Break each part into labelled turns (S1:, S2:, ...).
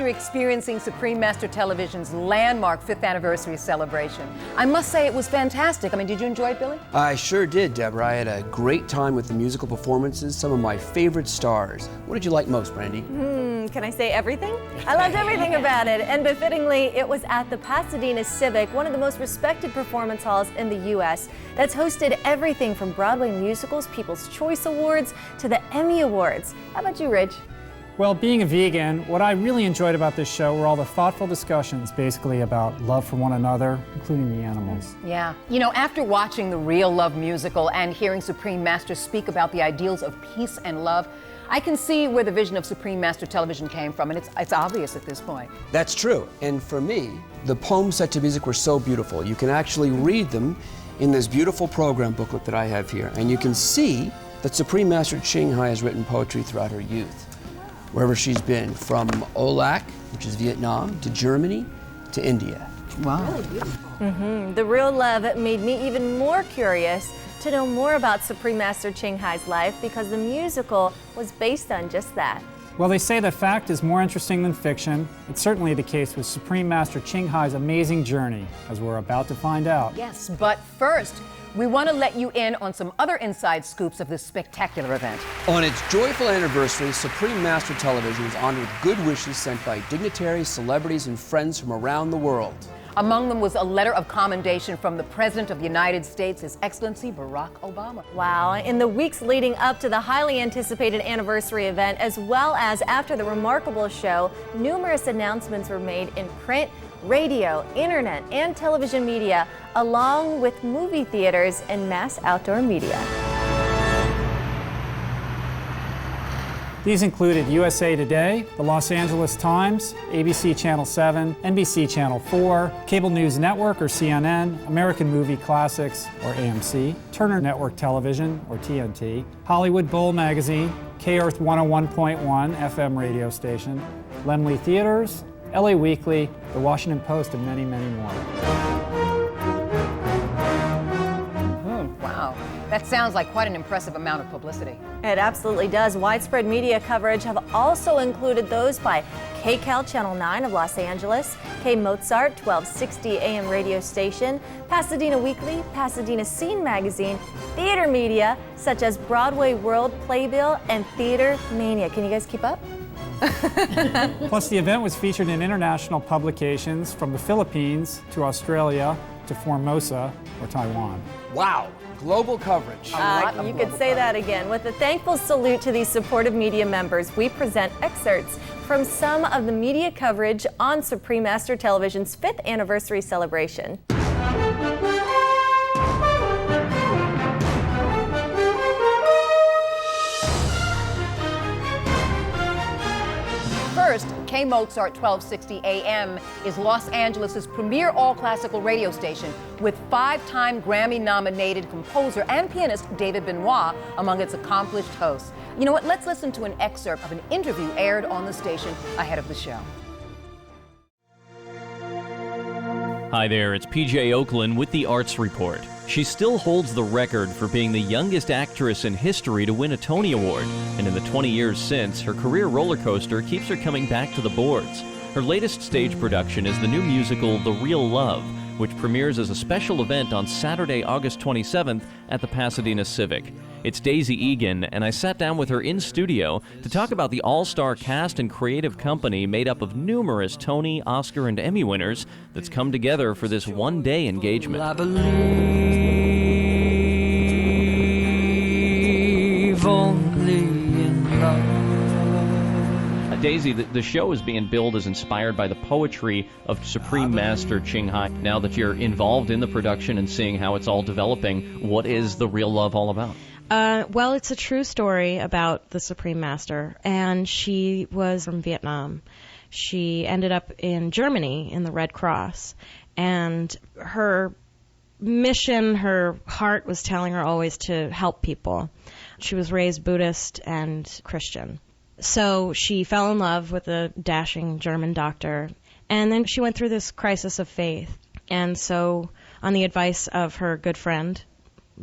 S1: after experiencing Supreme Master Television's landmark 5th anniversary celebration. I must say it was fantastic. I mean, did you enjoy it, Billy?
S2: I sure did, Deborah. I had a great time with the musical performances, some of my favorite stars. What did you like most, Brandy?
S3: Can I say everything? I loved everything about it, and befittingly, it was at the Pasadena Civic, one of the most respected performance halls in the U.S. that's hosted everything from Broadway musicals, People's Choice Awards, to the Emmy Awards. How about you, Rich?
S4: Well, being a vegan, what I really enjoyed about this show were all the thoughtful discussions basically about love for one another, including the animals.
S1: Yeah. You know, after watching the Real Love musical and hearing Supreme Master speak about the ideals of peace and love, I can see where the vision of Supreme Master Television came from, and it's obvious at this point.
S2: That's true. And for me, the poems set to music were so beautiful. You can actually read them in this beautiful program booklet that I have here, and you can see that Supreme Master Ching Hai has written poetry throughout her youth, wherever she's been, from Olac, which is Vietnam, to Germany, to India.
S1: Wow.
S3: Really beautiful. The Real Love made me even more curious to know more about Supreme Master Ching Hai's life, because the musical was based on just that.
S4: Well, they say that fact is more interesting than fiction. It's certainly the case with Supreme Master Ching Hai's amazing journey, as we're about to find out.
S1: Yes, but first, we want to let you in on some other inside scoops of this spectacular event.
S2: On its joyful anniversary, Supreme Master Television is honored with good wishes sent by dignitaries, celebrities, and friends from around the world.
S1: Among them was a letter of commendation from the President of the United States, His Excellency Barack Obama.
S3: Wow. In the weeks leading up to the highly anticipated anniversary event, as well as after the remarkable show, numerous announcements were made in print, radio, internet, and television media, along with movie theaters and mass outdoor media.
S4: These included USA Today, the Los Angeles Times, ABC Channel 7, NBC Channel 4, Cable News Network or CNN, American Movie Classics or AMC, Turner Network Television or TNT, Hollywood Bowl Magazine, K-Earth 101.1 FM radio station, Laemmle Theaters, LA Weekly, The Washington Post, and many, many more.
S1: Wow. That sounds like quite an impressive amount of publicity.
S3: It absolutely does. Widespread media coverage have also included those by KCAL Channel 9 of Los Angeles, K-Mozart 1260 AM radio station, Pasadena Weekly, Pasadena Scene Magazine, theater media such as Broadway World Playbill and Theater Mania. Can you guys keep up?
S4: Plus, the event was featured in international publications from the Philippines to Australia to Formosa or Taiwan.
S2: Wow, global coverage.
S3: You could say that again. With a thankful salute to these supportive media members, we present excerpts from some of the media coverage on Supreme Master Television's 5th anniversary celebration.
S1: First, K-Mozart 1260 AM is Los Angeles' premier all-classical radio station with 5-time Grammy-nominated composer and pianist David Benoit among its accomplished hosts. You know what? Let's listen to an excerpt of an interview aired on the station ahead of the show.
S5: Hi there, it's PJ Oakland with the Arts Report. She still holds the record for being the youngest actress in history to win a Tony Award, and in the 20 years since, her career roller coaster keeps her coming back to the boards. Her latest stage production is the new musical The Real Love, which premieres as a special event on Saturday, August 27th at the Pasadena Civic. It's Daisy Egan, and I sat down with her in studio to talk about the all-star cast and creative company made up of numerous Tony, Oscar, and Emmy winners that's come together for this one-day engagement.
S6: I believe only in love.
S5: Daisy, the show is being billed as inspired by the poetry of Supreme Master Ching Hai. Now that you're involved in the production and seeing how it's all developing, what is The Real Love all about?
S7: Well, it's a true story about the Supreme Master, and she was from Vietnam. She ended up in Germany in the Red Cross, and her mission, her heart was telling her always to help people. She was raised Buddhist and Christian. So she fell in love with a dashing German doctor, and then she went through this crisis of faith. And so, on the advice of her good friend,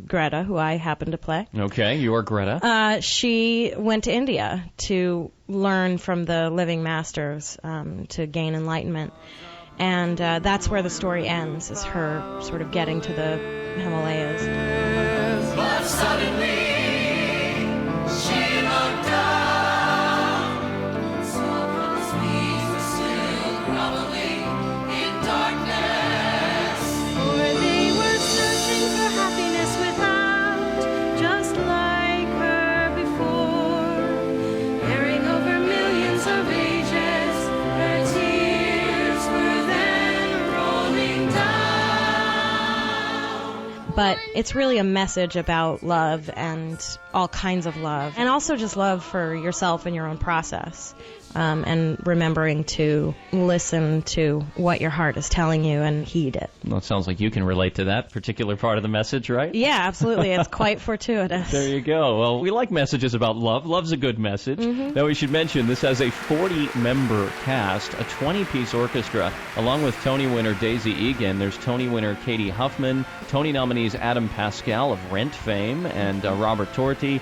S7: Greta, who I happen to play.
S5: Okay, you are Greta.
S7: She went to India to learn from the living masters to gain enlightenment. And that's where the story ends, is her sort of getting to the Himalayas.
S6: But suddenly she looked down, saw those knees were still groveling in darkness. For they were searching for happiness without, just like her before, bearing over millions of ages, her tears were then rolling down.
S7: But it's really a message about love and all kinds of love. And also just love for yourself and your own process. And remembering to listen to what your heart is telling you and heed it.
S5: Well, it sounds like you can relate to that particular part of the message, right?
S7: Yeah, absolutely. It's quite fortuitous.
S5: There you go. Well, we like messages about love. Love's a good message. Now, we should mention this has a 40-member cast, a 20-piece orchestra, along with Tony winner Daisy Egan. There's Tony winner Katie Huffman, Tony nominees Adam Pascal of Rent fame, and Robert Torti.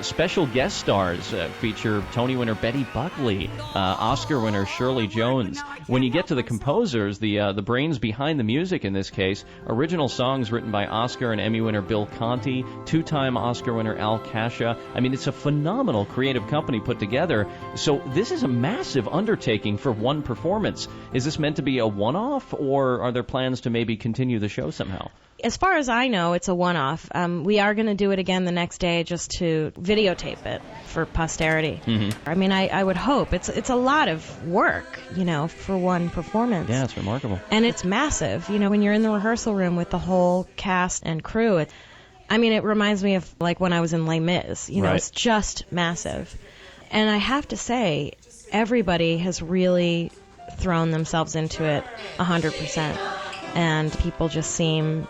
S5: Special guest stars feature Tony winner Betty Buckley, Oscar winner Shirley Jones. When you get to the composers, the brains behind the music in this case, original songs written by Oscar and Emmy winner Bill Conti, two-time Oscar winner Al Kasha. I mean, it's a phenomenal creative company put together. So this is a massive undertaking for one performance. Is this meant to be a one-off, or are there plans to maybe continue the show somehow?
S7: As far as I know, it's a one-off. We are going to do it again the next day just to videotape it for posterity. I mean, I would hope. It's a lot of work, for one performance.
S5: Yeah, it's remarkable.
S7: And it's massive. When you're in the rehearsal room with the whole cast and crew, it reminds me of like when I was in Les Mis.
S5: Right.
S7: It's just massive. And I have to say, everybody has really thrown themselves into it 100%. And people just seem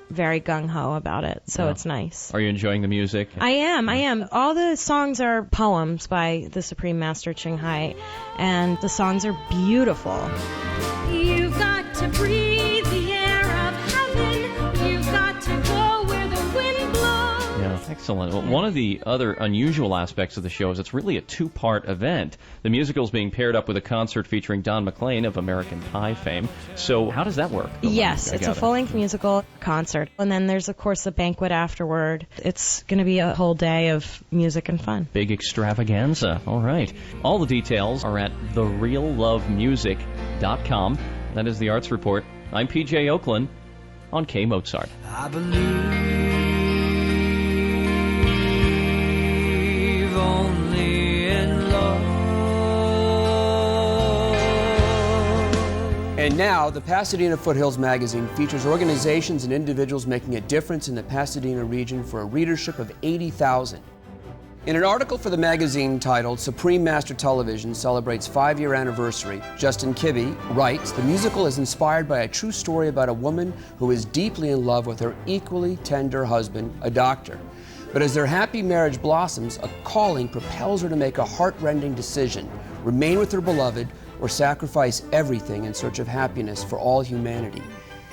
S7: very gung-ho about it, so it's nice.
S5: Are you enjoying the music?
S7: I am. All the songs are poems by the Supreme Master Ching Hai, and the songs are beautiful.
S6: You've got to breathe the air of heaven. You've got to go where the wind blows.
S5: Yeah, excellent. Well, one of the other unusual aspects of the show is it's really a two-part event. The musical is being paired up with a concert featuring Don McLean of American Pie fame. So how does that work?
S7: Yes, it's a full-length musical concert. And then there's, of course, a banquet afterward. It's going to be a whole day of music and fun.
S5: Big extravaganza. All right. All the details are at thereallovemusic.com. That is the Arts Report. I'm PJ Oakland on K-Mozart.
S6: I believe only in love.
S2: And now, the Pasadena Foothills magazine features organizations and individuals making a difference in the Pasadena region for a readership of 80,000. In an article for the magazine titled Supreme Master Television Celebrates 5-Year Anniversary, Justin Kibbe writes, the musical is inspired by a true story about a woman who is deeply in love with her equally tender husband, a doctor. But as their happy marriage blossoms, a calling propels her to make a heart-rending decision, remain with her beloved, or sacrifice everything in search of happiness for all humanity.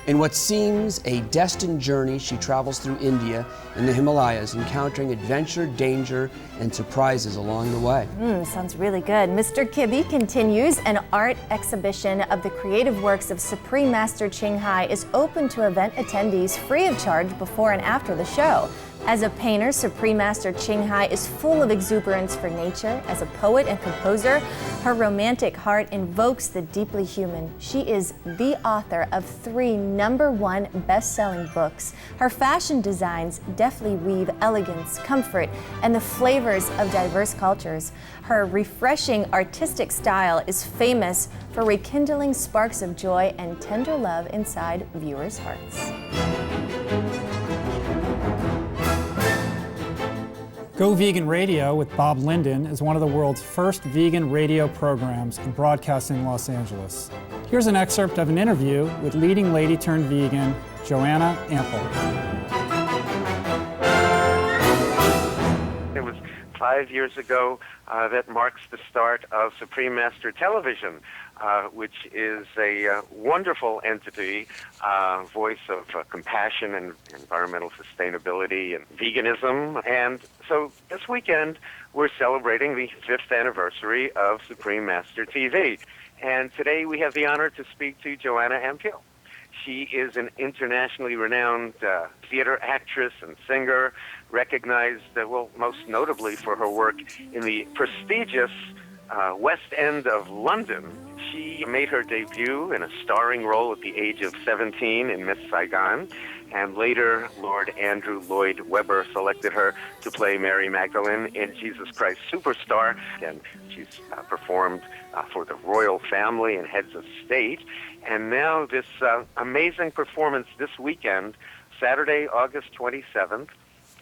S2: In what seems a destined journey, she travels through India and the Himalayas, encountering adventure, danger, and surprises along the way.
S3: Sounds really good. Mr. Kibbe continues. An art exhibition of the creative works of Supreme Master Ching Hai is open to event attendees free of charge before and after the show. As a painter, Supreme Master Ching Hai is full of exuberance for nature. As a poet and composer, her romantic heart invokes the deeply human. She is the author of 3 #1 best-selling books. Her fashion designs deftly weave elegance, comfort, and the flavors of diverse cultures. Her refreshing artistic style is famous for rekindling sparks of joy and tender love inside viewers' hearts.
S4: Go Vegan Radio with Bob Linden is one of the world's first vegan radio programs and broadcasting in Los Angeles. Here's an excerpt of an interview with leading lady-turned-vegan Joanna Ample.
S8: It was 5 years ago that marks the start of Supreme Master Television. which is a wonderful entity, voice of compassion and environmental sustainability and veganism. And so this weekend, we're celebrating the 5th anniversary of Supreme Master TV. And today we have the honor to speak to Joanna Ampil. She is an internationally renowned theater actress and singer, recognized, most notably for her work in the prestigious West End of London. She made her debut in a starring role at the age of 17 in Miss Saigon, and later Lord Andrew Lloyd Webber selected her to play Mary Magdalene in Jesus Christ Superstar, and she's performed for the royal family and heads of state. And now this amazing performance this weekend, Saturday, August 27th,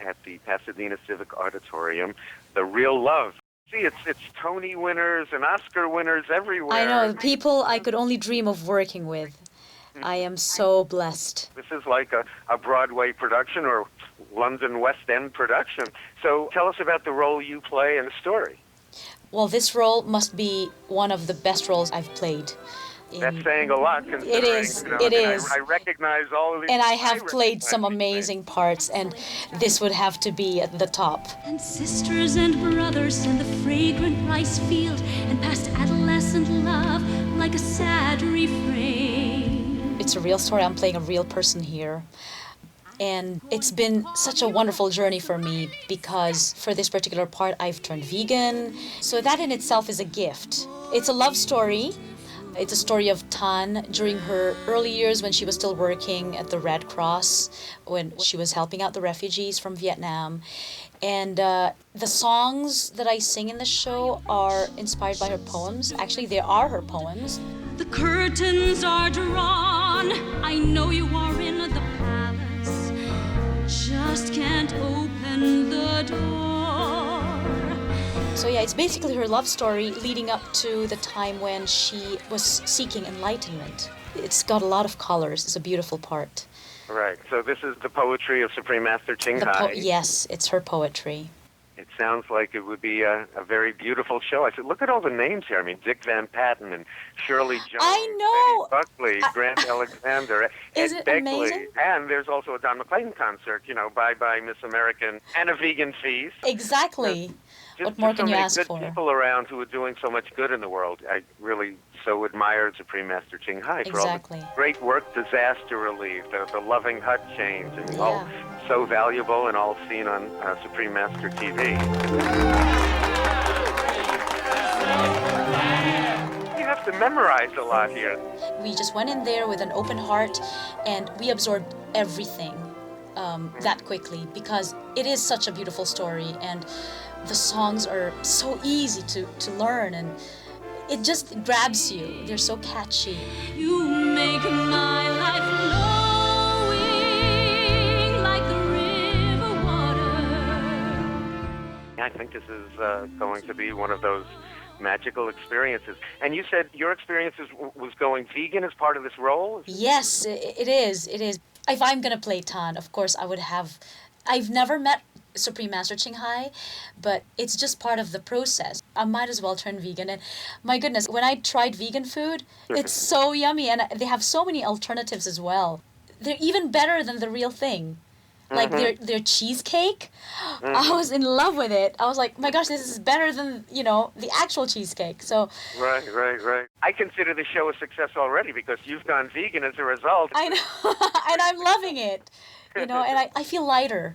S8: at the Pasadena Civic Auditorium, The Real Love. See, it's Tony winners and Oscar winners everywhere.
S9: I know, the people I could only dream of working with. I am so blessed.
S8: This is like a Broadway production or London West End production. So tell us about the role you play in the story.
S9: Well, this role must be one of the best roles I've played.
S8: That's saying a lot, considering,
S9: it is.
S8: It is. I recognize all of these.
S9: And I have played some amazing parts, and this would have to be at the top.
S6: And sisters and brothers in the fragrant rice field, and past adolescent love like a sad refrain.
S9: It's a real story. I'm playing a real person here. And it's been such a wonderful journey for me because for this particular part, I've turned vegan. So that in itself is a gift. It's a love story. It's a story of Tan during her early years when she was still working at the Red Cross, when she was helping out the refugees from Vietnam. And the songs that I sing in the show are inspired by her poems. Actually, they are her poems.
S6: The curtains are drawn. I know you are in the palace. Just can't open the door.
S9: So yeah, it's basically her love story leading up to the time when she was seeking enlightenment. It's got a lot of colors. It's a beautiful part.
S8: Right. So this is the poetry of Supreme Master Ching Hai.
S9: Yes, it's her poetry.
S8: It sounds like it would be a very beautiful show. I said, look at all the names here. I mean, Dick Van Patten and Shirley Jones,
S9: I know.
S8: Betty Buckley, Grant Alexander,
S9: Is
S8: Ed
S9: it
S8: Begley.
S9: amazing?
S8: And there's also a Don McLean concert, Bye Bye Miss American, and a vegan feast.
S9: Exactly. What more can you ask for?
S8: Just so many good people around who are doing so much good in the world. I really so admired Supreme Master Ching Hai for all the great work, disaster relief, the loving hut change, and all so valuable and all seen on Supreme Master TV. You have to memorize a lot here.
S9: We just went in there with an open heart and we absorbed everything that quickly because it is such a beautiful story and the songs are so easy to learn and it just grabs you. They're so catchy.
S6: You make my life flowing like the river water.
S8: I think this is going to be one of those magical experiences. And you said your experience was going vegan as part of this role?
S9: Yes, it is. It is. If I'm going to play Tan, of course, I've never met Supreme Master Ching Hai, but it's just part of the process. I might as well turn vegan. And my goodness, when I tried vegan food, it's so yummy. And they have so many alternatives as well. They're even better than the real thing. Like their cheesecake, I was in love with it. I was like, my gosh, this is better than, the actual cheesecake. So
S8: Right. I consider the show a success already because you've gone vegan as a result.
S9: I know, and I'm loving it. And I feel lighter,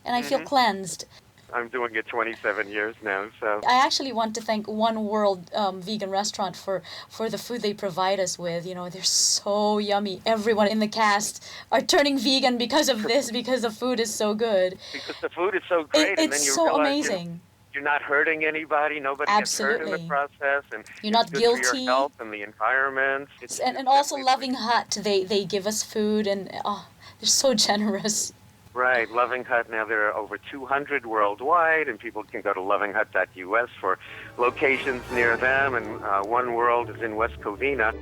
S9: and I feel cleansed.
S8: I'm doing it 27 years now, so.
S9: I actually want to thank One World Vegan Restaurant for the food they provide us with. They're so yummy. Everyone in the cast are turning vegan because of this, because the food is so good.
S8: Because the food is so great.
S9: It's
S8: then you
S9: so
S8: realize
S9: amazing.
S8: You're not hurting anybody. Nobody gets hurt in the process. And
S9: you're not
S8: good
S9: guilty.
S8: for your health and the environment.
S9: And also Loving Hut, they give us food, and they're so generous.
S8: Right, Loving Hut, now there are over 200 worldwide, and people can go to lovinghut.us for locations near them, and One World is in West Covina.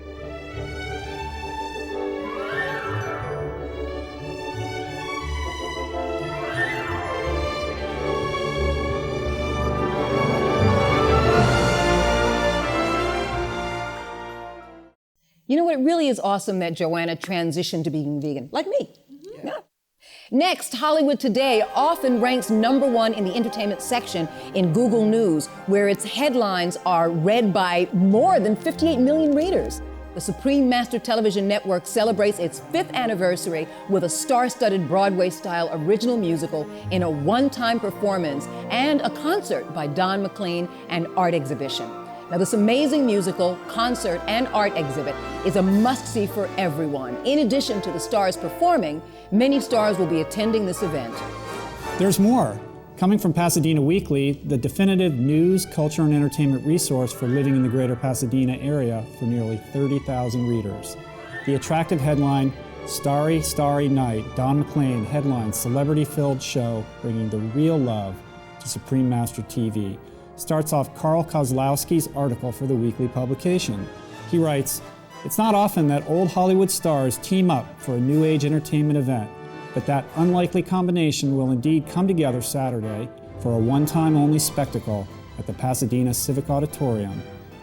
S1: You know what? It really is awesome that Joanna transitioned to being vegan, like me. Yeah. Next, Hollywood Today often ranks #1 in the entertainment section in Google News, where its headlines are read by more than 58 million readers. The Supreme Master Television Network celebrates its 5th anniversary with a star-studded Broadway-style original musical in a one-time performance and a concert by Don McLean and art exhibition. Now, this amazing musical, concert, and art exhibit is a must-see for everyone. In addition to the stars performing, many stars will be attending this event.
S4: There's more. Coming from Pasadena Weekly, the definitive news, culture, and entertainment resource for living in the greater Pasadena area for nearly 30,000 readers. The attractive headline, Starry, Starry Night, Don McLean headlines celebrity-filled show bringing the real love to Supreme Master TV. Starts off Carl Kozlowski's article for the weekly publication. He writes, "It's not often that old Hollywood stars team up for a new age entertainment event, but that unlikely combination will indeed come together Saturday for a one-time only spectacle at the Pasadena Civic Auditorium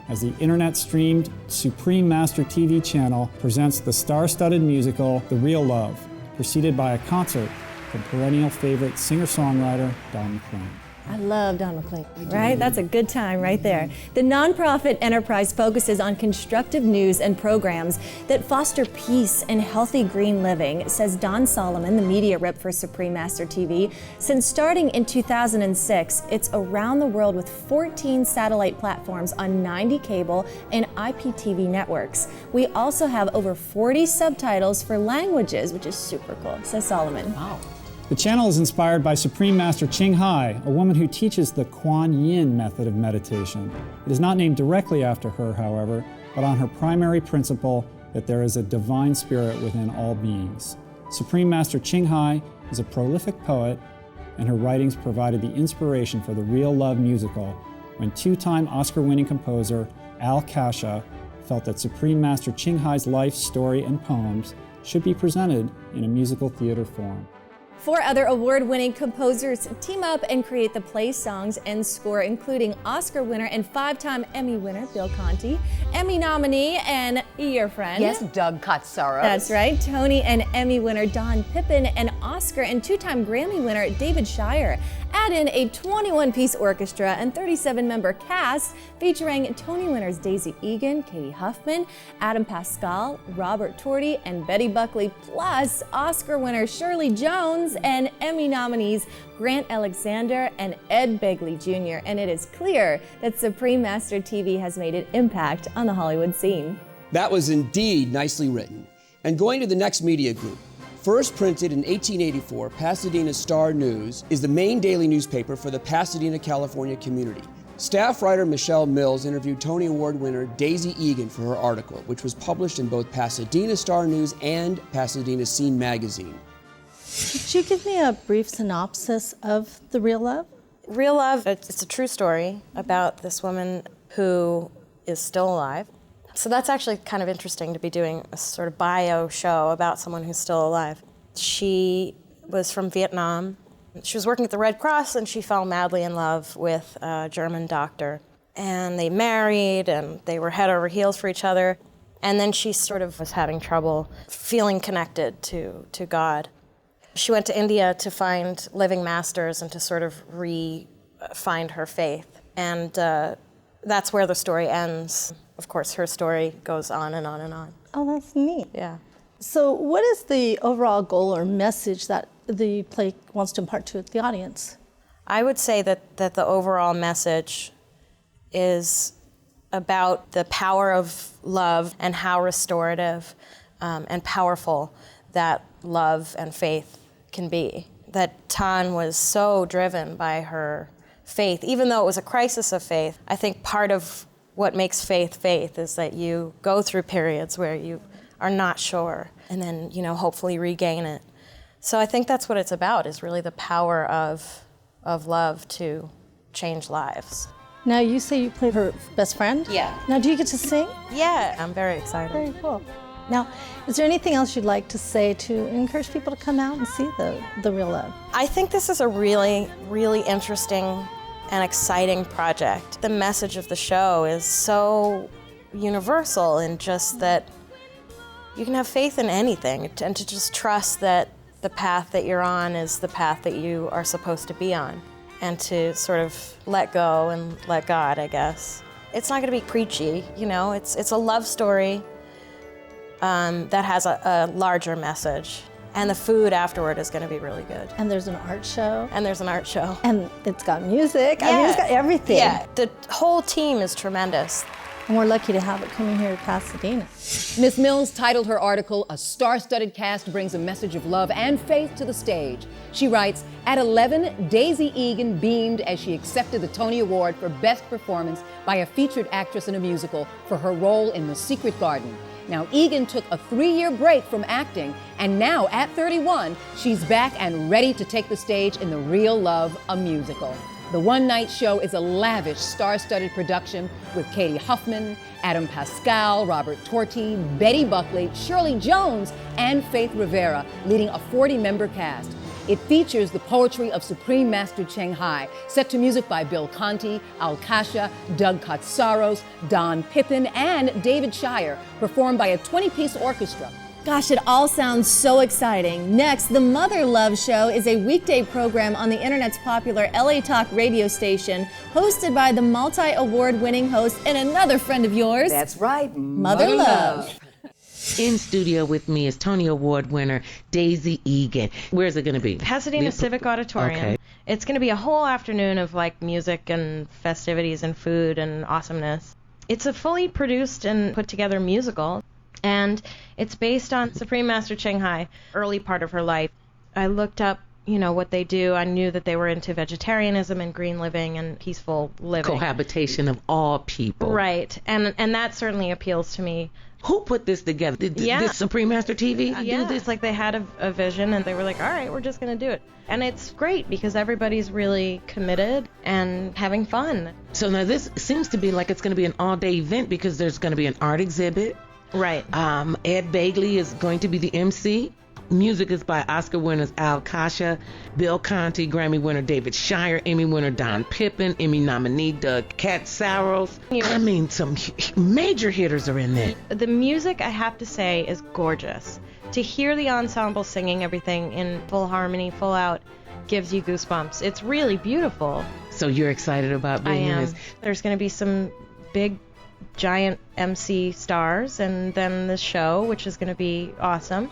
S4: as the internet-streamed Supreme Master TV channel presents the star-studded musical The Real Love, preceded by a concert from perennial favorite singer-songwriter Don McLean."
S3: I love Don McLean. Right? That's a good time right there. The nonprofit enterprise focuses on constructive news and programs that foster peace and healthy green living, says Don Solomon, the media rep for Supreme Master TV. Since starting in 2006, it's around the world with 14 satellite platforms on 90 cable and IPTV networks. We also have over 40 subtitles for languages, which is super cool, says Solomon.
S1: Wow.
S4: The channel is inspired by Supreme Master Ching Hai, a woman who teaches the Kuan Yin method of meditation. It is not named directly after her, however, but on her primary principle that there is a divine spirit within all beings. Supreme Master Ching Hai is a prolific poet, and her writings provided the inspiration for the Real Love musical when two-time Oscar-winning composer Al Kasha felt that Supreme Master Ching Hai's life, story, and poems should be presented in a musical theater form.
S3: 4 other award-winning composers team up and create the play, songs, and score, including Oscar winner and 5-time Emmy winner Bill Conti, Emmy nominee and your friend.
S1: Yes, Doug Katsaros.
S3: That's right, Tony and Emmy winner Don Pippin, and Oscar and 2-time Grammy winner David Shire. Add in a 21-piece orchestra and 37-member cast featuring Tony winners Daisy Egan, Katie Huffman, Adam Pascal, Robert Torti, and Betty Buckley, plus Oscar winner Shirley Jones and Emmy nominees Grant Alexander and Ed Begley Jr. And it is clear that Supreme Master TV has made an impact on the Hollywood scene.
S2: That was indeed nicely written. And going to the next media group. First printed in 1884, Pasadena Star News is the main daily newspaper for the Pasadena, California community. Staff writer Michelle Mills interviewed Tony Award winner Daisy Egan for her article, which was published in both Pasadena Star News and Pasadena Scene magazine.
S10: Could you give me a brief synopsis of The Real Love?
S7: Real Love, it's a true story about this woman who is still alive. So that's actually kind of interesting to be doing a sort of bio show about someone who's still alive. She was from Vietnam. She was working at the Red Cross and she fell madly in love with a German doctor. And they married and they were head over heels for each other. And then she sort of was having trouble feeling connected to God. She went to India to find living masters and to sort of re-find her faith. And that's where the story ends. Of course, her story goes on and on and on.
S10: Oh, that's neat.
S7: Yeah.
S10: So what is the overall goal or message that the play wants to impart to the audience?
S7: I would say that the overall message is about the power of love and how restorative and powerful that love and faith can be. That Tan was so driven by her faith, even though it was a crisis of faith. I think part of what makes faith is that you go through periods where you are not sure and then, hopefully regain it. So I think that's what it's about, is really the power of love to change lives.
S10: Now you say you played her best friend?
S7: Yeah.
S10: Now do you get to sing?
S7: Yeah, I'm very excited.
S10: Very cool. Now, is there anything else you'd like to say to encourage people to come out and see the Real Love?
S7: I think this is a really, really interesting and exciting project. The message of the show is so universal in just that You can have faith in anything and to just trust that the path that you're on is the path that you are supposed to be on, and to sort of let go and let God, I guess. It's not going to be preachy, you know, it's a love story that has a larger message. And the food afterward is going to be really good.
S10: And there's an art show.
S7: And there's an art show.
S10: And it's got music.
S7: Yeah.
S10: I mean, it's got everything.
S7: Yeah, the whole team is tremendous.
S10: And we're lucky to have it coming here to Pasadena.
S1: Ms. Mills titled her article, "A Star-Studded Cast Brings a Message of Love and Faith to the Stage." She writes, at 11, Daisy Egan beamed as she accepted the Tony Award for Best Performance by a featured actress in a musical for her role in The Secret Garden. Now, Egan took a 3-year break from acting, and now at 31, she's back and ready to take the stage in The Real Love, a musical. The one-night show is a lavish, star-studded production with Katie Huffman, Adam Pascal, Robert Torti, Betty Buckley, Shirley Jones, and Faith Rivera, leading a 40-member cast. It features the poetry of Supreme Master Ching Hai, set to music by Bill Conti, Al Kasha, Doug Katsaros, Don Pippin, and David Shire, performed by a 20-piece orchestra.
S3: Gosh, it all sounds so exciting. Next, the Mother Love Show is a weekday program on the internet's popular LA Talk radio station, hosted by the multi-award-winning host and another friend of yours.
S11: That's right,
S3: Mother Love.
S11: In studio with me is Tony Award winner Daisy Egan. Where's it going to be?
S7: Pasadena Civic Auditorium.
S11: Okay.
S7: It's going to be a whole afternoon of like music and festivities and food and awesomeness. It's a fully produced and put together musical, and it's based on Supreme Master Ching Hai, early part of her life. I looked up, you know, what they do. I knew that they were into vegetarianism and green living and peaceful living.
S11: Cohabitation of all people.
S7: Right, and that certainly appeals to me.
S11: Who put this together? Did Supreme Master TV do this?
S7: It's like they had a vision and they were like, all right, we're just going to do it. And it's great because everybody's really committed and having fun.
S11: So now this seems to be like it's going to be an all-day event because there's going to be an art exhibit.
S7: Right.
S11: Ed Begley is going to be the MC. Music is by Oscar winners Al Kasha, Bill Conti, Grammy winner David Shire, Emmy winner Don Pippin, Emmy nominee Doug Katsaros. I mean, some major hitters are in there.
S7: The music, I have to say, is gorgeous. To hear the ensemble singing everything in full harmony, full out, gives you goosebumps. It's really beautiful.
S11: So you're excited about being in this?
S7: There's going to be some big, giant MC stars, and then the show, which is going to be awesome.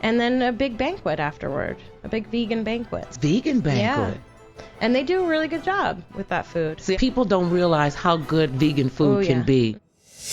S7: And then a big banquet afterward, a big vegan banquet.
S11: Vegan banquet?
S7: Yeah. And they do a really good job with that food.
S11: See, people don't realize how good vegan food can be.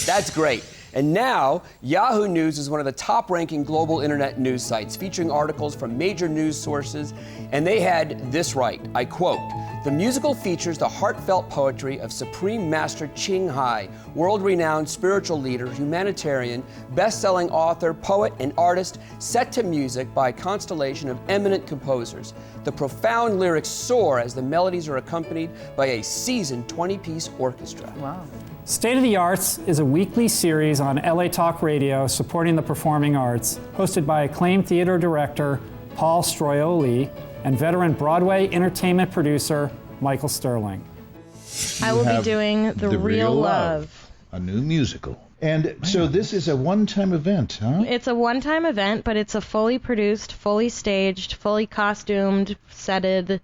S2: That's great. And now, Yahoo News is one of the top-ranking global internet news sites, featuring articles from major news sources, and they had this right. I quote, "The musical features the heartfelt poetry of Supreme Master Ching Hai, world-renowned spiritual leader, humanitarian, best-selling author, poet, and artist, set to music by a constellation of eminent composers. The profound lyrics soar as the melodies are accompanied by a seasoned 20-piece orchestra."
S1: Wow.
S4: State of the Arts is a weekly series on LA Talk Radio supporting the performing arts, hosted by acclaimed theater director Paul Stroioli and veteran Broadway entertainment producer Michael Sterling.
S7: I will be doing The Real Love,
S12: a new musical. And so this is a one-time event, huh?
S7: It's a one-time event, but it's a fully produced, fully staged, fully costumed, setted,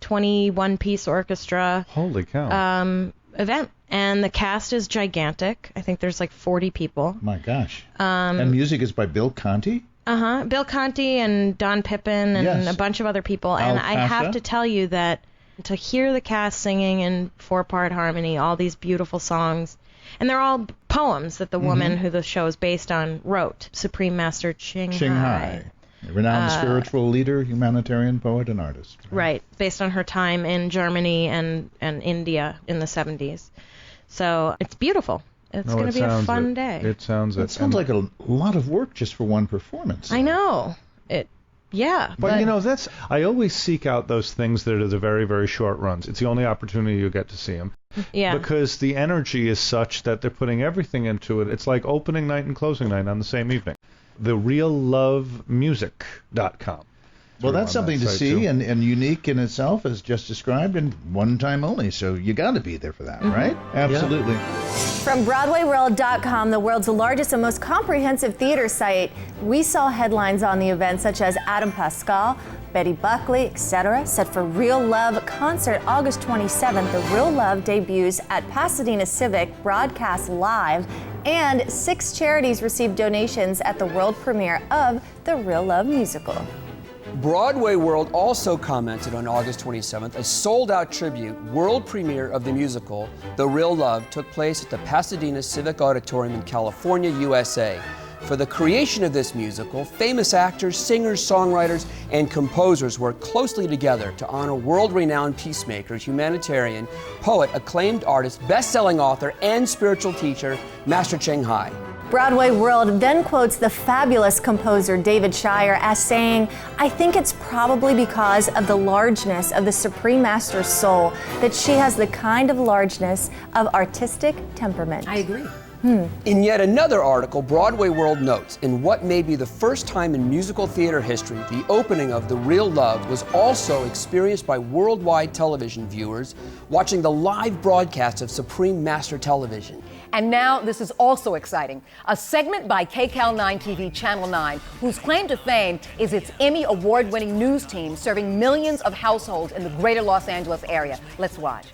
S7: 21-piece orchestra.
S12: Holy cow.
S7: Event. And the cast is gigantic. I think there's like 40 people.
S12: My gosh. And music is by Bill Conti?
S7: Bill Conti and Don Pippin and a bunch of other people. And I have to tell you that to hear the cast singing in 4-part harmony, all these beautiful songs, and they're all poems that the woman who the show is based on wrote, Supreme Master Ching Hai.
S12: A renowned spiritual leader, humanitarian, poet, and artist.
S7: Right, based on her time in Germany and India in the 70s. So it's beautiful. It's going to be a fun day.
S12: It sounds like a lot of work just for one performance.
S7: I know. But
S12: you know, I always seek out those things that are the very, very short runs. It's the only opportunity you get to see them.
S7: Yeah.
S12: Because the energy is such that they're putting everything into it. It's like opening night and closing night on the same evening. TheRealLoveMusic.com.
S13: Well, that's something to see and unique in itself, as just described, and one time only. So you got to be there for that, right? Absolutely.
S3: From BroadwayWorld.com, the world's largest and most comprehensive theater site, we saw headlines on the event such as Adam Pascal, Betty Buckley, etc. Set for Real Love concert August 27th. The Real Love debuts at Pasadena Civic, broadcast live, and 6 charities received donations at the world premiere of the Real Love musical.
S2: Broadway World also commented on August 27th, a sold-out tribute world premiere of the musical, The Real Love, took place at the Pasadena Civic Auditorium in California, USA. For the creation of this musical, famous actors, singers, songwriters, and composers worked closely together to honor world-renowned peacemaker, humanitarian, poet, acclaimed artist, best-selling author, and spiritual teacher, Master Ching Hai.
S3: Broadway World then quotes the fabulous composer David Shire as saying, "I think it's probably because of the largeness of the Supreme Master's soul that she has the kind of largeness of artistic temperament."
S1: I agree.
S2: In yet another article, Broadway World notes, in what may be the first time in musical theater history, the opening of The Real Love was also experienced by worldwide television viewers watching the live broadcast of Supreme Master Television.
S1: And now, this is also exciting. A segment by KCAL 9 TV Channel 9, whose claim to fame is its Emmy award-winning news team serving millions of households in the greater Los Angeles area. Let's watch.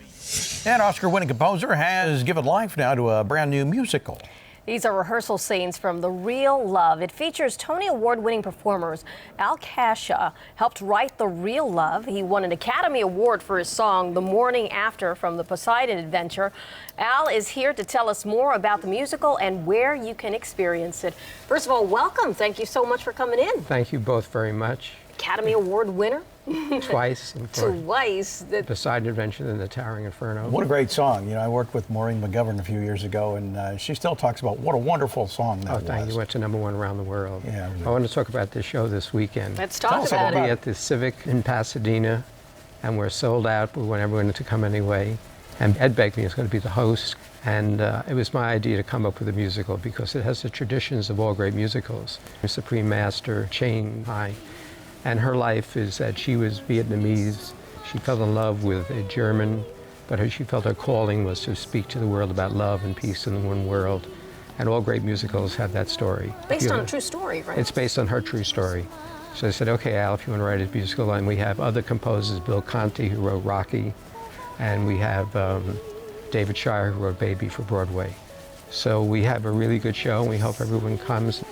S14: And Oscar-winning composer has given life now to a brand new musical.
S15: These are rehearsal scenes from The Real Love. It features Tony Award-winning performers. Al Kasha helped write The Real Love. He won an Academy Award for his song The Morning After from the Poseidon Adventure. Al is here to tell us more about the musical and where you can experience it. First of all, welcome. Thank you so much for coming in.
S16: Thank you both very much.
S15: Academy Award winner.
S16: Twice.
S15: Twice.
S16: The Poseidon Adventure and the Towering Inferno.
S14: What a great song. You know, I worked with Maureen McGovern a few years ago, and she still talks about what a wonderful song that was.
S16: Oh, thank you. It's a #1 around the world.
S14: Yeah.
S16: I want to talk about this show this weekend.
S15: Let's talk about it.
S16: We'll be at the Civic in Pasadena, and we're sold out. We want everyone to come anyway. And Ed Begley is going to be the host. And it was my idea to come up with a musical because it has the traditions of all great musicals. Supreme Master Ching Hai. And her life is that she was Vietnamese. She fell in love with a German, but she felt her calling was to speak to the world about love and peace in the one world. And all great musicals have that story.
S15: Based on a true story, right?
S16: It's based on her true story. So I said, okay, Al, if you want to write a musical, and we have other composers, Bill Conti, who wrote Rocky, and we have David Shire, who wrote Baby for Broadway. So we have a really good show, and we hope everyone comes.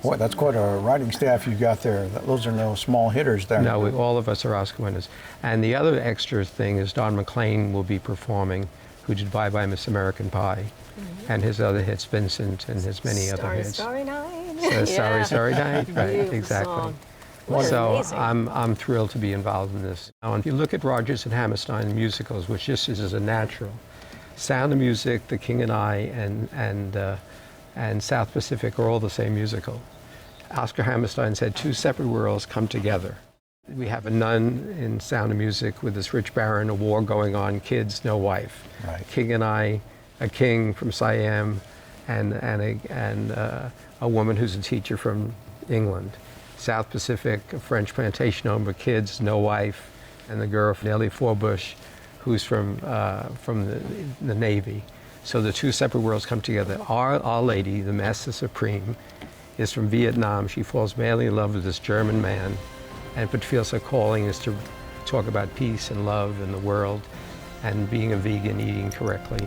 S14: Boy, that's quite a writing staff you've got there. Those are no small hitters there.
S16: No, all of us are Oscar winners. And the other extra thing is Don McLean will be performing, who did Bye Bye Miss American Pie, and his other hits, Vincent, and his many other hits.
S15: Starry Night.
S16: Starry Night, right, exactly.
S15: Song.
S16: So I'm thrilled to be involved in this. Now, if you look at Rodgers and Hammerstein musicals, which just is a natural, Sound of Music, The King and I, and South Pacific are all the same musical. Oscar Hammerstein said 2 separate worlds come together. We have a nun in Sound of Music with this rich baron, a war going on, kids, no wife.
S14: Right.
S16: King and I, a king from Siam, and a woman who's a teacher from England. South Pacific, a French plantation owner, kids, no wife, and the girl from Nellie Forbush, who's from the Navy. So the 2 separate worlds come together. Our Lady, the Master Supreme, is from Vietnam. She falls madly in love with this German man, but feels her calling is to talk about peace and love in the world and being a vegan, eating correctly.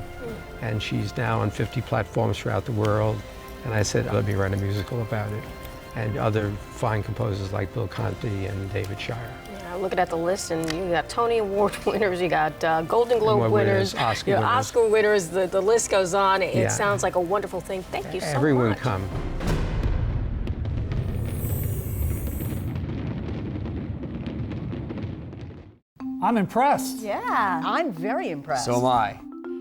S16: And she's now on 50 platforms throughout the world. And I said, let me write a musical about it. And other fine composers like Bill Conti and David Shire.
S15: Yeah, looking at the list, and you got Tony Award winners, you got Golden Globe winners, Oscar winners. The list goes on. It sounds like a wonderful thing. Thank you so much.
S16: Everyone come.
S4: I'm impressed.
S1: Yeah. I'm very impressed.
S2: So am I.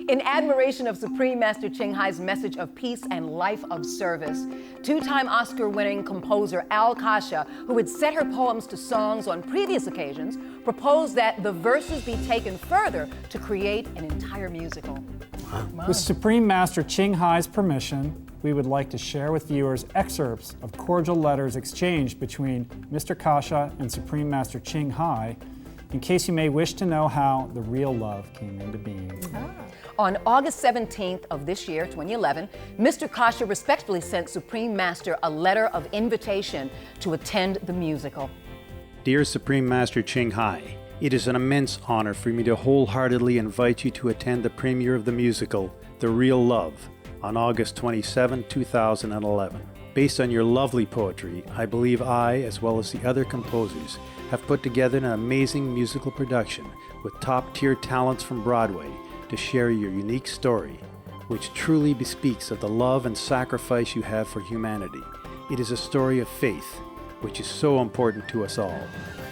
S1: In admiration of Supreme Master Ching Hai's message of peace and life of service, 2-time Oscar-winning composer Al Kasha, who had set her poems to songs on previous occasions, proposed that the verses be taken further to create an entire musical.
S4: With Supreme Master Ching Hai's permission, we would like to share with viewers excerpts of cordial letters exchanged between Mr. Kasha and Supreme Master Ching Hai, in case you may wish to know how the real love came into being.
S1: On August 17th of this year, 2011, Mr. Kasha respectfully sent Supreme Master a letter of invitation to attend the musical.
S17: Dear Supreme Master Ching Hai, it is an immense honor for me to wholeheartedly invite you to attend the premiere of the musical, The Real Love, on August 27, 2011. Based on your lovely poetry, I believe I, as well as the other composers, have put together an amazing musical production with top-tier talents from Broadway to share your unique story, which truly bespeaks of the love and sacrifice you have for humanity. It is a story of faith, which is so important to us all.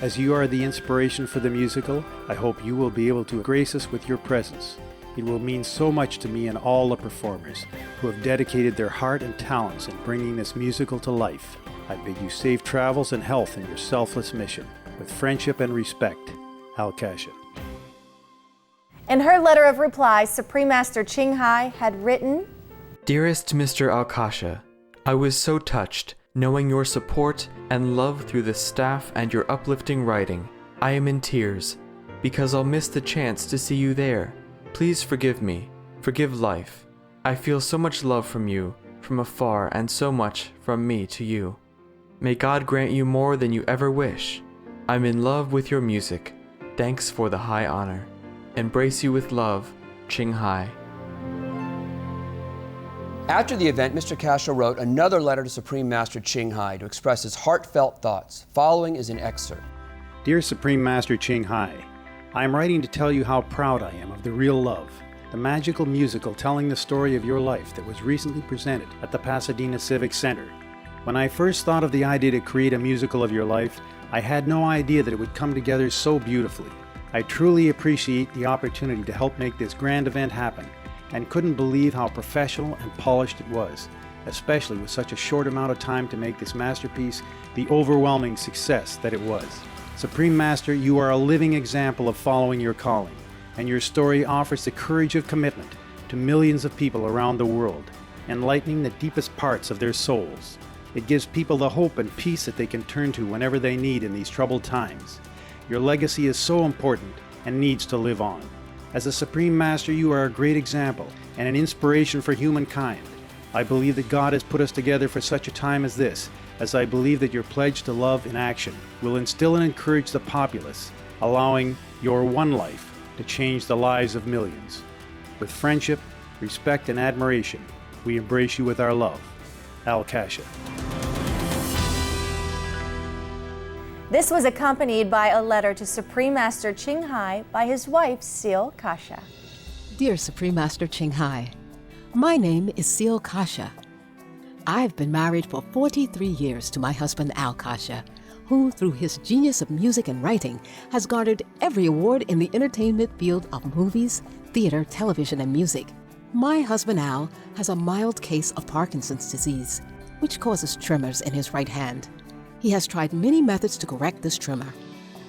S17: As you are the inspiration for the musical, I hope you will be able to grace us with your presence. It will mean so much to me and all the performers who have dedicated their heart and talents in bringing this musical to life. I bid you safe travels and health in your selfless mission. With friendship and respect, Al Kasha.
S3: In her letter of reply, Supreme Master Ching Hai had written,
S18: Dearest Mr. Al Kasha, I was so touched knowing your support and love through the staff and your uplifting writing. I am in tears because I'll miss the chance to see you there. Please forgive me. Forgive life. I feel so much love from you, from afar, and so much from me to you. May God grant you more than you ever wish. I'm in love with your music. Thanks for the high honor. Embrace you with love, Ching Hai.
S2: After the event, Mr. Kasha wrote another letter to Supreme Master Ching Hai to express his heartfelt thoughts. Following is an excerpt.
S17: Dear Supreme Master Ching Hai, I am writing to tell you how proud I am of The Real Love, the magical musical telling the story of your life that was recently presented at the Pasadena Civic Center. When I first thought of the idea to create a musical of your life, I had no idea that it would come together so beautifully. I truly appreciate the opportunity to help make this grand event happen, and couldn't believe how professional and polished it was, especially with such a short amount of time to make this masterpiece the overwhelming success that it was. Supreme Master, you are a living example of following your calling, and your story offers the courage of commitment to millions of people around the world, enlightening the deepest parts of their souls. It gives people the hope and peace that they can turn to whenever they need in these troubled times. Your legacy is so important and needs to live on. As a Supreme Master, you are a great example and an inspiration for humankind. I believe that God has put us together for such a time as this, as I believe that your pledge to love in action will instill and encourage the populace, allowing your one life to change the lives of millions. With friendship, respect, and admiration, we embrace you with our love. Al Kasha.
S3: This was accompanied by a letter to Supreme Master Ching Hai by his wife, Seal Kasha.
S19: Dear Supreme Master Ching Hai, my name is Seal Kasha. I've been married for 43 years to my husband Al Kasha, who, through his genius of music and writing, has garnered every award in the entertainment field of movies, theater, television, and music. My husband Al has a mild case of Parkinson's disease, which causes tremors in his right hand. He has tried many methods to correct this tremor,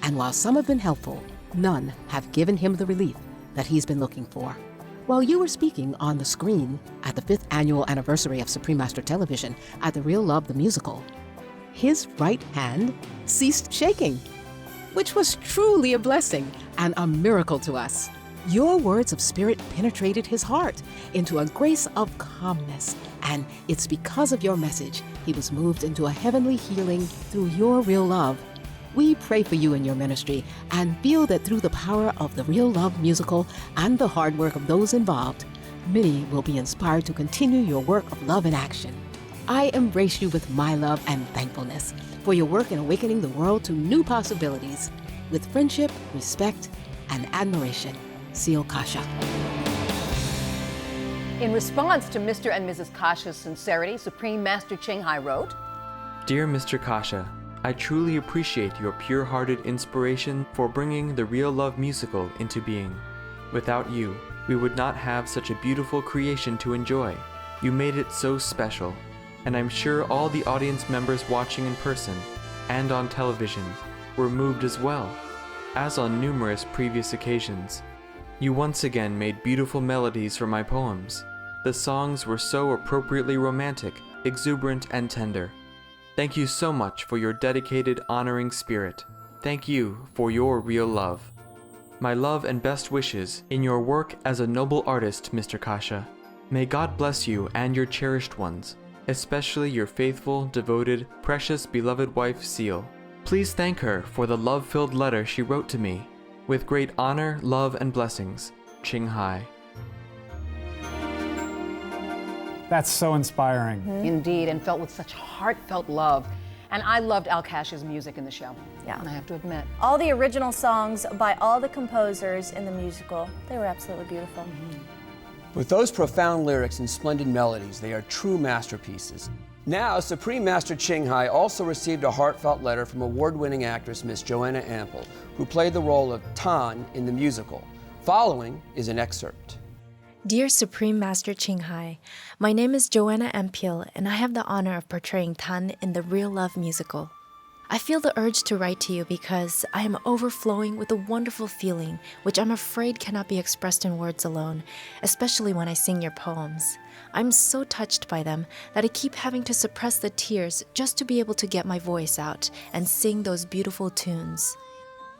S19: and while some have been helpful, none have given him the relief that he's been looking for. While you were speaking on the screen at the 5th annual anniversary of Supreme Master Television at The Real Love the Musical, his right hand ceased shaking, which was truly a blessing and a miracle to us. Your words of spirit penetrated his heart into a grace of calmness, and it's because of your message he was moved into a heavenly healing through your real love. We pray for you in your ministry and feel that through the power of The Real Love musical and the hard work of those involved, many will be inspired to continue your work of love in action. I embrace you with my love and thankfulness for your work in awakening the world to new possibilities with friendship, respect, and admiration. Seal Kasha.
S1: In response to Mr. and Mrs. Kasha's sincerity, Supreme Master Ching Hai wrote,
S18: Dear Mr. Kasha, I truly appreciate your pure-hearted inspiration for bringing the Real Love musical into being. Without you, we would not have such a beautiful creation to enjoy. You made it so special, and I'm sure all the audience members watching in person and on television were moved as well. As on numerous previous occasions, you once again made beautiful melodies for my poems. The songs were so appropriately romantic, exuberant, and tender. Thank you so much for your dedicated, honoring spirit. Thank you for your real love. My love and best wishes in your work as a noble artist, Mr. Kasha. May God bless you and your cherished ones, especially your faithful, devoted, precious, beloved wife, Seal. Please thank her for the love-filled letter she wrote to me. With great honor, love, and blessings, Ching Hai.
S4: That's so inspiring.
S1: Indeed, and felt with such heartfelt love. And I loved Al Kasha's music in the show.
S3: Yeah.
S1: And I have to admit.
S3: All the original songs by all the composers in the musical, they were absolutely beautiful.
S2: With those profound lyrics and splendid melodies, they are true masterpieces. Now, Supreme Master Ching Hai also received a heartfelt letter from award-winning actress Miss Joanna Ampel, who played the role of Tan in the musical. Following is an excerpt.
S20: Dear Supreme Master Ching Hai, my name is Joanna Ampel, and I have the honor of portraying Tan in the Real Love musical. I feel the urge to write to you because I am overflowing with a wonderful feeling which I'm afraid cannot be expressed in words alone, especially when I sing your poems. I'm so touched by them that I keep having to suppress the tears just to be able to get my voice out and sing those beautiful tunes.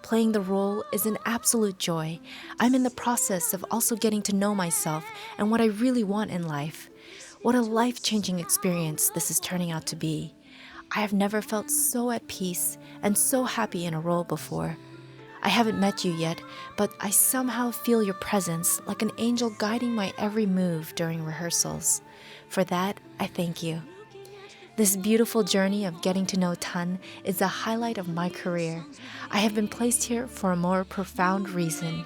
S20: Playing the role is an absolute joy. I'm in the process of also getting to know myself and what I really want in life. What a life-changing experience this is turning out to be. I have never felt so at peace and so happy in a role before. I haven't met you yet, but I somehow feel your presence like an angel guiding my every move during rehearsals. For that, I thank you. This beautiful journey of getting to know Tan is the highlight of my career. I have been placed here for a more profound reason.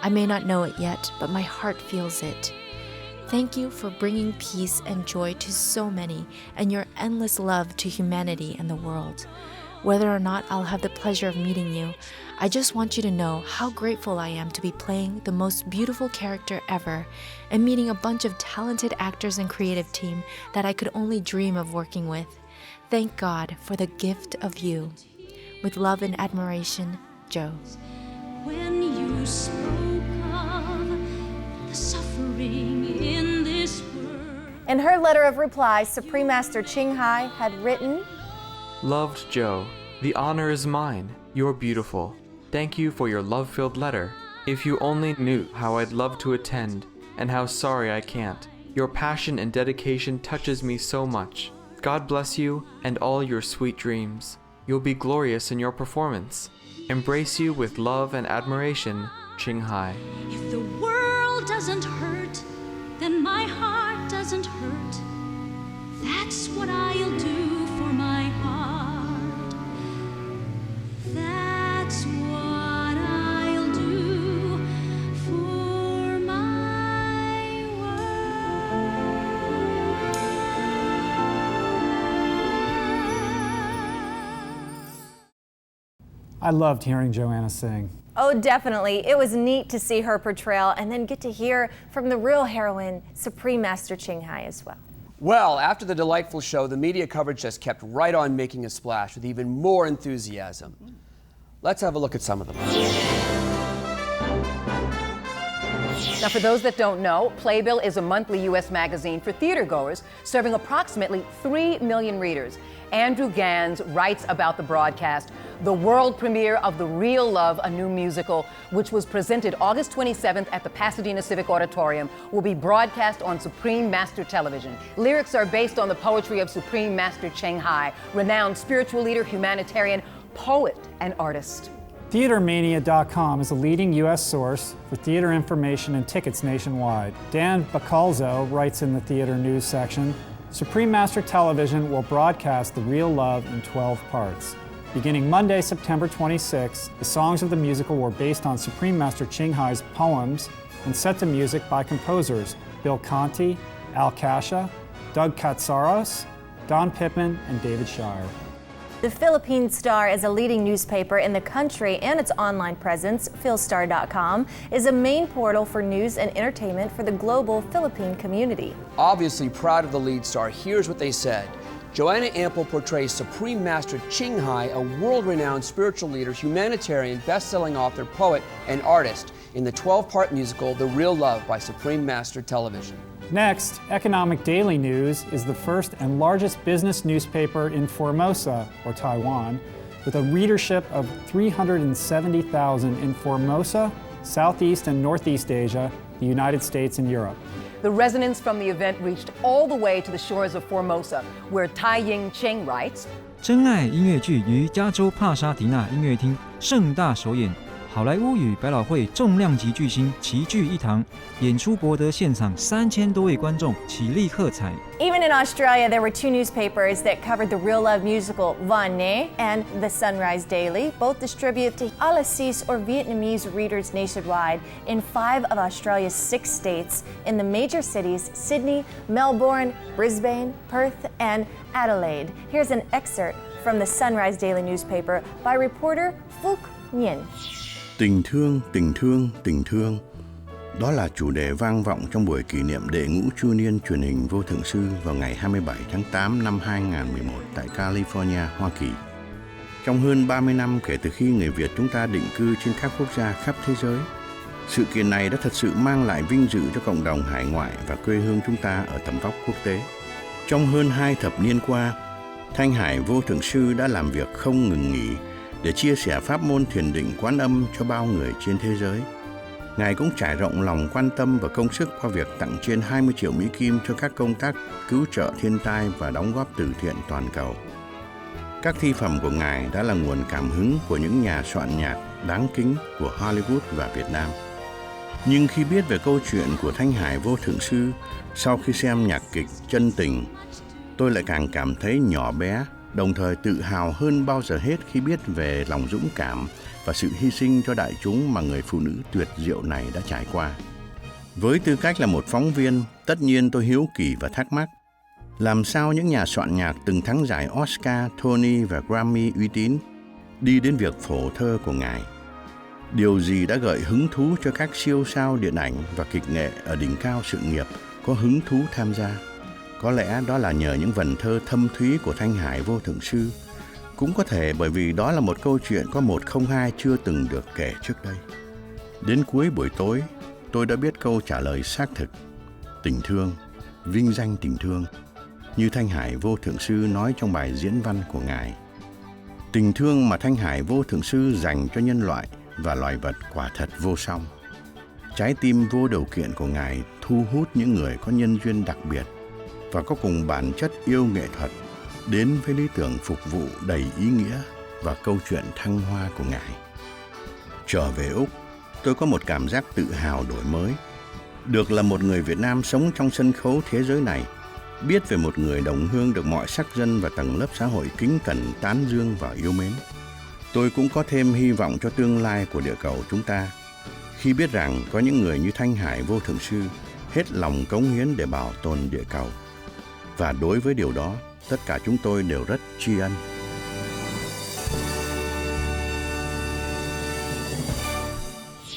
S20: I may not know it yet, but my heart feels it. Thank you for bringing peace and joy to so many and your endless love to humanity and the world. Whether or not I'll have the pleasure of meeting you, I just want you to know how grateful I am to be playing the most beautiful character ever and meeting a bunch of talented actors and creative team that I could only dream of working with. Thank God for the gift of you. With love and admiration, Joe.
S6: When you spoke of the suffering in this world.
S3: In her letter of reply, Supreme Master Ching Hai had written,
S18: Loved Joe, the honor is mine. You're beautiful. Thank you for your love-filled letter. If you only knew how I'd love to attend and how sorry I can't. Your passion and dedication touches me so much. God bless you and all your sweet dreams. You'll be glorious in your performance. Embrace you with love and admiration, Ching Hai.
S6: If the world doesn't hurt, then my heart doesn't hurt. That's what I'll do for my heart. That's what I'll do for my world.
S4: I loved hearing Joanna sing.
S3: Oh, definitely. It was neat to see her portrayal and then get to hear from the real heroine, Supreme Master Ching Hai, as well.
S2: Well, after the delightful show, the media coverage just kept right on making a splash with even more enthusiasm. Let's have a look at some of them.
S1: Now, for those that don't know, Playbill is a monthly U.S. magazine for theatergoers, serving approximately 3 million readers. Andrew Gans writes about the broadcast, the world premiere of The Real Love, a new musical, which was presented August 27th at the Pasadena Civic Auditorium, will be broadcast on Supreme Master Television. Lyrics are based on the poetry of Supreme Master Ching Hai, renowned spiritual leader, humanitarian, poet, and artist.
S4: TheaterMania.com is a leading U.S. source for theater information and tickets nationwide. Dan Bacalzo writes in the theater news section, Supreme Master Television will broadcast The Real Love in 12 parts. Beginning Monday, September 26, the songs of the musical were based on Supreme Master Ching Hai's poems and set to music by composers Bill Conti, Al Kasha, Doug Katsaros, Don Pippin, and David Shire.
S3: The Philippine Star is a leading newspaper in the country, and its online presence, philstar.com, is a main portal for news and entertainment for the global Philippine community.
S2: Obviously proud of the lead star, here's what they said. Joanna Ampel portrays Supreme Master Ching Hai, a world-renowned spiritual leader, humanitarian, best-selling author, poet, and artist in the 12-part musical The Real Love by Supreme Master Television.
S4: Next, Economic Daily News is the first and largest business newspaper in Formosa, or Taiwan, with a readership of 370,000 in Formosa, Southeast and Northeast Asia, the United States, and Europe.
S1: The resonance from the event reached all the way to the shores of Formosa, where Tai Ying Cheng writes,
S21: 真爱音乐剧于加州帕沙迪纳音乐厅盛大首演，好莱坞与百老汇重量级巨星齐聚一堂，演出博得现场3000多位观众起立喝彩。
S3: Even in Australia, there were two newspapers that covered the real love musical Van Ne and the Sunrise Daily. Both distribute to Alasis or Vietnamese readers nationwide in 5 of Australia's 6 states in the major cities Sydney, Melbourne, Brisbane, Perth, and Adelaide. Here's an excerpt from the Sunrise Daily newspaper by reporter Phúc Nhiên.
S22: Tình thương, tình thương, tình thương. Đó là chủ đề vang vọng trong buổi kỷ niệm đệ ngũ chu niên truyền hình vô thượng sư vào ngày 27 tháng 8 năm 2011 tại California, Hoa Kỳ. Trong hơn 30 năm kể từ khi người Việt chúng ta định cư trên các quốc gia khắp thế giới, sự kiện này đã thật sự mang lại vinh dự cho cộng đồng hải ngoại và quê hương chúng ta ở tầm vóc quốc tế. Trong hơn 2 thập niên qua, Thanh Hải Vô Thượng Sư đã làm việc không ngừng nghỉ để chia sẻ pháp môn thiền định Quán Âm cho bao người trên thế giới. Ngài cũng trải rộng lòng quan tâm và công sức qua việc tặng trên 20 triệu Mỹ Kim cho các công tác cứu trợ thiên tai và đóng góp từ thiện toàn cầu. Các thi phẩm của Ngài đã là nguồn cảm hứng của những nhà soạn nhạc đáng kính của Hollywood và Việt Nam. Nhưng khi biết về câu chuyện của Thanh Hải Vô Thượng Sư sau khi xem nhạc kịch Chân Tình, tôi lại càng cảm thấy nhỏ bé, đồng thời tự hào hơn bao giờ hết khi biết về lòng dũng cảm và sự hy sinh cho đại chúng mà người phụ nữ tuyệt diệu này đã trải qua. Với tư cách là một phóng viên, tất nhiên tôi hiếu kỳ và thắc mắc, làm sao những nhà soạn nhạc từng thắng giải Oscar, Tony và Grammy uy tín đi đến việc phổ thơ của Ngài? Điều gì đã gợi hứng thú cho các siêu sao điện ảnh và kịch nghệ ở đỉnh cao sự nghiệp có hứng thú tham gia? Có lẽ đó là nhờ những vần thơ thâm thúy của Thanh Hải Vô Thượng Sư. Cũng có thể bởi vì đó là một câu chuyện có 102 chưa từng được kể trước đây. Đến cuối buổi tối, tôi đã biết câu trả lời xác thực. Tình thương, vinh danh tình thương, như Thanh Hải Vô Thượng Sư nói trong bài diễn văn của Ngài. Tình thương mà Thanh Hải Vô Thượng Sư dành cho nhân loại và loài vật quả thật vô song. Trái tim vô điều kiện của Ngài thu hút những người có nhân duyên đặc biệt và có cùng bản chất yêu nghệ thuật, đến với lý tưởng phục vụ đầy ý nghĩa và câu chuyện thăng hoa của Ngài. Trở về Úc, tôi có một cảm giác tự hào đổi mới. Được là một người Việt Nam sống trong sân khấu thế giới này, biết về một người đồng hương được mọi sắc dân và tầng lớp xã hội kính cẩn, tán dương và yêu mến. Tôi cũng có thêm hy vọng cho tương lai của địa cầu chúng ta, khi biết rằng có những người như Thanh Hải Vô Thượng Sư hết lòng cống hiến để bảo tồn địa cầu. Và đối với điều đó, tất cả chúng tôi đều rất tri ân.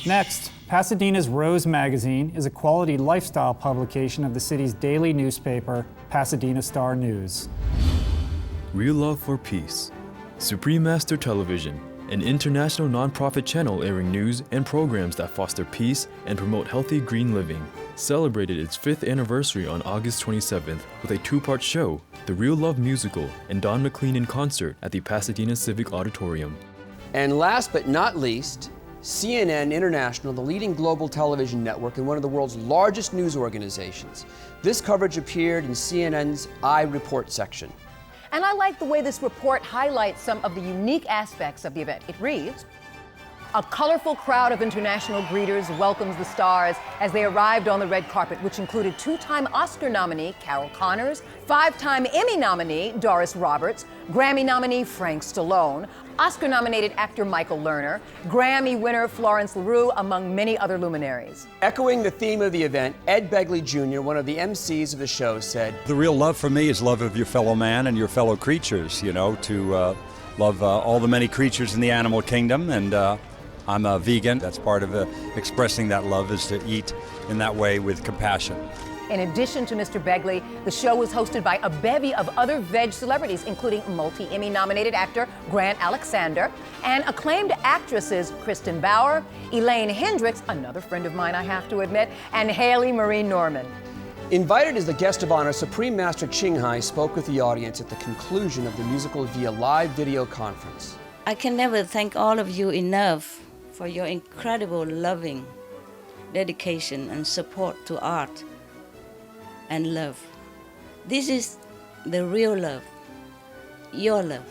S4: Next, Pasadena's Rose Magazine is a quality lifestyle publication of the city's daily newspaper, Pasadena Star News.
S23: Real Love for Peace. Supreme Master Television, an international nonprofit channel airing news and programs that foster peace and promote healthy green living, celebrated its 5th anniversary on August 27th with a 2-part show, The Real Love Musical and Don McLean in concert at the Pasadena Civic Auditorium.
S2: And last but not least, CNN International, the leading global television network and one of the world's largest news organizations. This coverage appeared in CNN's iReport section.
S1: And I like the way this report highlights some of the unique aspects of the event. It reads, a colorful crowd of international greeters welcomes the stars as they arrived on the red carpet, which included 2-time Oscar nominee Carol Connors, 5-time Emmy nominee Doris Roberts, Grammy nominee Frank Stallone, Oscar-nominated actor Michael Lerner, Grammy winner Florence LaRue, among many other luminaries.
S2: Echoing the theme of the event, Ed Begley Jr., one of the MCs of the show, said,
S24: the real love for me is love of your fellow man and your fellow creatures, you know, to love all the many creatures in the animal kingdom. And I'm a vegan. That's part of expressing that love, is to eat in that way with compassion.
S1: In addition to Mr. Begley, the show was hosted by a bevy of other veg celebrities, including multi-Emmy nominated actor Grant Alexander and acclaimed actresses Kristen Bauer, Elaine Hendricks, another friend of mine I have to admit, and Haley Marie Norman.
S2: Invited as the guest of honor, Supreme Master Ching Hai spoke with the audience at the conclusion of the musical via live video conference.
S5: I can never thank all of you enough for your incredible loving dedication and support to art and love. This is the real love, your love.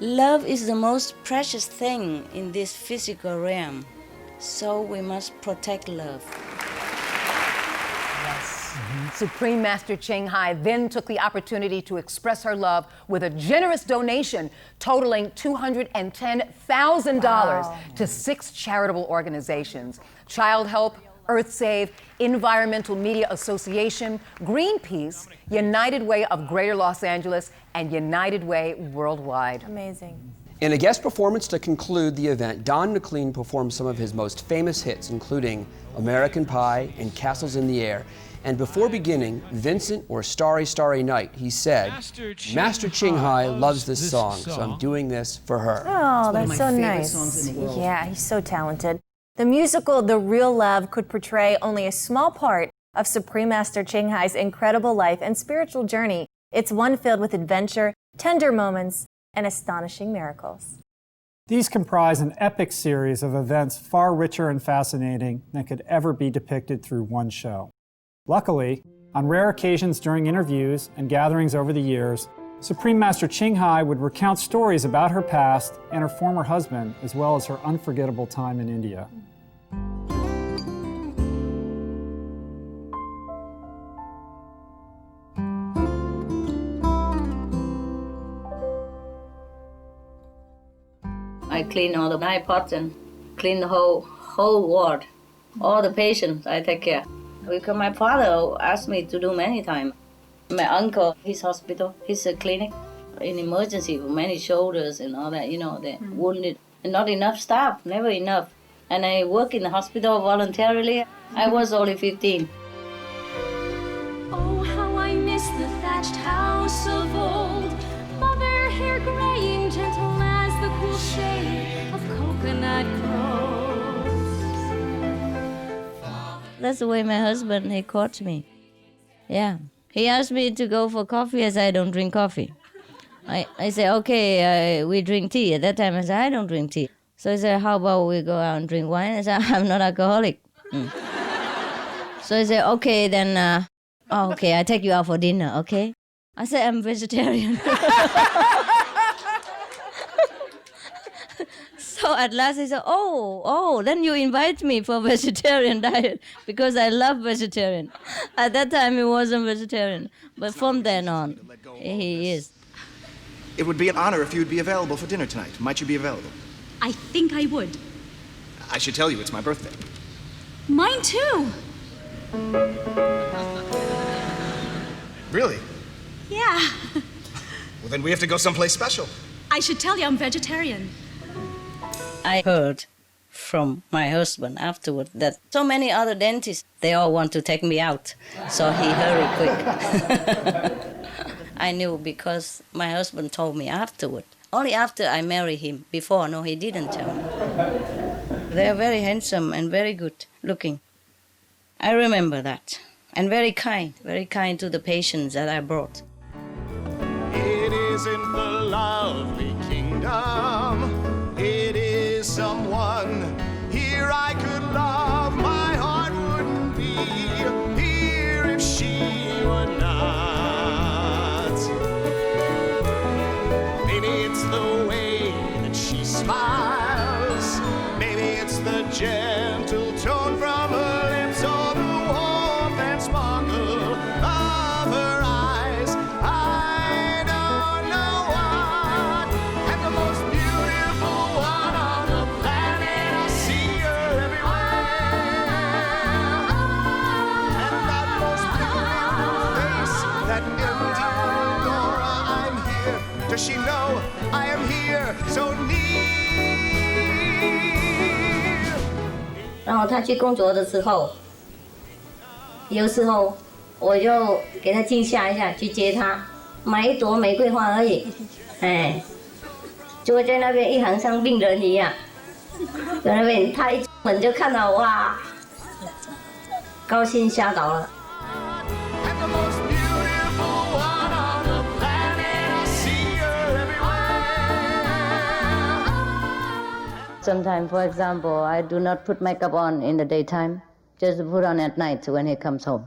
S5: Love is the most precious thing in this physical realm, so we must protect love.
S1: Supreme Master Ching Hai then took the opportunity to express her love with a generous donation totaling $210,000 to 6 charitable organizations: Child Help, Earth Save, Environmental Media Association, Greenpeace, United Way of Greater Los Angeles, and United Way Worldwide.
S3: Amazing.
S2: In a guest performance to conclude the event, Don McLean performed some of his most famous hits, including American Pie and Castles in the Air. And before beginning Vincent or Starry, Starry Night, he said, Master Ching Hai loves this song, so I'm doing this for her.
S3: Oh, that's so nice. Yeah, he's so talented. The musical The Real Love could portray only a small part of Supreme Master Ching Hai's incredible life and spiritual journey. It's one filled with adventure, tender moments, and astonishing miracles.
S4: These comprise an epic series of events far richer and fascinating than could ever be depicted through one show. Luckily, on rare occasions during interviews and gatherings over the years, Supreme Master Ching Hai would recount stories about her past and her former husband, as well as her unforgettable time in India.
S5: I clean all the iPods and clean the whole ward. All the patients I take care. Because my father asked me to do many times. My uncle, his hospital, his clinic, in emergency for many shoulders and all that, they're wounded. And not enough staff, never enough. And I work in the hospital voluntarily. I was only 15.
S6: Oh, how I miss the thatched house of old. Mother hair graying gentle as the cool shade of coconut groves.
S5: That's the way my husband, he caught me. Yeah. He asked me to go for coffee. I said, I don't drink coffee. I said, okay, we drink tea. At that time, I said, I don't drink tea. So he said, how about we go out and drink wine? I said, I'm not alcoholic. So he said, okay, then, okay, I take you out for dinner, okay? I said, I'm vegetarian. So at last he said, oh, then you invite me for vegetarian diet because I love vegetarian. At that time he wasn't vegetarian, but from then on, he is.
S8: It would be an honor if you would be available for dinner tonight. Might you be available?
S6: I think I would.
S8: I should tell you it's my birthday.
S6: Mine too.
S8: Really?
S6: Yeah.
S8: Well, then we have to go someplace special.
S6: I should tell you I'm vegetarian.
S5: I heard from my husband afterward that so many other dentists, they all want to take me out. So he hurried quick. I knew because my husband told me afterward. Only after I married him. Before, no, he didn't tell me. They are very handsome and very good looking. I remember that. And very kind to the patients that I brought.
S9: It isn't the lovely kingdom. It is someone here I could love. My heart wouldn't be here if she were not. Maybe it's the way that she smiles. Maybe it's the gentle tone from her lips or the warmth and sparkle of her eyes. I don't know what. And the most beautiful one on the planet, I see her everywhere. And that most beautiful face, that empty aura, I'm here. Does she know I am here so near?
S5: 然后他去工作的时候，有时候我就给他惊吓一下，去接他，买一朵玫瑰花而已，就会在那边一行像病人一样，在那边他一出门就看到哇，高兴吓倒了。Sometimes, for example, I do not put makeup on in the daytime, just put on at night when he comes home.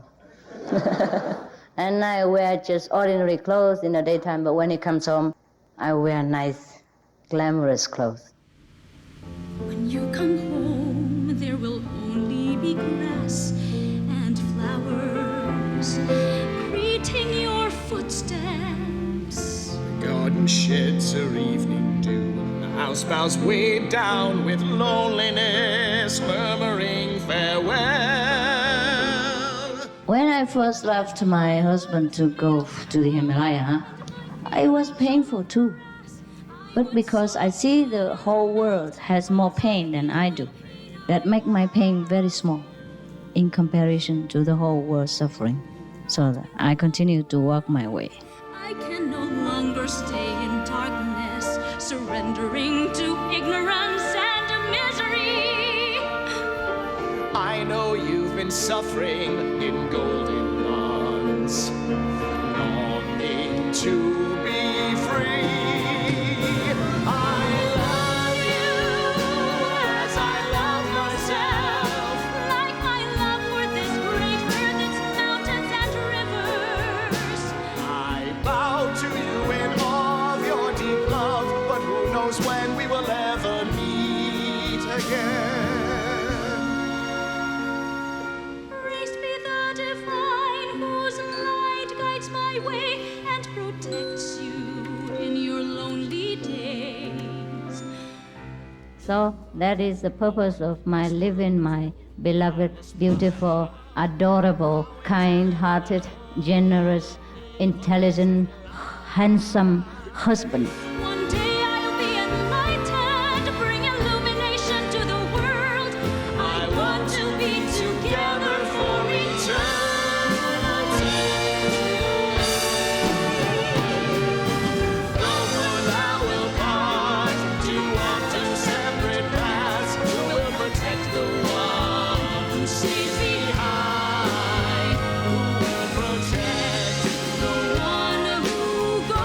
S5: And I wear just ordinary clothes in the daytime, but when he comes home, I wear nice, glamorous clothes.
S6: When you come home, there will only be grass and flowers greeting your footsteps.
S9: The garden sheds her evening dew. The house bows weighed down with loneliness, murmuring farewell.
S5: When I first left my husband to go to the Himalaya, it was painful too. But because I see the whole world has more pain than I do, that make my pain very small in comparison to the whole world suffering. So that I continue to walk my way.
S6: I can no longer stay in darkness, surrendering to ignorance and misery.
S9: I know you've been suffering in golden bonds, longing to be free.
S5: So that is the purpose of my living my beloved, beautiful, adorable, kind-hearted, generous, intelligent, handsome husband.
S6: One day I'll be enlightened, bring illumination to the world. I want to be together for eternity. Though for now we'll part to walk two separate paths, we'll protect the one who stays behind, who will protect the one who goes.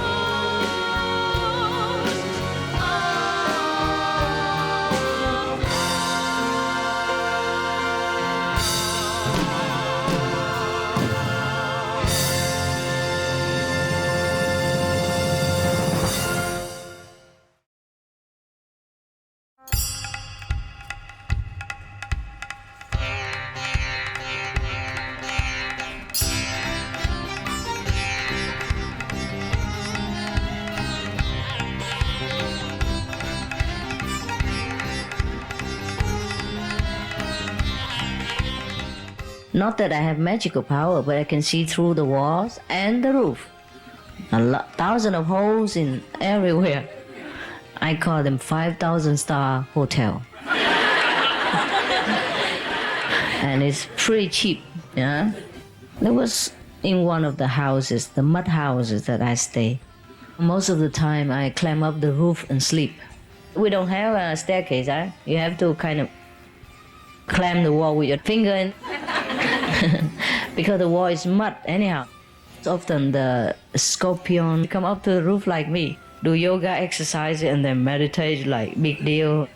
S5: Not that I have magical power, but I can see through the walls and the roof. Thousands of holes in everywhere. I call them 5,000-star hotel. And it's pretty cheap, yeah? There was in one of the houses, the mud houses that I stay. Most of the time I climb up the roof and sleep. We don't have a staircase, huh? You have to kind of climb the wall with your finger in. Because the wall is mud anyhow. Often the scorpion come up to the roof like me, do yoga exercise and then meditate like big deal.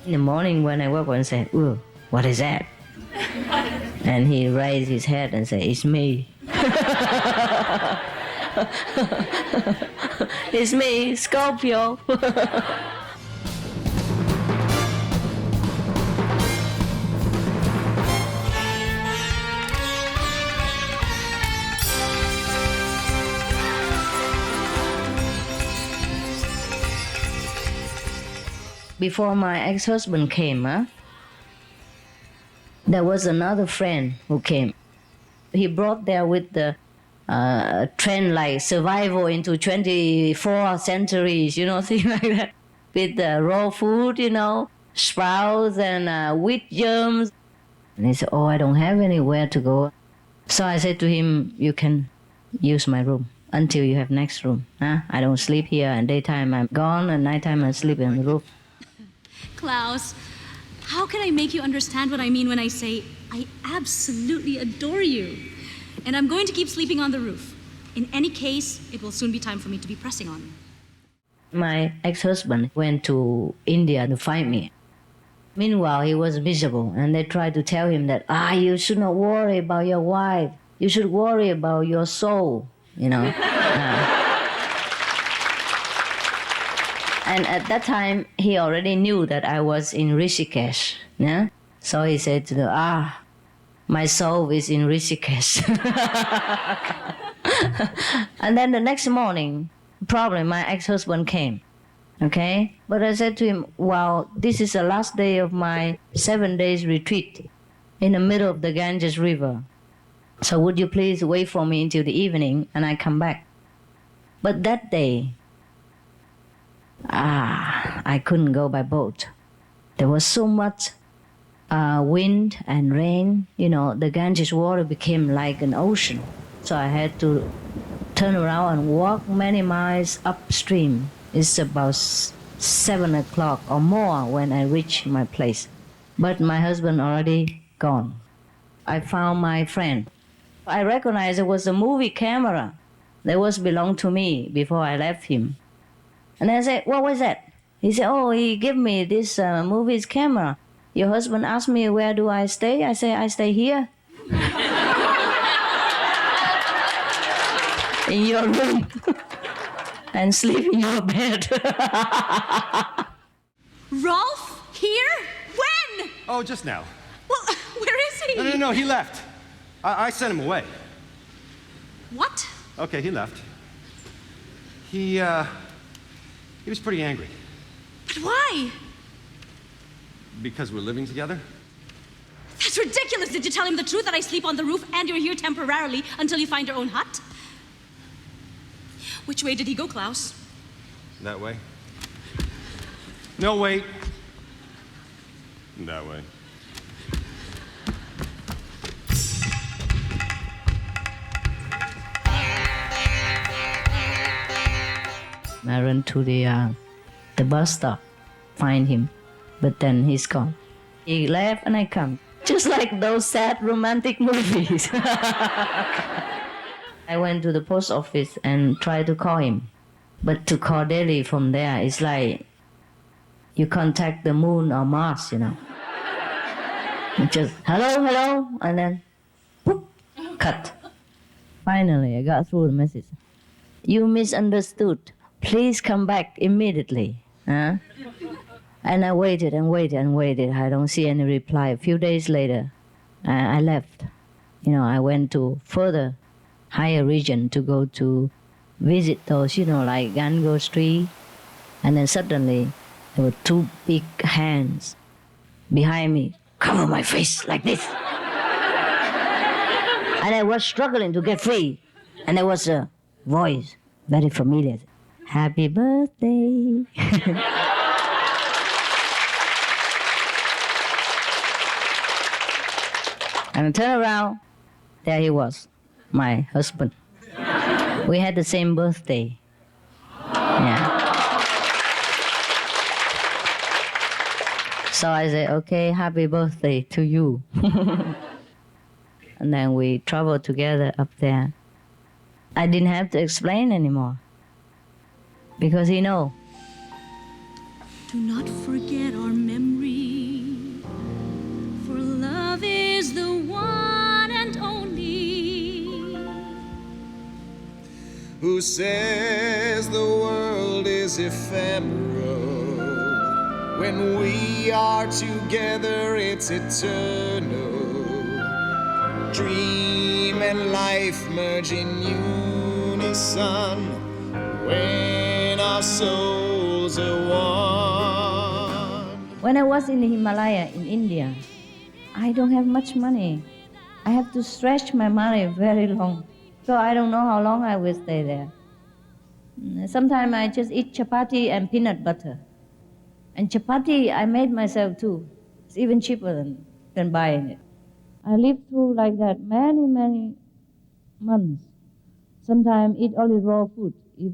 S5: In the morning when I woke up and said, "Ooh, what is that?" And he raised his head and said, "It's me." It's me, Scorpio. Before my ex-husband came, there was another friend who came. He brought there with the trend like survival into 24th centuries, you know, things like that. With the raw food, you know, sprouts and wheat germs. And he said, "Oh, I don't have anywhere to go." So I said to him, "You can use my room until you have next room. I don't sleep here, and daytime I'm gone, and nighttime I sleep on the roof."
S6: Klaus, how can I make you understand what I mean when I say I absolutely adore you? And I'm going to keep sleeping on the roof. In any case, it will soon be time for me to be pressing on.
S5: My ex-husband went to India to find me. Meanwhile, he was miserable, and they tried to tell him that, you should not worry about your wife. You should worry about your soul, you know. And at that time, he already knew that I was in Rishikesh. Yeah? So he said to them, my soul is in Rishikesh. And then the next morning, probably my ex-husband came. Okay? But I said to him, well, this is the last day of my 7 days retreat in the middle of the Ganges River. So would you please wait for me until the evening and I come back? But that day, I couldn't go by boat. There was so much wind and rain. You know, the Ganges water became like an ocean. So I had to turn around and walk many miles upstream. It's about 7 o'clock or more when I reach my place. But my husband already gone. I found my friend. I recognized it was a movie camera that was belonged to me before I left him. And I said, what was that? He said, he gave me this movie's camera. Your husband asked me, where do I stay? I say, I stay here. In your room. And sleep in your bed.
S7: Rolf? Here? When?
S10: Oh, just now.
S7: Well, where is he?
S10: No, he left. I sent him away.
S7: What?
S10: Okay, he left. He was pretty angry.
S7: But why?
S10: Because we're living together?
S7: That's ridiculous. Did you tell him the truth that I sleep on the roof and you're here temporarily until you find your own hut? Which way did he go, Klaus?
S10: That way. No, wait. That way.
S5: I ran to the bus stop, find him, but then he's gone. He left and I come, just like those sad romantic movies. I went to the post office and tried to call him, but to call daily from there is like you contact the moon or Mars, you know. Just hello, and then whoop, cut. Finally, I got through the message. You misunderstood. Please come back immediately. Huh? And I waited and waited and waited. I don't see any reply. A few days later, I left. You know, I went to further higher region to go to visit those, like Ganges tree. And then suddenly, there were two big hands behind me, cover my face like this. And I was struggling to get free. And there was a voice, very familiar. Happy birthday. And I turned around, there he was, my husband. We had the same birthday. Yeah. So I said, okay, happy birthday to you. And then we traveled together up there. I didn't have to explain anymore. Because he know.
S7: Do not forget our memory, for love is the one and only.
S9: Who says the world is ephemeral? When we are together, it's eternal. Dream and life merge in unison when our souls are one.
S5: When I was in the Himalaya in India, I don't have much money. I have to stretch my money very long. So I don't know how long I will stay there. Sometimes I just eat chapati and peanut butter. And chapati I made myself too. It's even cheaper than buying it. I lived through like that many, many months. Sometimes eat only raw food. If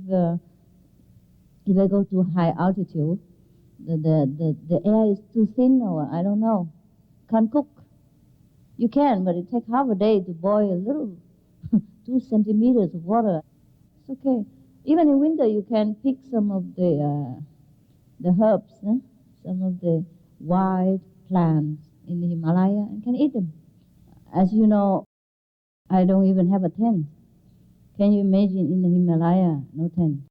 S5: I go to high altitude, the air is too thin or I don't know. Can't cook. You can, but it takes half a day to boil a little 2 centimeters of water. It's okay.
S11: Even in winter, you can pick some of the herbs, some of the wild plants in the Himalaya, and can eat them. As you know, I don't even have a tent. Can you imagine in the Himalaya, no tent?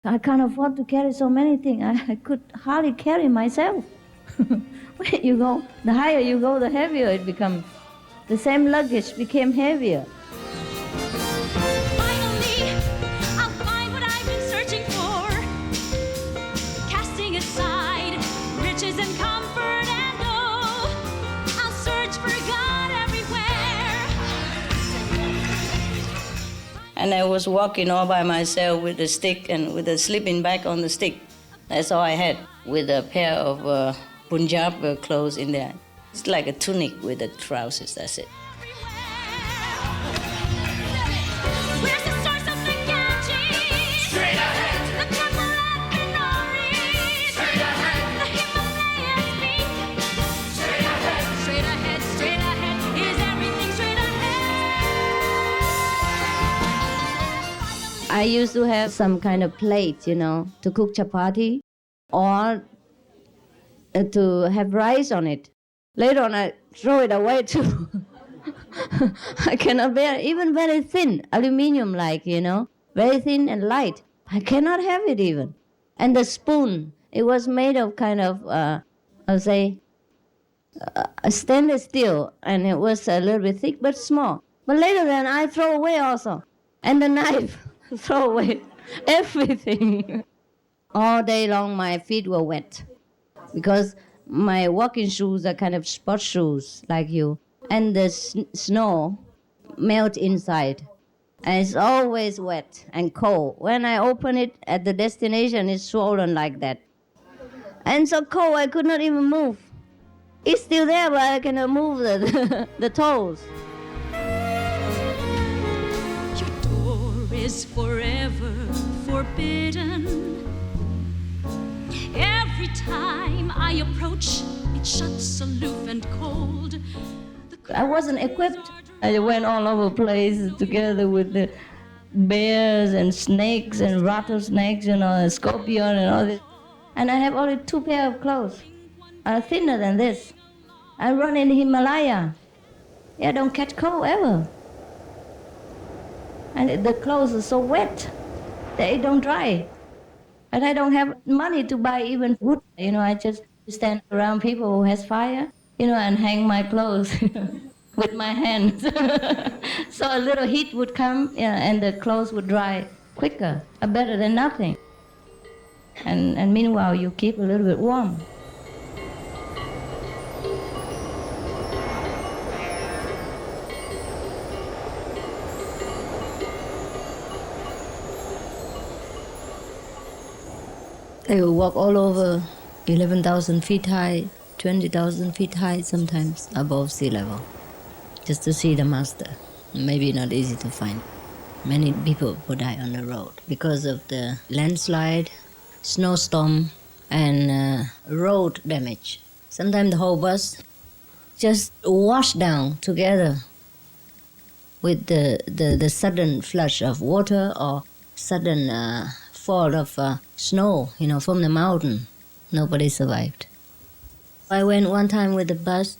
S11: I can't afford to carry so many things. I could hardly carry myself. Where you go, the higher you go, the heavier it becomes. The same luggage became heavier.
S7: Finally, I'll find what I've been searching for. Casting aside riches and comfort and oh, I'll search for God everywhere.
S5: And I was walking all by myself with a stick and with a sleeping bag on the stick. That's all I had, with a pair of Punjab clothes in there. It's like a tunic with the trousers, that's it.
S7: Where's the source of the Ganges? Straight ahead. The temple at Benares. Straight ahead. The Himalayas peak. Straight ahead. Straight ahead, straight ahead. Is everything straight ahead?
S11: I used to have some kind of plate, to cook chapati or to have rice on it. Later on, I throw it away too. I cannot bear it. Even very thin, aluminium-like, very thin and light. I cannot have it even. And the spoon, it was made of kind of, a stainless steel, and it was a little bit thick but small. But later then, I throw away also. And the knife, throw away everything. All day long, my feet were wet because my walking shoes are kind of sport shoes like you. And the snow melt inside. And it's always wet and cold. When I open it at the destination, it's swollen like that. And so cold, I could not even move. It's still there, but I cannot move the toes.
S7: Your door is forever forbidden. Every time I approach, it shuts aloof and cold.
S11: I wasn't equipped. I went all over the place together with the bears and snakes and rattlesnakes, and scorpion and all this. And I have only 2 pairs of clothes, thinner than this. I run in the Himalaya. I don't catch cold ever. And the clothes are so wet, they don't dry. And I don't have money to buy even wood. I just stand around people who has fire, and hang my clothes with my hands. So a little heat would come, and the clothes would dry quicker, better than nothing. And meanwhile, you keep a little bit warm. I will walk all over 11,000 feet high, 20,000 feet high, sometimes above sea level, just to see the master. Maybe not easy to find. Many people would die on the road because of the landslide, snowstorm, and road damage. Sometimes the whole bus just washed down together with the sudden flush of water or sudden fall of snow, from the mountain. Nobody survived. I went one time with the bus,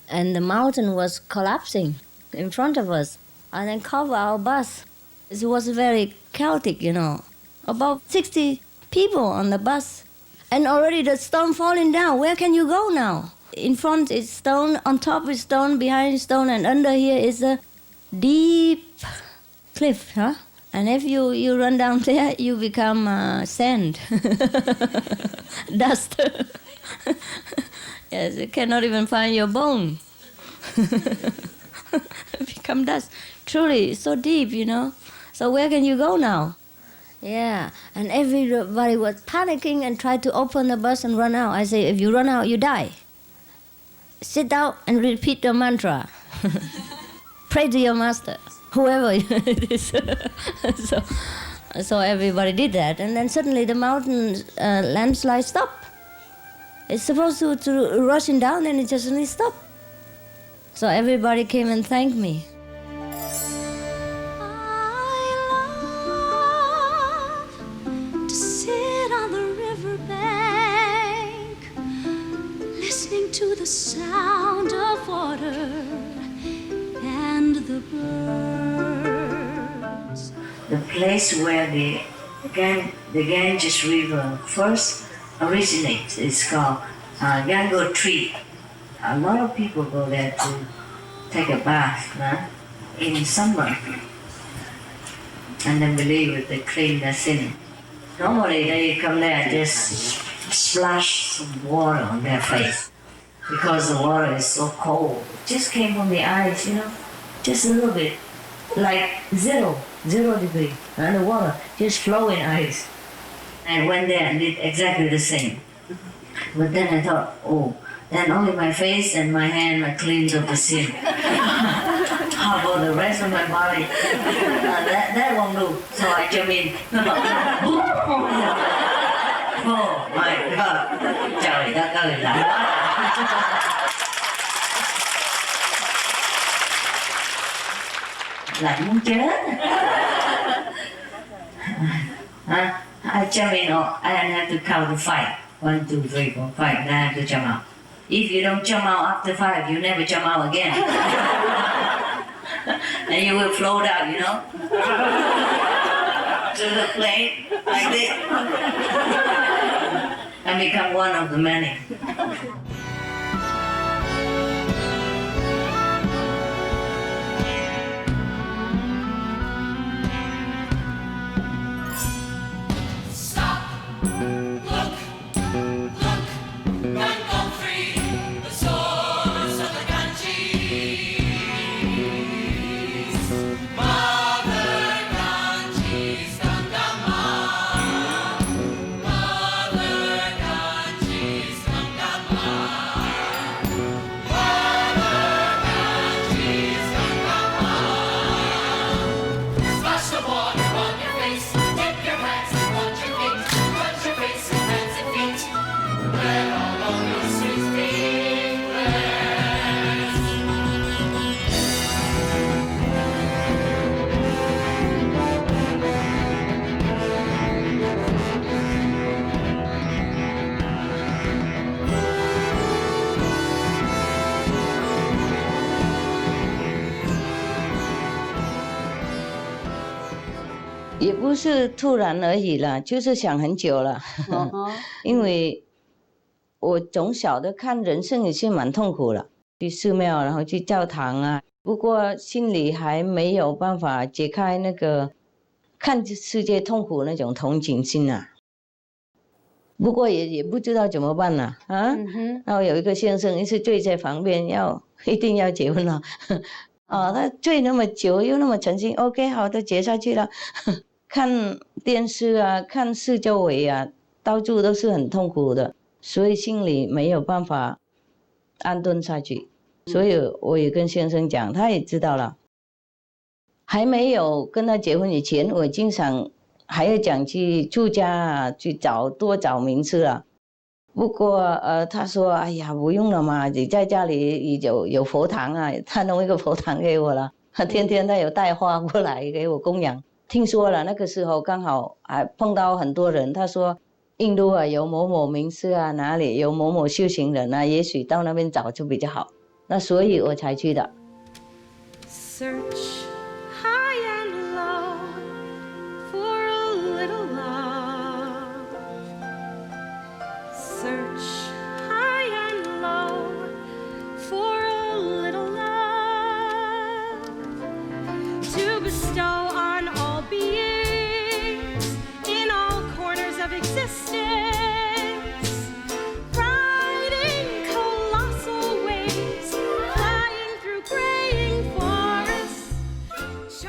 S11: and the mountain was collapsing in front of us, and then covered our bus. It was very chaotic, About 60 people on the bus, and already the stone falling down. Where can you go now? In front is stone, on top is stone, behind is stone, and under here is a deep cliff, huh? And if you run down there, you become sand, dust. Yes, you cannot even find your bone. Become dust. Truly, it's so deep, So where can you go now? Yeah, and everybody was panicking and tried to open the bus and run out. I say, if you run out, you die. Sit down and repeat the mantra. Pray to your master. Whoever it is. So everybody did that, and then suddenly the mountain landslide stopped. It's supposed to rushing down, and it just suddenly stopped. So everybody came and thanked me.
S7: to the sound of water and the birds.
S11: The place where the Ganges River first originates is called Gangotri. A lot of people go there to take a bath in summer, and they believe they clean their sin. Normally they come there and just splash some water on their face because the water is so cold. It just came from the eyes, just a little bit, like zero degree, and the water just flow in ice. I went there and did exactly the same. But then I thought, then only my face and my hand are cleansed of the sin. How about the rest of my body? That won't do. So I jump in. Oh my God. Trời đất ơi, lạnh quá. Lạnh muốn chết. I jump in, I have to count to 5. 1, 2, 3, 4, 5, and I have to jump out. If you don't jump out after 5, you never jump out again. And you will float out, to the plane like this. And become one of the many.
S5: 也不是突然而已啦，就是想很久了。因为我从小的看人生也是蛮痛苦了，去寺庙，然后去教堂啊。不过心里还没有办法解开那个看世界痛苦那种同情心啊。不过也不知道怎么办了啊。然后有一个先生一直对这方面一定要结婚了。他醉那么久又那么诚心 ，OK， 好的，结下去了。看电视啊，看四周围啊，到处都是很痛苦的，所以心里没有办法安顿下去。所以我也跟先生讲，他也知道了。还没有跟他结婚以前，我经常还要讲去出家啊，去多找名次啊。不过他说，哎呀，不用了嘛，你在家里有佛堂啊，他弄一个佛堂给我了，天天他有带花过来给我供养。听说了，那个时候刚好还碰到很多人，他说印度啊有某某名师啊，哪里有某某修行人啊，也许到那边找就比较好。那所以我才去的。
S7: Search high and low for a little love. Search high and low for a little love to bestow on all beings in all corners of existence.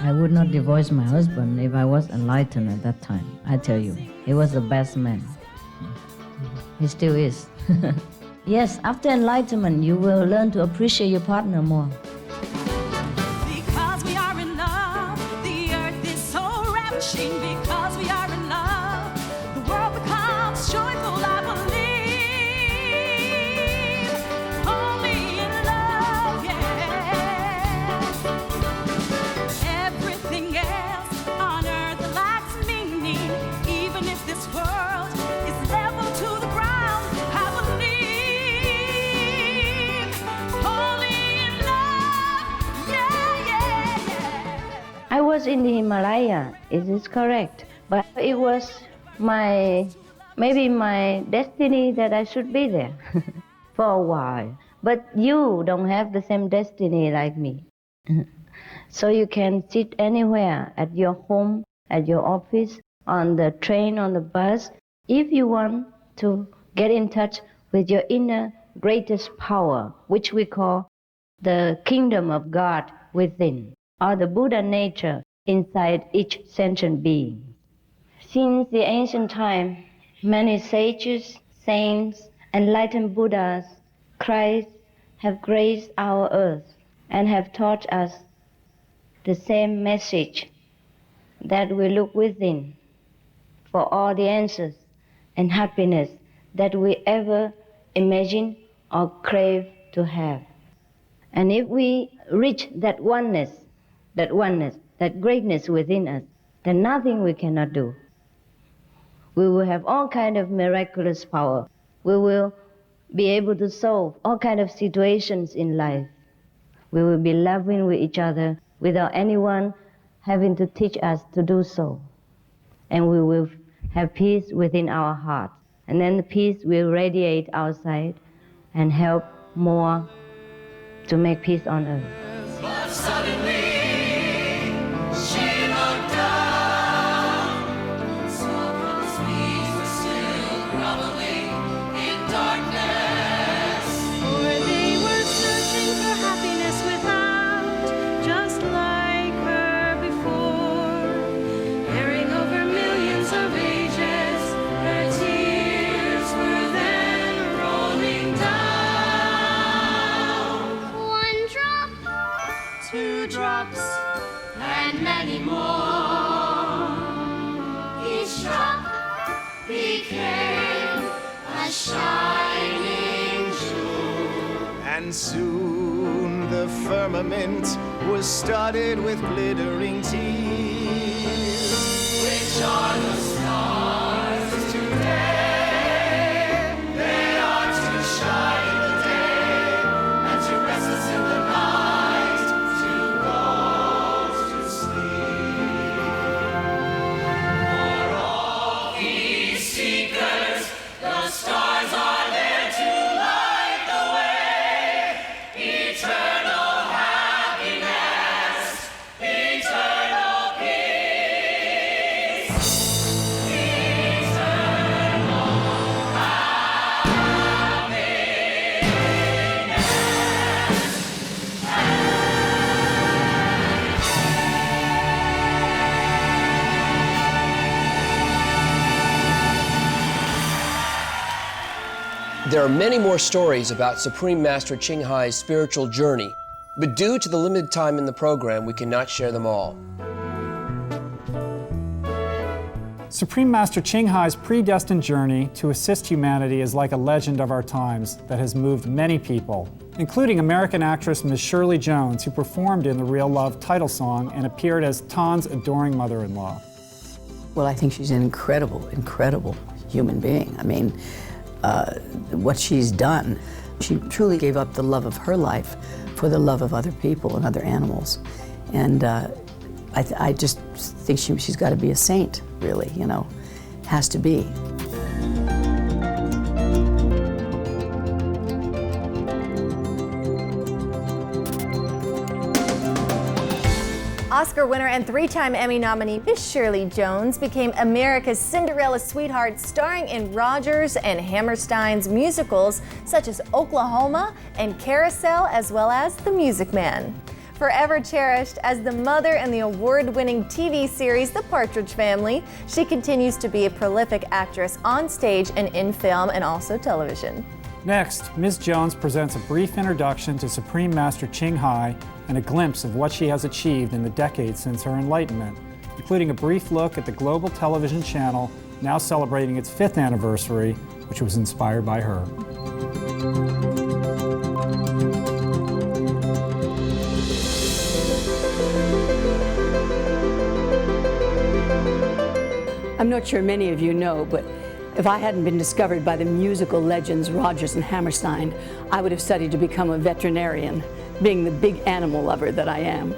S11: I would not divorce my husband if I was enlightened at that time. I tell you, he was the best man. He still is. Yes, after enlightenment, you will learn to appreciate your partner more.
S7: Because we are in love, the earth is so ravishing. Because we are in love, the world becomes joyful, I believe. Only in love, yeah. Everything else on earth lacks meaning. Even if this world is level to the ground, I believe.
S12: in the Himalaya, it is correct. But it was maybe my destiny that I should be there for a while. But you don't have the same destiny like me. So you can sit anywhere, at your home, at your office, on the train, on the bus, if you want to get in touch with your inner greatest power, which we call the kingdom of God within, or the Buddha nature inside each sentient being. Since the ancient time, many sages, saints, enlightened Buddhas, Christ have graced our earth and have taught us the same message, that we look within for all the answers and happiness that we ever imagine or crave to have. And if we reach that oneness, that greatness within us, then nothing we cannot do. We will have all kind of miraculous power. We will be able to solve all kind of situations in life. We will be loving with each other without anyone having to teach us to do so. And we will have peace within our hearts. And then the peace will radiate outside and help more to make peace on earth.
S6: But suddenly, she looked down, saw those weeds were still groveling in darkness.
S7: For they were searching for happiness without, just like her before. Bearing over millions of ages, her tears were then rolling down. One drop, 2 drops, and many more. Each drop became a shining jewel.
S9: And soon the firmament was studded with glittering tears,
S6: Which are the stars today? They are to shine in the day and to rest us in the night, to go to sleep. For all these seekers, the stars are there to light the way. Eternal happiness, eternal peace, eternal
S2: There are many more stories about Supreme Master Ching Hai's spiritual journey, but due to the limited time in the program, we cannot share them all.
S4: Supreme Master Ching Hai's predestined journey to assist humanity is like a legend of our times that has moved many people, including American actress Ms. Shirley Jones, who performed in the Real Love title song and appeared as Tan's adoring mother-in-law.
S13: Well, I think she's an incredible, incredible human being. I mean, what she's done, she truly gave up the love of her life for the love of other people and other animals. And I just think she's got to be a saint, really, you know, has to be.
S3: Oscar winner and 3-time Emmy nominee Miss Shirley Jones became America's Cinderella sweetheart, starring in Rodgers and Hammerstein's musicals such as Oklahoma and Carousel, as well as The Music Man. Forever cherished as the mother in the award-winning TV series The Partridge Family, she continues to be a prolific actress on stage and in film and also television.
S4: Next, Ms. Jones presents a brief introduction to Supreme Master Ching Hai and a glimpse of what she has achieved in the decades since her enlightenment, including a brief look at the global television channel now celebrating its 5th anniversary, which was inspired by her.
S13: I'm not sure many of you know, but if I hadn't been discovered by the musical legends Rodgers and Hammerstein, I would have studied to become a veterinarian, being the big animal lover that I am.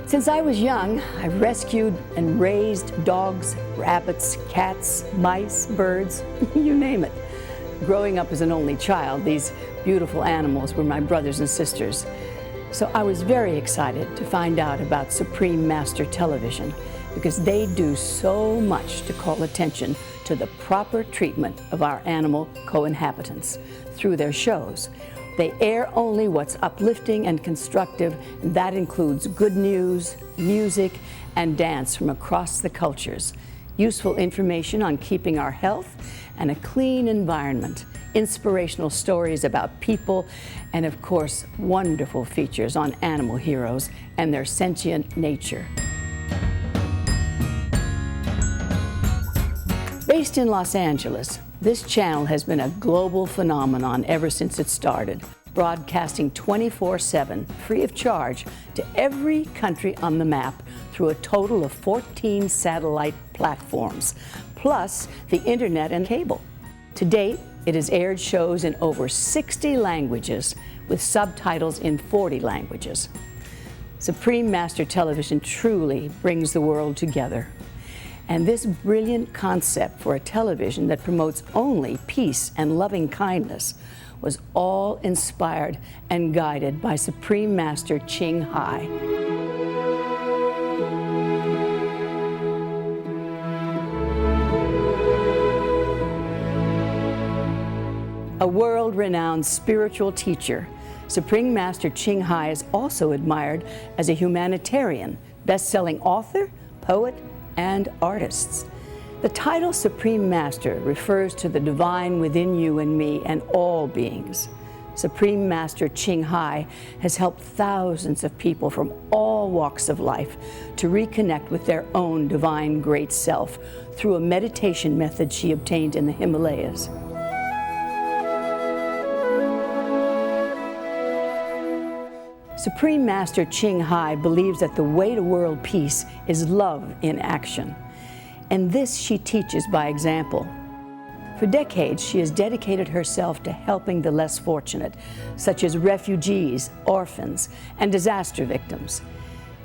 S13: Since I was young, I've rescued and raised dogs, rabbits, cats, mice, birds, you name it. Growing up as an only child, these beautiful animals were my brothers and sisters. So I was very excited to find out about Supreme Master Television because they do so much to call attention to the proper treatment of our animal co-inhabitants through their shows. They air only what's uplifting and constructive, and that includes good news, music, and dance from across the cultures, useful information on keeping our health and a clean environment, inspirational stories about people, and of course, wonderful features on animal heroes and their sentient nature. Based in Los Angeles, this channel has been a global phenomenon ever since it started, broadcasting 24/7, free of charge, to every country on the map through a total of 14 satellite platforms, plus the internet and cable. To date, it has aired shows in over 60 languages with subtitles in 40 languages. Supreme Master Television truly brings the world together. And this brilliant concept for a television that promotes only peace and loving kindness was all inspired and guided by Supreme Master Ching Hai. A world-renowned spiritual teacher, Supreme Master Ching Hai is also admired as a humanitarian, best-selling author, poet, and artists. The title Supreme Master refers to the divine within you and me and all beings. Supreme Master Ching Hai has helped thousands of people from all walks of life to reconnect with their own divine great self through a meditation method she obtained in the Himalayas. Supreme Master Ching Hai believes that the way to world peace is love in action. And this she teaches by example. For decades, she has dedicated herself to helping the less fortunate, such as refugees, orphans, and disaster victims.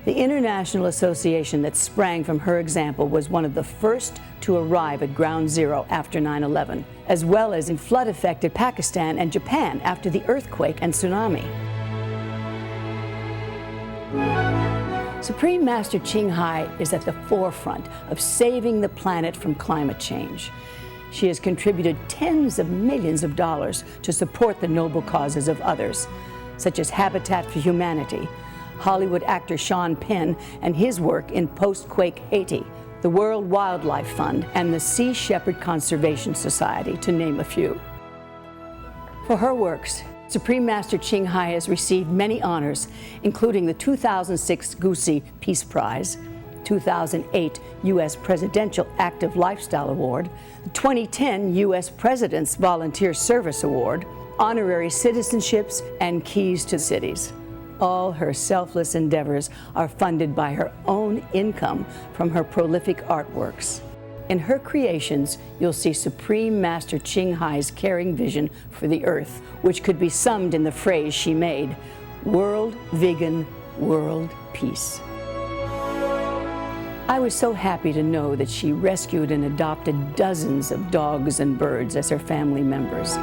S13: The international association that sprang from her example was one of the first to arrive at Ground Zero after 9/11, as well as in flood-affected Pakistan and Japan after the earthquake and tsunami. Supreme Master Ching Hai is at the forefront of saving the planet from climate change. She has contributed tens of millions of dollars to support the noble causes of others, such as Habitat for Humanity, Hollywood actor Sean Penn and his work in post-quake Haiti, the World Wildlife Fund, and the Sea Shepherd Conservation Society, to name a few. For her works, Supreme Master Ching Hai has received many honors, including the 2006 Gusi Peace Prize, 2008 U.S. Presidential Active Lifestyle Award, the 2010 U.S. President's Volunteer Service Award, honorary citizenships, and keys to cities. All her selfless endeavors are funded by her own income from her prolific artworks. In her creations, you'll see Supreme Master Ching Hai's caring vision for the earth, which could be summed in the phrase she made, World Vegan, World Peace. I was so happy to know that she rescued and adopted dozens of dogs and birds as her family members.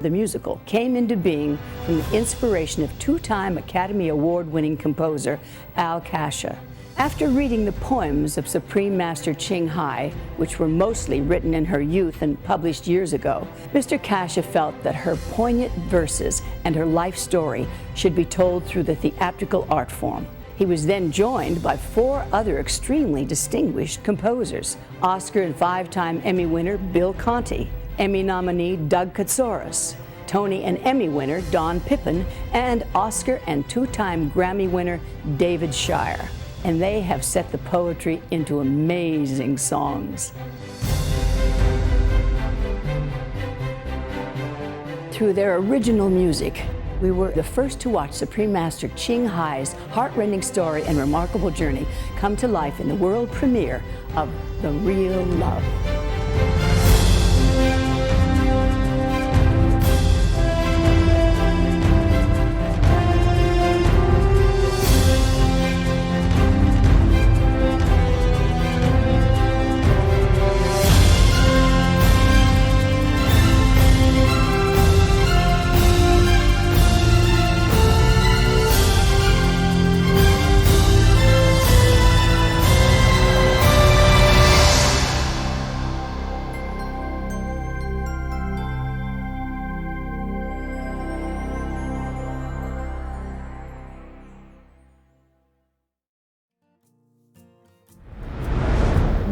S13: The musical came into being from the inspiration of two-time Academy Award-winning composer Al Kasha. After reading the poems of Supreme Master Ching Hai, which were mostly written in her youth and published years ago, Mr. Kasha felt that her poignant verses and her life story should be told through the theatrical art form. He was then joined by 4 other extremely distinguished composers, Oscar and 5-time Emmy winner Bill Conti, Emmy nominee Doug Katsouris, Tony and Emmy winner Don Pippin, and Oscar and 2-time Grammy winner David Shire. And they have set the poetry into amazing songs. Through their original music, we were the first to watch Supreme Master Ching Hai's heartrending story and remarkable journey come to life in the world premiere of The Real Love.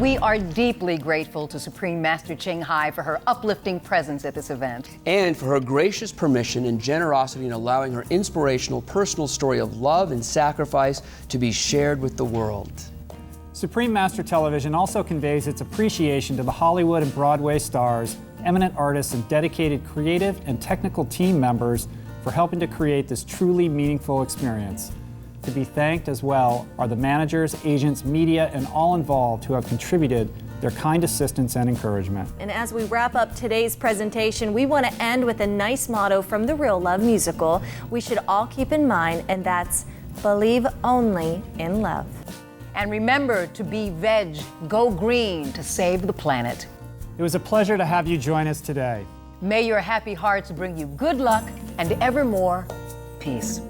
S1: We are deeply grateful to Supreme Master Ching Hai for her uplifting presence at this event.
S2: And for her gracious permission and generosity in allowing her inspirational personal story of love and sacrifice to be shared with the world.
S4: Supreme Master Television also conveys its appreciation to the Hollywood and Broadway stars, eminent artists, and dedicated creative and technical team members for helping to create this truly meaningful experience. To be thanked as well are the managers, agents, media, and all involved who have contributed their kind assistance and encouragement.
S3: And as we wrap up today's presentation, we want to end with a nice motto from the Real Love musical we should all keep in mind, and that's believe only in love.
S1: And remember to be veg, go green to save the planet.
S4: It was a pleasure to have you join us today.
S1: May your happy hearts bring you good luck and evermore peace.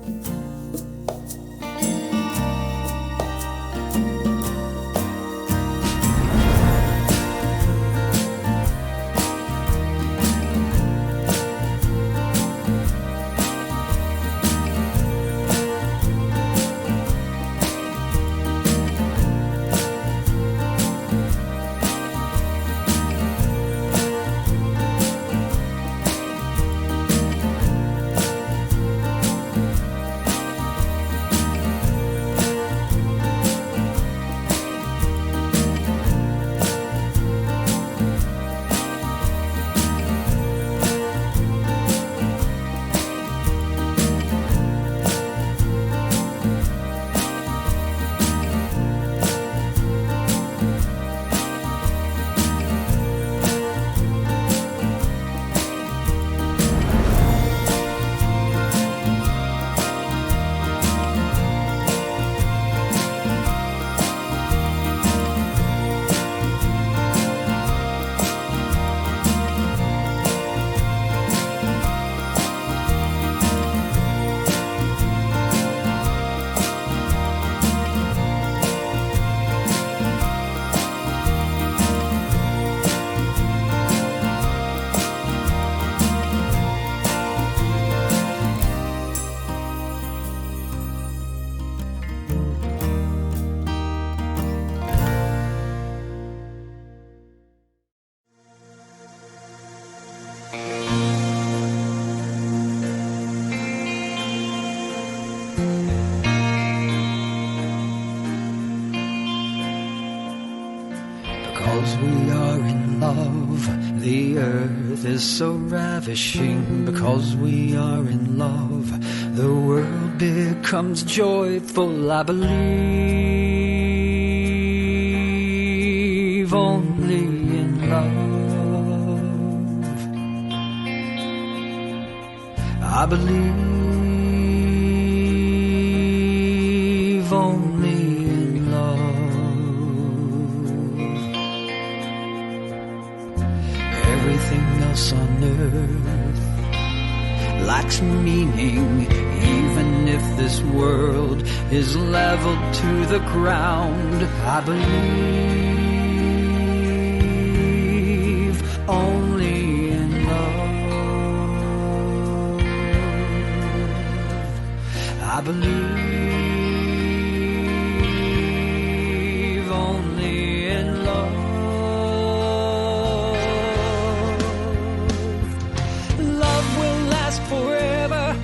S6: Because we are in love, the earth is so ravishing. Because we are in love, the world becomes joyful. I believe only in love. I believe only in love. Everything else on earth lacks meaning, even if this world is leveled to the ground. I believe only in love. I believe only in love. Love will last forever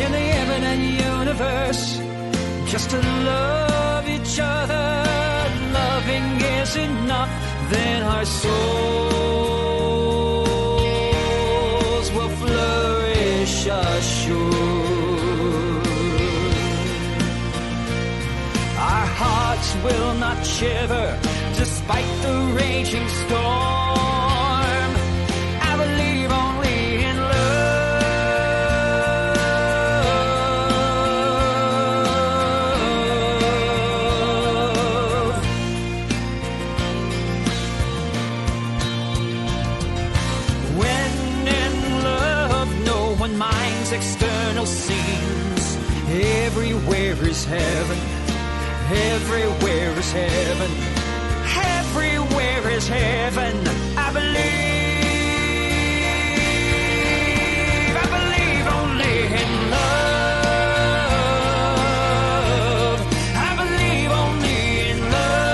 S6: in the infinite universe. Just to love each other, loving is enough. Then our souls will flourish assured. Our hearts will not shiver despite the raging storm. I believe only in love. When in love, no one minds external scenes. Everywhere is heaven. Everywhere is heaven. Everywhere is heaven. I believe only in love. I believe only in love.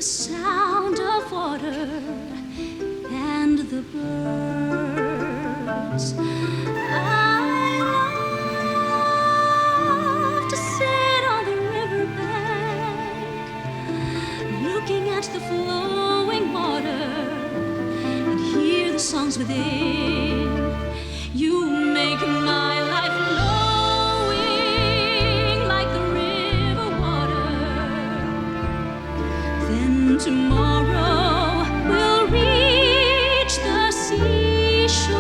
S7: sound of water and the birds. I love to sit on the riverbank, looking at the flowing water and hear the songs within. You make my life flowing like the river water. Then tomorrow we'll reach the seashore.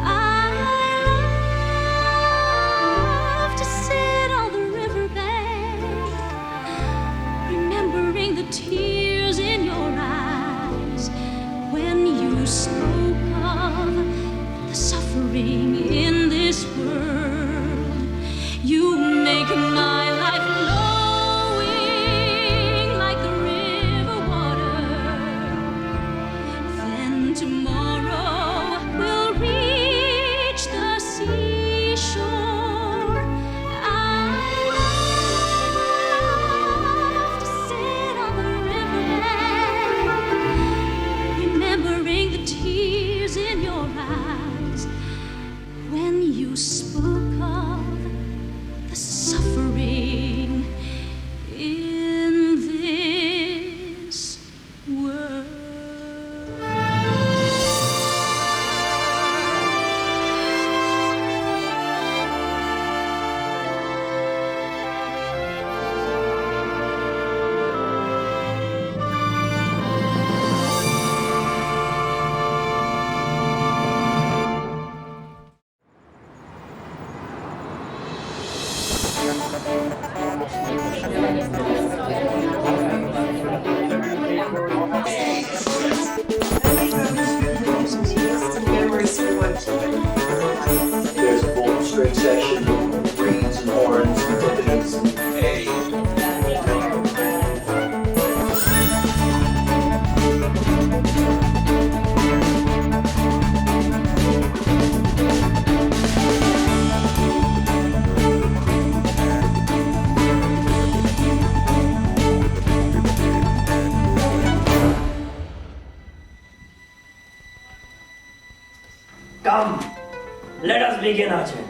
S7: I love to sit on the riverbank, remembering the tears in your eyes when you spoke of the suffering in this world. You make my life flowing like the river water. Then tomorrow we'll reach the seashore. I love to sit on the riverbank, remembering the tears in your eyes when you spoke of the suffering in this world.
S14: There's a full string section, reeds and horns, timpanis,
S15: Come, let us begin our journey.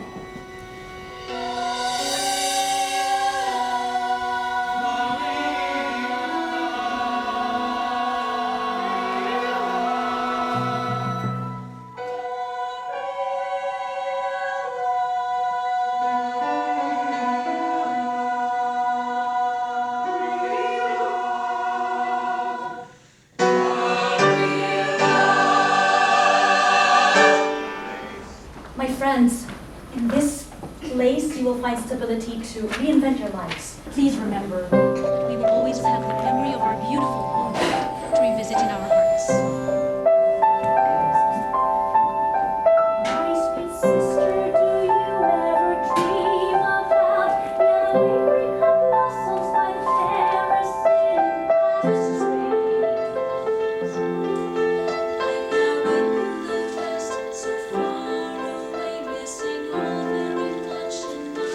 S16: My friends, in this place you will find stability to reinvent your lives. Please remember,
S7: We will always have the memory of our beautiful home to revisit in our hearts.
S16: my sweet sister, do you ever dream about gathering up blossoms by the terrace in the streets?
S7: I'm now in the west, so far away, missing all very much in my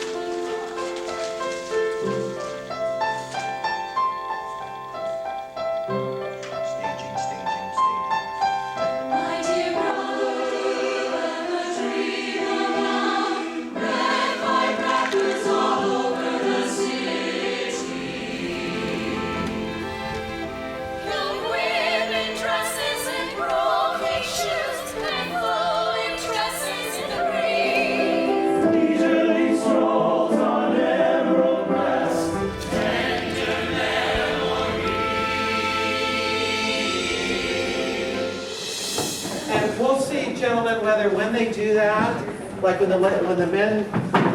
S7: My dear brother, do you ever dream about red firecrackers all over the city? Young women dresses in broken shoes and flowing tresses in the breeze.
S6: Leisurely strolls on emerald breast, tender
S17: And we'll see, gentlemen, whether when they do that, like when the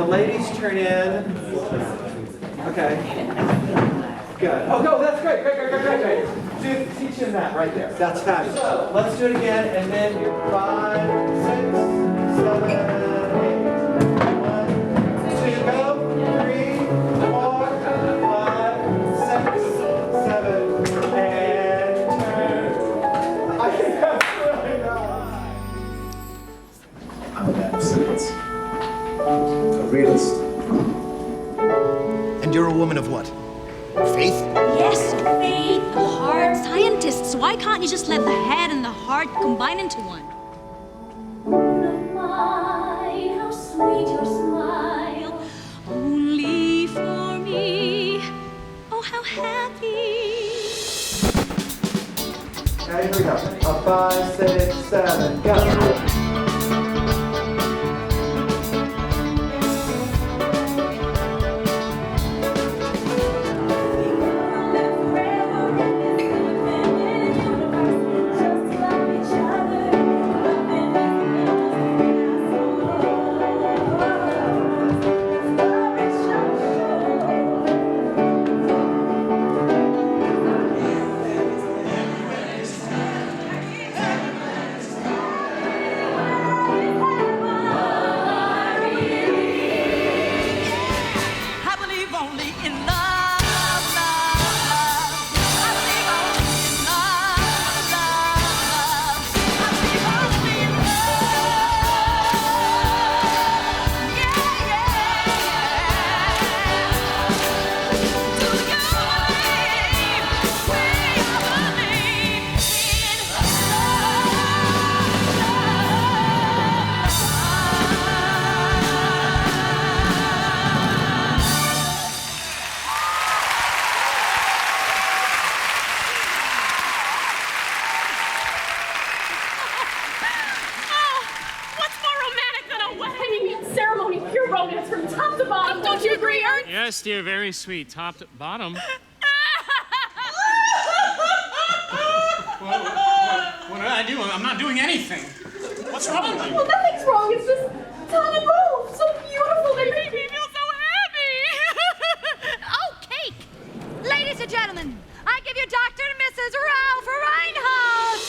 S17: ladies turn in. Okay. Good. Oh, no, that's great. Great. Teach him that right there. That's fabulous. So let's do it again, and then you're 5, 6, 7, 8. 1, 2, go. 3, 4, 5, 6, 7, and turn. I think that's really nice.
S8: I'm an abstinence. A realist. And you're a woman of what? Faith?
S16: Yes, faith.
S7: scientists. Why can't you just let the head and the heart combine into one?
S16: Mine, how sweet your smile.
S7: Only for me. Oh, how happy.
S17: Okay, here we go. 5, 6, 7, go.
S18: Yes, dear, very sweet. Top to bottom. What did I do? I'm not doing anything. What's wrong with you?
S16: Well, nothing's wrong. It's just Tom and Rose. So beautiful. They make me feel so happy.
S7: Oh, cake! Ladies and gentlemen, I give you Dr. and Mrs. Ralph Reinhardt.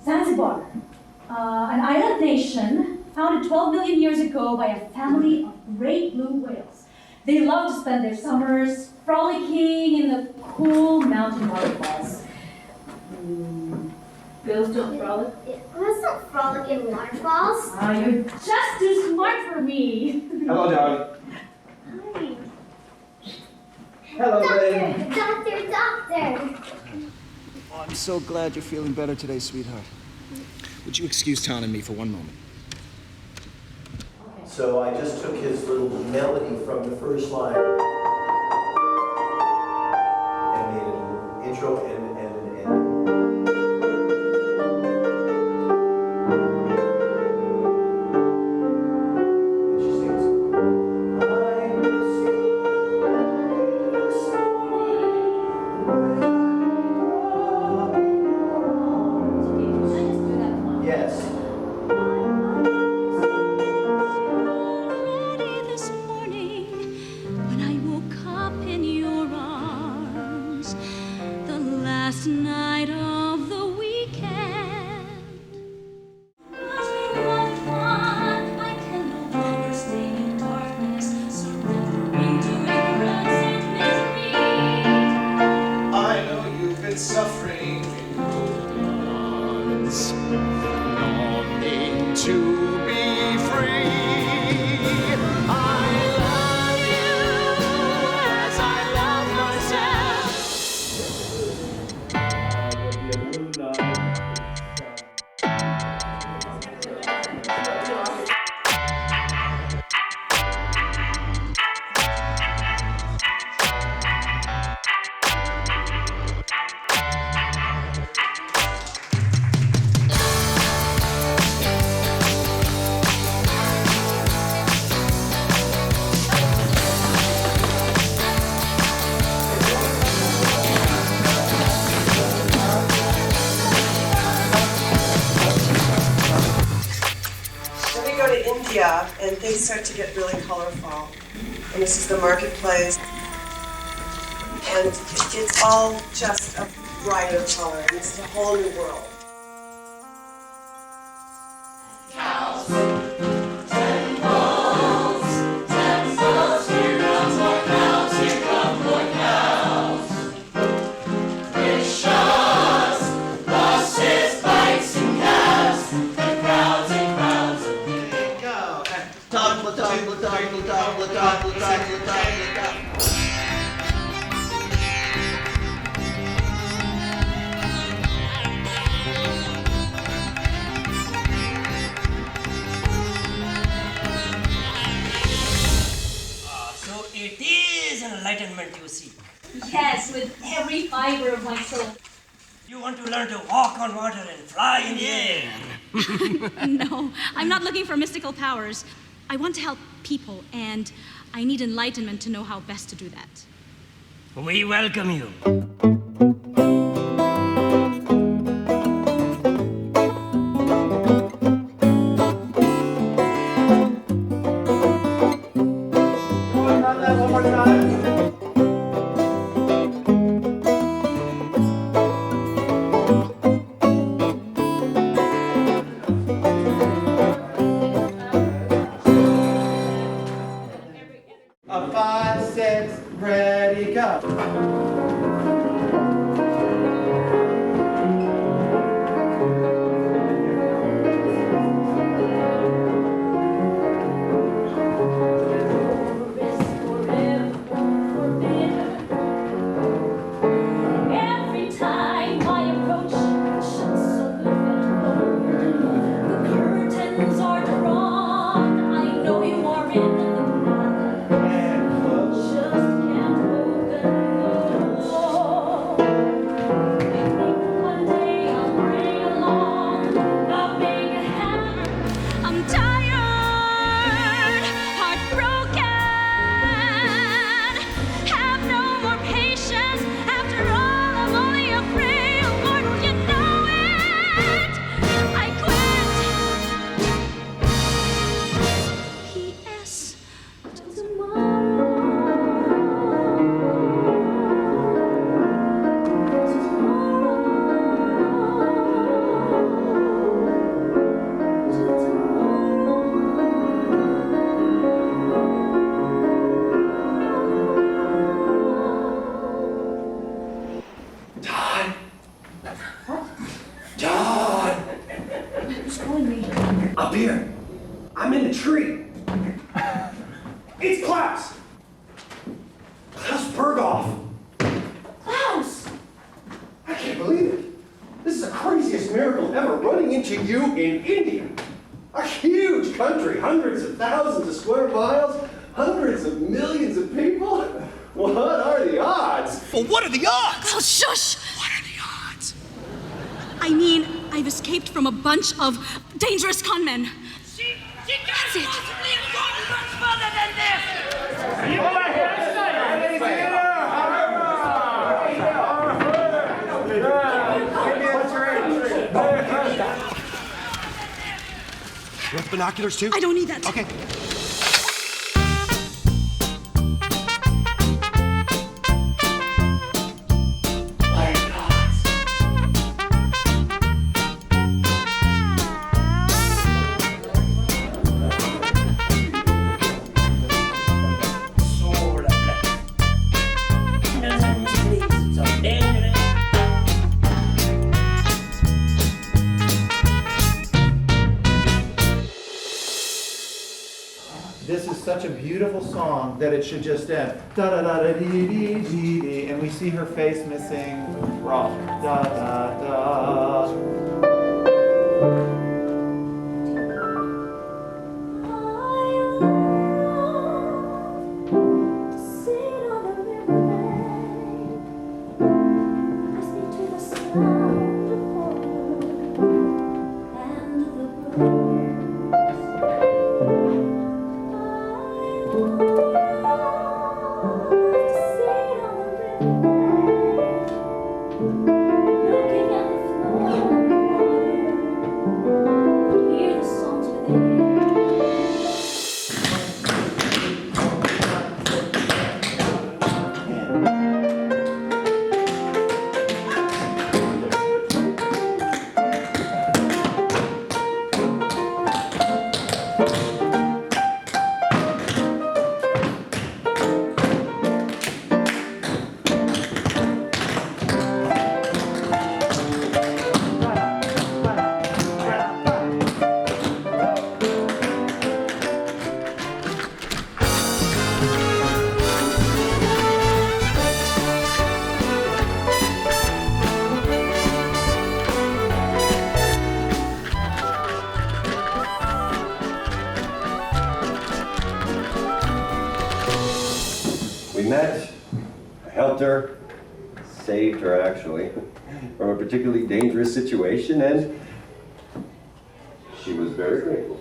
S16: Zanzibar, an island nation founded 12 million years ago by a family of great blue whales. They love to spend their summers frolicking in the cool mountain waterfalls. Girls don't frolic?
S19: Let's not frolic in waterfalls.
S16: You're just too smart for me.
S17: Hello, darling.
S19: Hi.
S17: Hello, babe.
S19: Doctor.
S8: Oh, I'm so glad you're feeling better today, sweetheart. Would you excuse Tom and me for one moment?
S20: So I just took his little melody from the first line and made an intro and she sings, I miss you this morning. Yes.
S7: This morning, when I woke up in your arms, the last
S21: sepia, and things start to get really colorful. And this is the marketplace. And it's all just a brighter color, and this is a whole new world.
S15: So it is enlightenment you seek.
S16: Yes, with every fiber of my soul.
S15: You want to learn to walk on water and fly in the air.
S16: No, I'm not looking for mystical powers. I want to help people, and I need enlightenment to know how best to do that.
S15: We welcome you.
S17: One more time. A 5, 6, ready, go.
S16: Every time I approach, shuts aloof and cold. The curtains are drawn. I know you are in the night. Just can't open the door. One day I'll bring along a big hand. I'm tired, heartbroken, have no more patience. After all, I'm only afraid. Lord, will you know it? I quit. P.S. Till
S9: Todd! Todd!
S16: Who's calling me?
S9: Up here. I'm in the tree. It's Klaus! Klaus Berghoff!
S16: Klaus!
S9: I can't believe it. This is the craziest miracle ever, running into you in India. A huge country, hundreds of thousands of square miles, hundreds of millions of people. What are the odds?
S22: Well, what are the odds?
S16: Oh, shush!
S22: What are the odds?
S16: I mean, I've escaped from a bunch of dangerous conmen. That's it.
S15: Possibly have gone much further than this.
S17: You are here.
S10: You want the binoculars too?
S16: I don't need that.
S10: Okay.
S17: This is such a beautiful song that it should just end. Da da da da dee dee dee dee, and we see her face missing. Rock. Da da da.
S5: met, I helped her, saved her actually, from a particularly dangerous situation, and she was very grateful.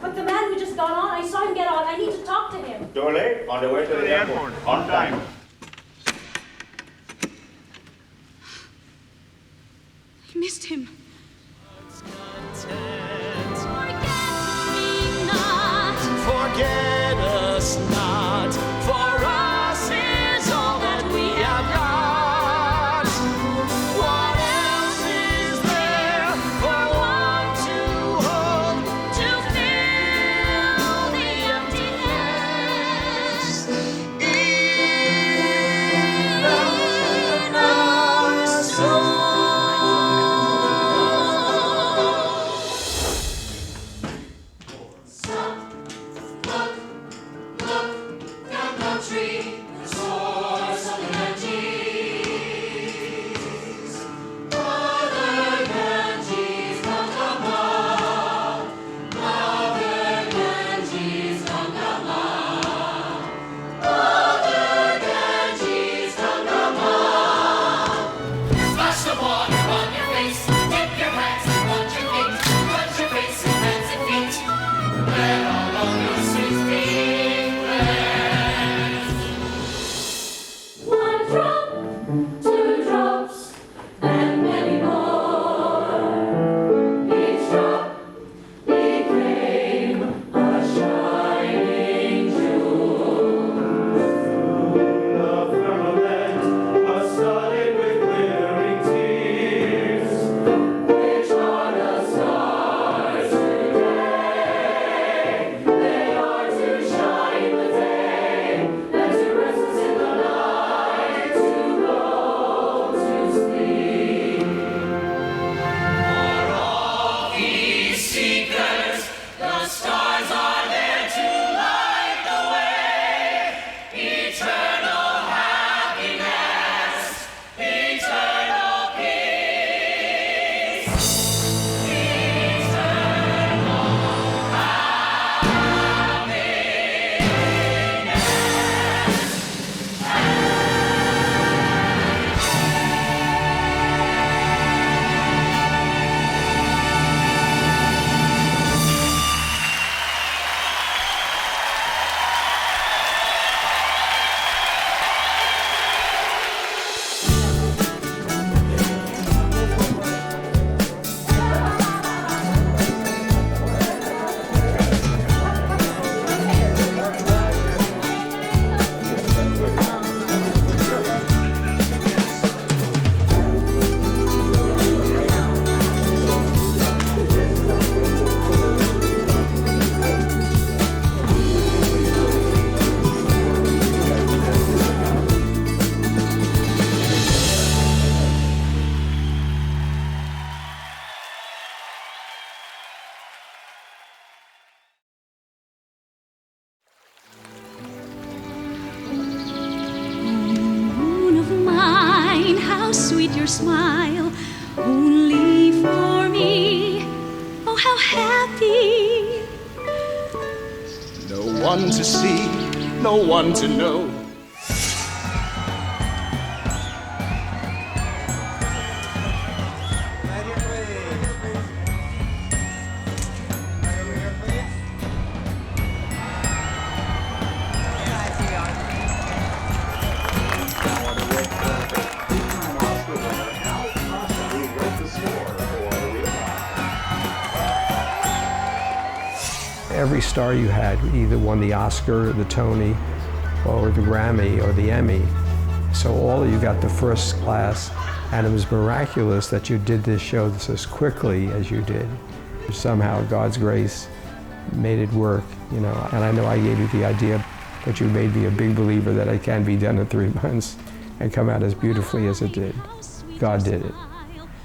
S16: But the man who just got on, I saw him get on. I need to talk to him.
S11: Too late. On the way to the airport. On time.
S7: I missed him.
S6: Forget us not, for us is all that we have got. What else is there for one to hold to fill the emptiness in our soul?
S7: Sweet your smile, only for me. Oh, how happy.
S9: No one to see, no one to know.
S12: Every star you had either won the Oscar, the Tony, or the Grammy, or the Emmy. So all of you got the first class, and it was miraculous that you did this show as quickly as you did. Somehow God's grace made it work, you know, and I know I gave you the idea, but you made me a big believer that it can be done in 3 months and come out as beautifully as it did. God did it.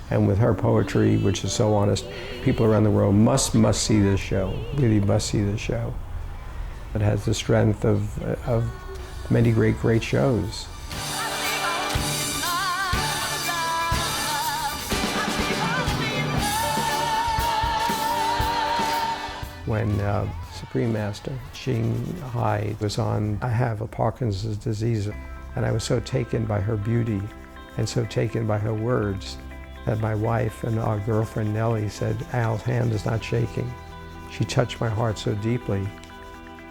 S12: And with her poetry, which is so honest, people around the world must see this show, really must see this show. It has the strength of many great shows. When Supreme Master Ching Hai was on, I have a Parkinson's disease, and I was so taken by her beauty and so taken by her words that my wife and our girlfriend Nellie said, Al's hand is not shaking. She touched my heart so deeply,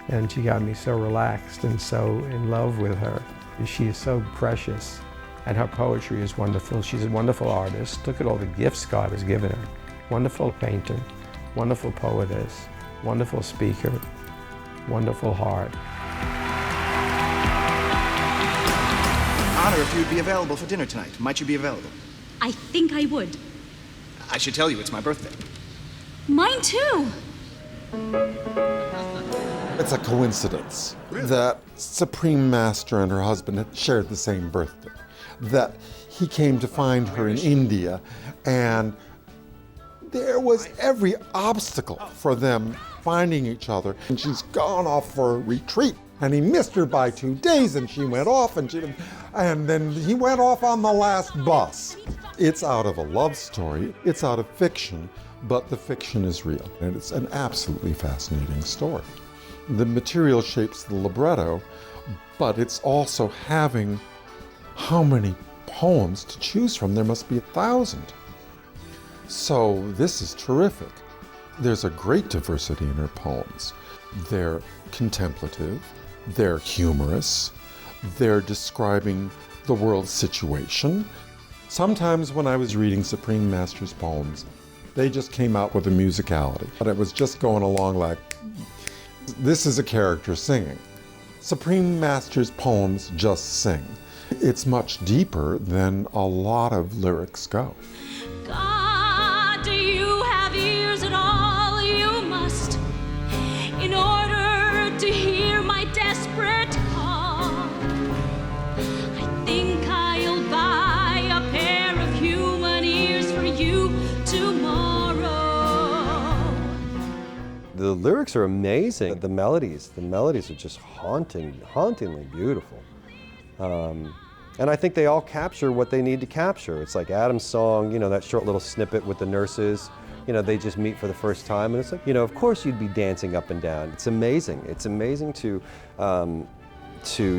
S12: and she got me so relaxed and so in love with her. She is so precious, and her poetry is wonderful. She's a wonderful artist. Look at all the gifts God has given her. Wonderful painter, wonderful poetess, wonderful speaker, wonderful heart.
S8: Honor, if you'd be available for dinner tonight, might you be available?
S16: I think I would.
S8: I should tell you, it's my birthday.
S16: Mine too.
S13: It's a coincidence that Supreme Master and her husband had shared the same birthday, that he came to find her in India, and there was every obstacle for them finding each other, and she's gone off for a retreat. And he missed her by 2 days, and she went off, and then he went off on the last bus. It's out of a love story, it's out of fiction, but the fiction is real, and it's an absolutely fascinating story. The material shapes the libretto, but it's also having how many poems to choose from? There must be 1,000. So this is terrific. There's a great diversity in her poems. They're contemplative, they're humorous, they're describing the world's situation. Sometimes when I was reading Supreme Master's poems, they just came out with a musicality, but it was just going along like, this is a character singing. Supreme Master's poems just sing. It's much deeper than a lot of lyrics go.
S16: God, do you have ears at all? You must, in order to hear my desperate call. I think I'll buy a pair of human ears for you tomorrow.
S5: The lyrics are amazing. The melodies are just hauntingly beautiful. And I think they all capture what they need to capture. It's like Adam's song, you know, that short little snippet with the nurses, you know, they just meet for the first time, and it's like, you know, of course you'd be dancing up and down. It's amazing. It's amazing to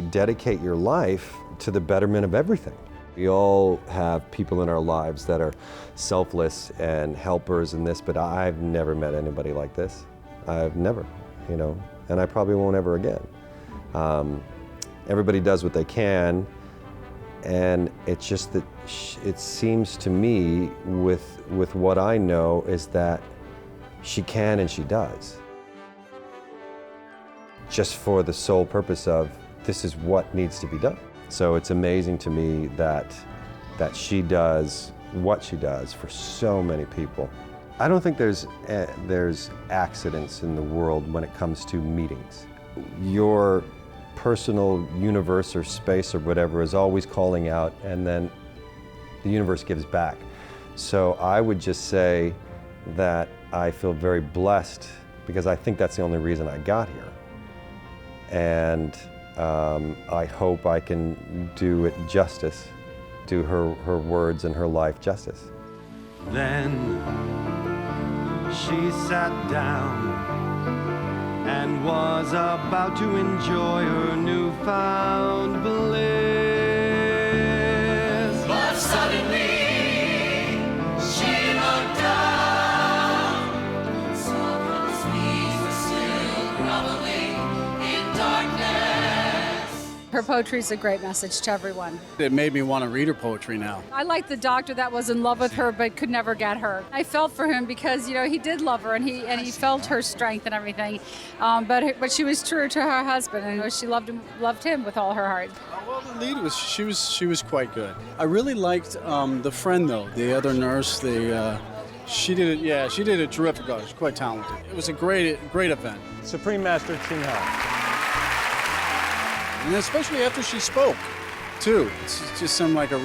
S5: dedicate your life to the betterment of everything. We all have people in our lives that are selfless and helpers and this, but I've never met anybody like this. I've never, you know, and I probably won't ever again. Everybody does what they can, and it's just that it seems to me with what I know is that she can and she does. Just for the sole purpose of this is what needs to be done. So it's amazing to me that she does what she does for so many people. I don't think there's accidents in the world when it comes to meetings. Your personal universe or space or whatever is always calling out, and then the universe gives back. So I would just say that I feel very blessed because I think that's the only reason I got here. And I hope I can do it justice, do her words and her life justice.
S9: Then she sat down and was about to enjoy her newfound bliss.
S6: But suddenly she looked down, saw those knees were still groveling in darkness.
S2: Her poetry is a great message to everyone.
S3: It made me want to read her poetry now.
S2: I like the doctor that was in love with her but could never get her. I felt for him because, you know, he did love her and he felt her strength and everything. But she was true to her husband and she loved him with all her heart.
S3: Well, the lead was she was quite good. I really liked the friend though, the other nurse. She did it. Yeah, she did a terrific job. She's quite talented. It was a great event.
S23: Supreme Master Ching Hai.
S3: And especially after she spoke, too. It just seemed like a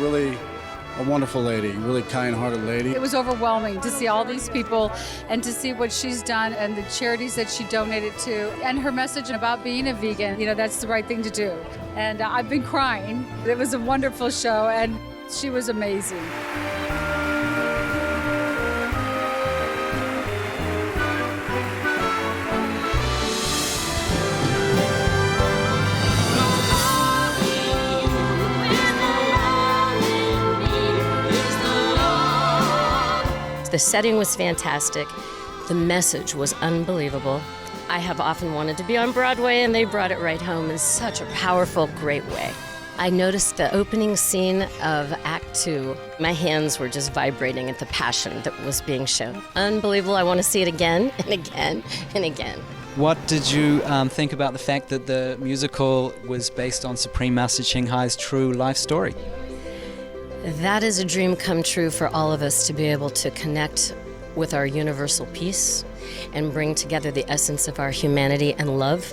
S3: wonderful lady, really kind-hearted lady.
S2: It was overwhelming to see all these people and to see what she's done and the charities that she donated to and her message about being a vegan. You know, that's the right thing to do. And I've been crying. It was a wonderful show and she was amazing.
S24: The setting was fantastic. The message was unbelievable. I have often wanted to be on Broadway, and they brought it right home in such a powerful, great way. I noticed the opening scene of Act 2. My hands were just vibrating at the passion that was being shown. Unbelievable. I want to see it again and again and again.
S25: What did you think about the fact that the musical was based on Supreme Master Ching Hai's true life story?
S24: That is a dream come true for all of us to be able to connect with our universal peace and bring together the essence of our humanity and love.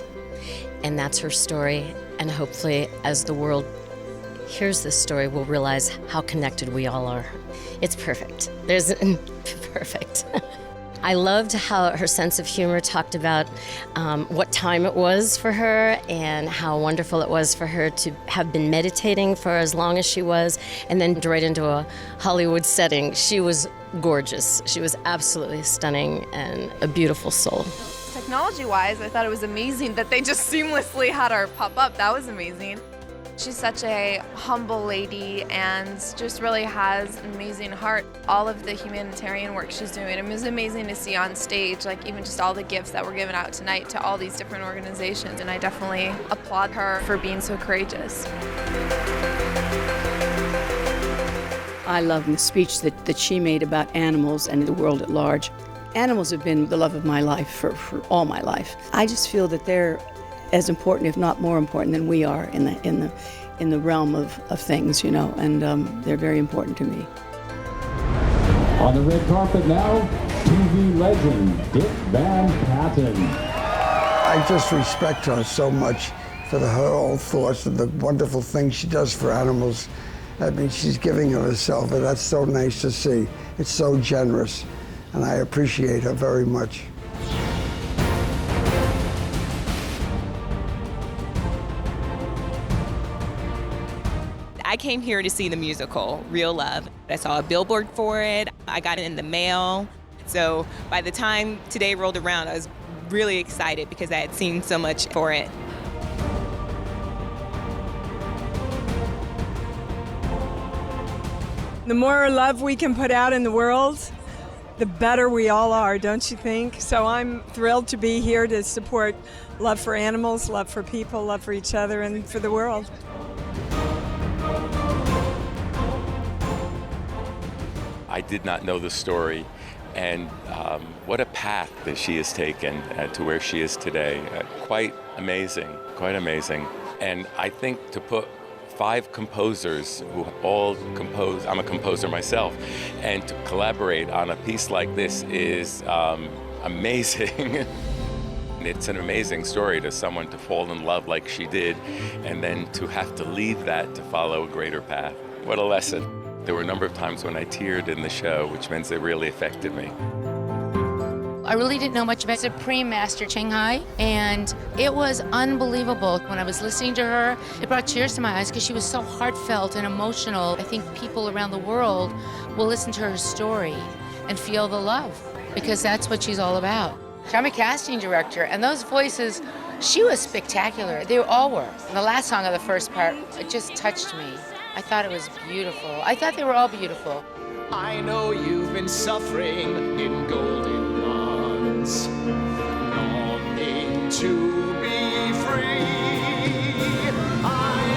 S24: And that's her story. And hopefully, as the world hears this story, we'll realize how connected we all are. It's perfect. Perfect. I loved how her sense of humor talked about what time it was for her and how wonderful it was for her to have been meditating for as long as she was and then right into a Hollywood setting. She was gorgeous. She was absolutely stunning and a beautiful soul.
S26: Technology-wise, I thought it was amazing that they just seamlessly had her pop up. That was amazing. She's such a humble lady and just really has an amazing heart. All of the humanitarian work she's doing, it was amazing to see on stage, like even just all the gifts that were given out tonight to all these different organizations, and I definitely applaud her for being so courageous.
S27: I love the speech that she made about animals and the world at large. Animals have been the love of my life for all my life. I just feel that they're as important, if not more important, than we are in the realm of things, you know, and they're very important to me.
S28: On the red carpet now, TV legend Dick Van Patten.
S29: I just respect her so much for her whole thoughts and the wonderful things she does for animals. I mean, she's giving of herself, and that's so nice to see. It's so generous, and I appreciate her very much.
S30: I came here to see the musical, Real Love. I saw a billboard for it. I got it in the mail. So by the time today rolled around, I was really excited because I had seen so much for it.
S31: The more love we can put out in the world, the better we all are, don't you think? So I'm thrilled to be here to support love for animals, love for people, love for each other, and for the world.
S32: I did not know the story, and what a path that she has taken to where she is today. Quite amazing, quite amazing. And I think to put 5 composers who all compose, I'm a composer myself, and to collaborate on a piece like this is amazing. It's an amazing story to someone to fall in love like she did, and then to have to leave that to follow a greater path. What a lesson. There were a number of times when I teared in the show, which means it really affected me.
S33: I really didn't know much about Supreme Master Ching Hai, and it was unbelievable. When I was listening to her, it brought tears to my eyes because she was so heartfelt and emotional. I think people around the world will listen to her story and feel the love, because that's what she's all about. I'm a casting director, and those voices, she was spectacular. They all were. And the last song of the first part, it just touched me. I thought it was beautiful. I thought they were all beautiful.
S9: I know you've been suffering in golden bonds, longing to be free. I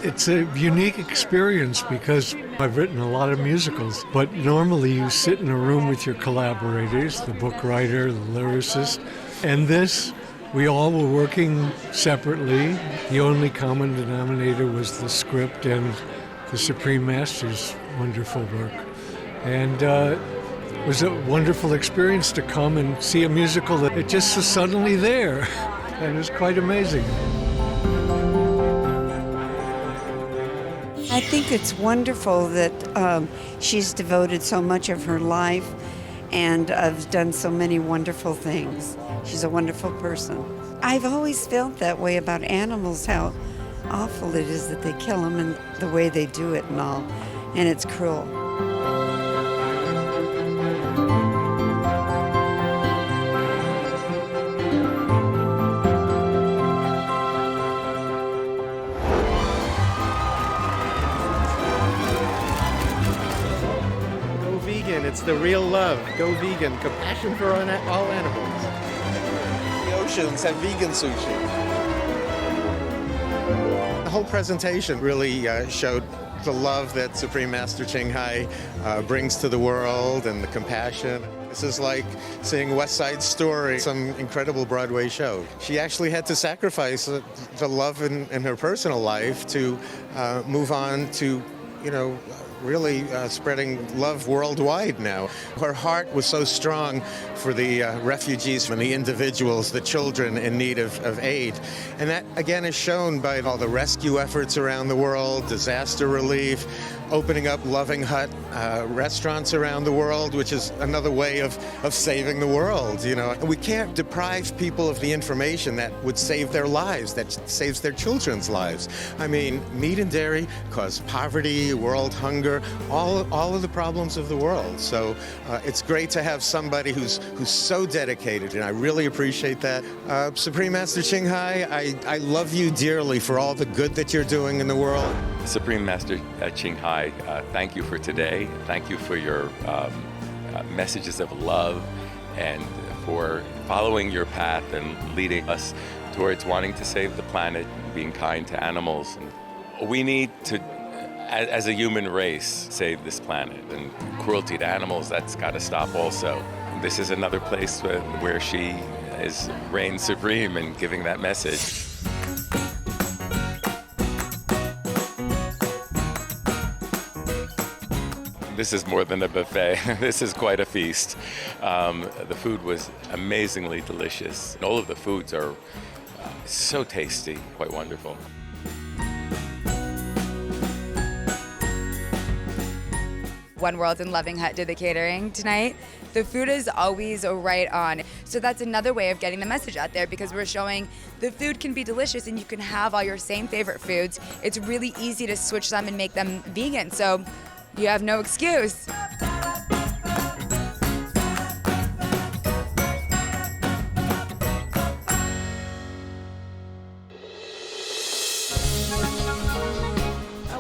S1: It's a unique experience because I've written a lot of musicals, but normally you sit in a room with your collaborators, the book writer, the lyricist, and this, we all were working separately. The only common denominator was the script and the Supreme Master's wonderful work. And it was a wonderful experience to come and see a musical that it just was suddenly there, and it was quite amazing.
S4: I think it's wonderful that she's devoted so much of her life and has done so many wonderful things. She's a wonderful person. I've always felt that way about animals, how awful it is that they kill them and the way they do it and all, and it's cruel.
S7: It's the real love. Go vegan. Compassion for all animals. The oceans have vegan sushi. The whole presentation really showed the love that Supreme Master Ching Hai brings to the world and the compassion. This is like seeing West Side Story, some incredible Broadway show. She actually had to sacrifice the love in her personal life to move on to, really spreading love worldwide now. Her heart was so strong for the refugees and the individuals, the children in need of aid. And that, again, is shown by all the rescue efforts around the world, disaster relief, opening up loving hut restaurants around the world, which is another way of saving the world, And we can't deprive people of the information that would save their lives, that saves their children's lives. I mean, meat and dairy cause poverty, world hunger, all of the problems of the world. So it's great to have somebody who's so dedicated, and I really appreciate that. Supreme Master Ching Hai, I love you dearly for all the good that you're doing in the world.
S32: Supreme Master Ching Hai, thank you for today. Thank you for your messages of love and for following your path and leading us towards wanting to save the planet and being kind to animals. And we need to, as a human race, save this planet. And cruelty to animals, that's got to stop also. This is another place where she reigns supreme in giving that message. This is more than a buffet. This is quite a feast. The food was amazingly delicious. All of the foods are so tasty, quite wonderful.
S10: One World and Loving Hut did the catering tonight. The food is always right on. So that's another way of getting the message out there, because we're showing the food can be delicious and you can have all your same favorite foods. It's really easy to switch them and make them vegan. So you have no excuse.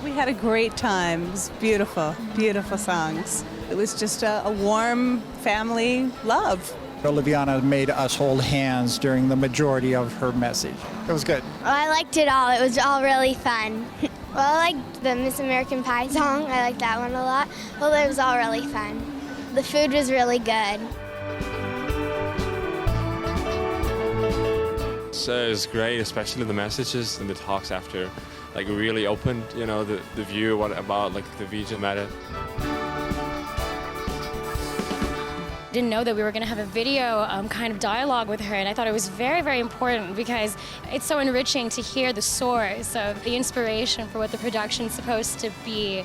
S11: We had a great time. It was beautiful, beautiful songs. It was just a warm family love.
S14: Oliviana made us hold hands during the majority of her message. It was good.
S15: I liked it all. It was all really fun. Well, I liked the Miss American Pie song. I liked that one a lot. Well, it was all really fun. The food was really good.
S17: So it was great, especially the messages and the talks after. Like, really opened, the view about the vegan matter.
S18: Didn't know that we were going to have a video kind of dialogue with her, and I thought it was very, very important because it's so enriching to hear the source of the inspiration for what the production's supposed to be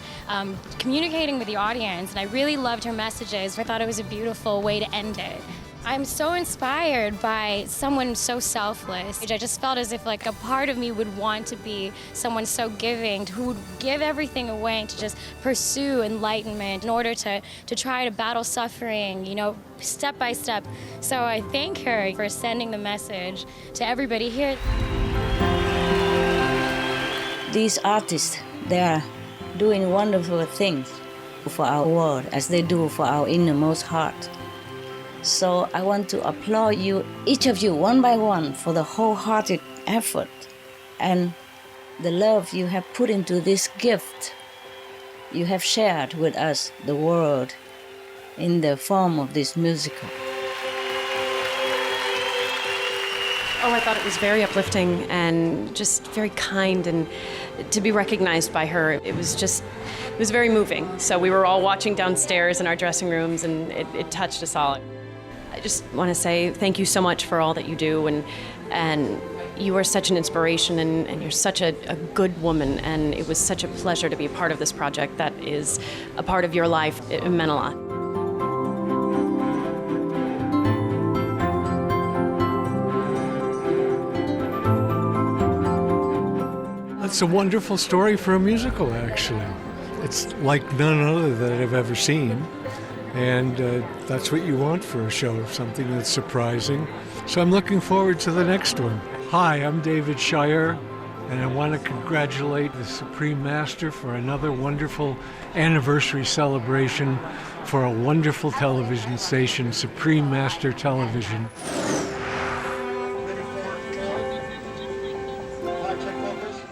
S18: communicating with the audience, and I really loved her messages. I thought it was a beautiful way to end it. I'm so inspired by someone so selfless. I just felt as if a part of me would want to be someone so giving, who would give everything away to just pursue enlightenment in order to try to battle suffering, step by step. So I thank her for sending the message to everybody here.
S19: These artists, they are doing wonderful things for our world as they do for our innermost heart. So I want to applaud you, each of you, one by one, for the wholehearted effort. And the love you have put into this gift you have shared with us, the world, in the form of this musical.
S2: Oh, I thought it was very uplifting and just very kind, and to be recognized by her, it was very moving. So we were all watching downstairs in our dressing rooms, and it touched us all. I just want to say thank you so much for all that you do, and you are such an inspiration, and you're such a good woman, and it was such a pleasure to be a part of this project that is a part of your life. It meant a lot.
S1: It's a wonderful story for a musical, actually. It's like none other that I've ever seen. And that's what you want for a show, something that's surprising. So I'm looking forward to the next one. Hi, I'm David Shire, and I want to congratulate the Supreme Master for another wonderful anniversary celebration for a wonderful television station, Supreme Master Television.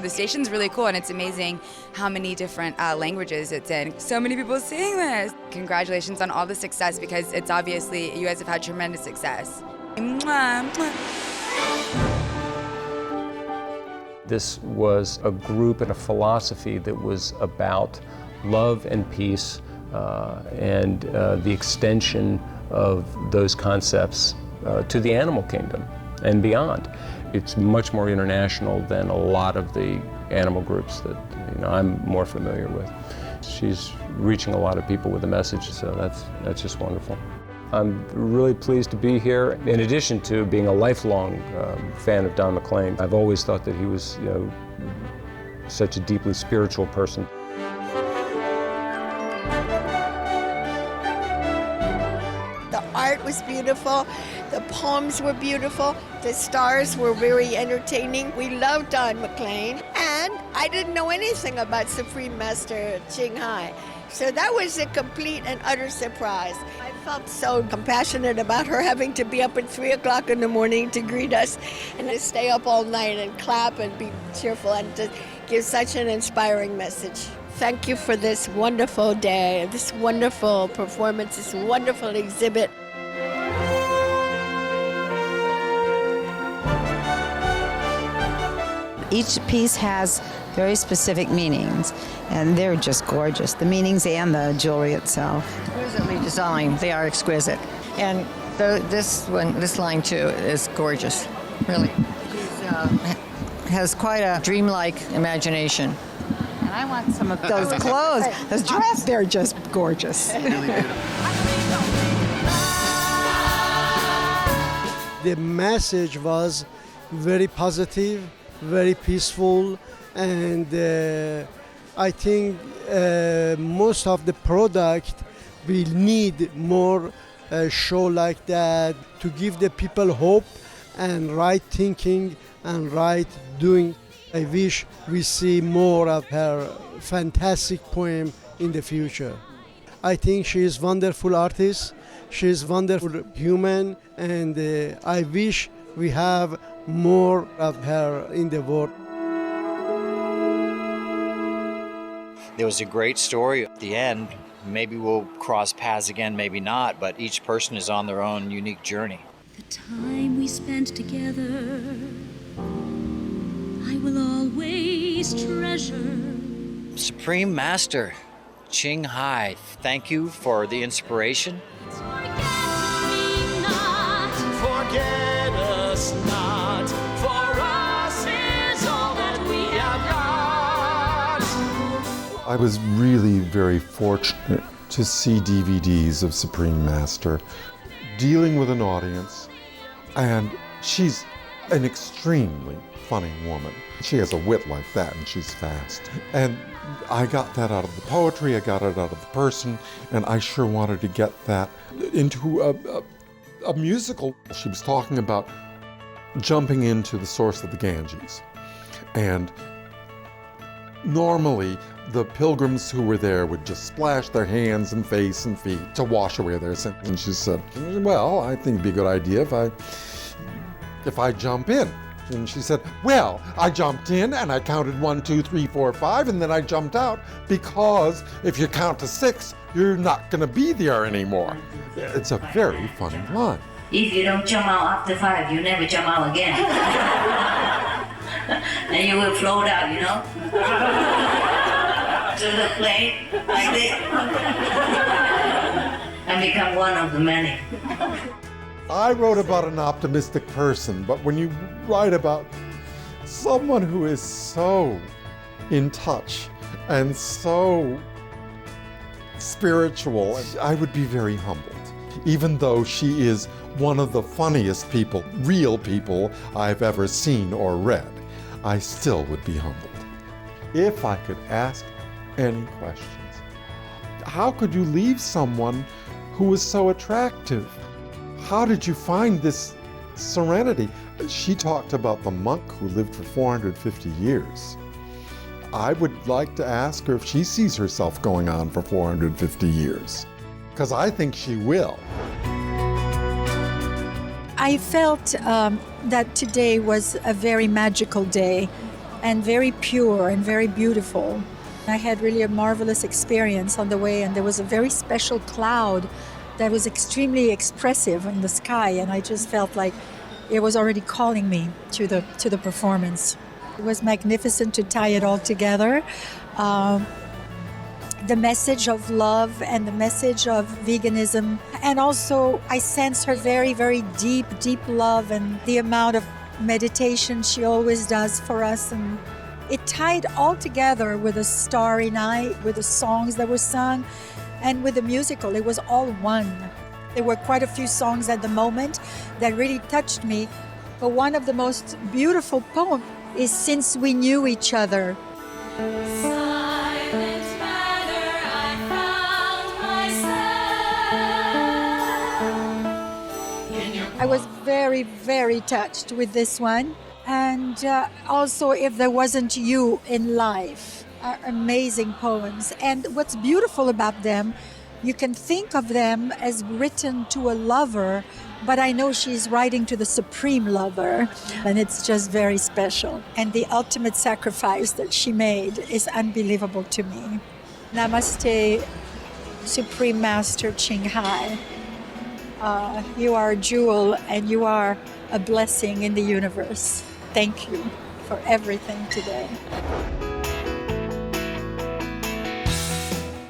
S10: The station's really cool, and it's amazing how many different languages it's in. So many people seeing this. Congratulations on all the success, because it's obviously, you guys have had tremendous success. Mwah, mwah.
S3: This was a group and a philosophy that was about love and peace and the extension of those concepts to the animal kingdom and beyond. It's much more international than a lot of the animal groups that I'm more familiar with. She's reaching a lot of people with the message, so that's just wonderful. I'm really pleased to be here. In addition to being a lifelong fan of Don McLean, I've always thought that he was such a deeply spiritual person.
S5: The art was beautiful, the poems were beautiful, the stars were very entertaining. We loved Don McLean, and I didn't know anything about Supreme Master Ching Hai. So that was a complete and utter surprise. I felt so compassionate about her having to be up at 3 o'clock in the morning to greet us and to stay up all night and clap and be cheerful and to give such an inspiring message. Thank you for this wonderful day, this wonderful performance, this wonderful exhibit.
S6: Each piece has very specific meanings, and they're just gorgeous, the meanings and the jewelry itself.
S8: Exquisitely designed, they are exquisite. And this line too is gorgeous, really. She has quite a dreamlike imagination.
S6: And I want some of those clothes, those dresses, they're just gorgeous.
S12: The message was very positive, very peaceful, and I think most of the product will need more show like that to give the people hope and right thinking and right doing. I wish we see more of her fantastic poem in the future. I think she is a wonderful artist, she is a wonderful human, and I wish we have more of her in the world.
S13: There was a great story at the end. Maybe we'll cross paths again, maybe not, but each person is on their own unique journey.
S16: The time we spent together, I will always treasure.
S13: Supreme Master Ching Hai, thank you for the inspiration.
S9: Forget us not, for us is all that we have got.
S20: I was really very fortunate to see DVDs of Supreme Master dealing with an audience, and she's an extremely funny woman. She has a wit like that, and she's fast. And I got that out of the poetry, I got it out of the person, and I sure wanted to get that into a musical. She was talking about jumping into the source of the Ganges. And normally, the pilgrims who were there would just splash their hands and face and feet to wash away their sins. And she said, well, I think it'd be a good idea if I jump in. question. She said, well, I jumped in and I counted 1, 2, 3, 4, 5, and then I jumped out because if you count to 6, you're not going to be there anymore. It's a very funny line.
S19: If you don't jump out after 5, you never jump out again. And you will float out, you know? To the plane, like this. And become one of the many.
S20: I wrote about an optimistic person, but when you write about someone who is so in touch and so spiritual, I would be very humbled. Even though she is one of the funniest people, real people, I've ever seen or read, I still would be humbled. If I could ask any questions, how could you leave someone who was so attractive? How did you find this serenity? She talked about the monk who lived for 450 years. I would like to ask her if she sees herself going on for 450 years, because I think she will.
S4: I felt that today was a very magical day and very pure and very beautiful. I had really a marvelous experience on the way, and there was a very special cloud that was extremely expressive in the sky, and I just felt like it was already calling me to the performance. It was magnificent to tie it all together. The message of love and the message of veganism, and also I sense her very, very deep love and the amount of meditation she always does for us, and it tied all together with a starry night, with the songs that were sung, and with the musical. It was all one. There were quite a few songs at the moment that really touched me, but one of the most beautiful poems is Since We Knew Each Other. I was very, very touched with this one. And also, If There Wasn't You in Life, are amazing poems. And what's beautiful about them, you can think of them as written to a lover, but I know she's writing to the supreme lover, and it's just very special. And the ultimate sacrifice that she made is unbelievable to me. Namaste, Supreme Master Ching Hai. You are a jewel and you are a blessing in the universe. Thank you for everything today.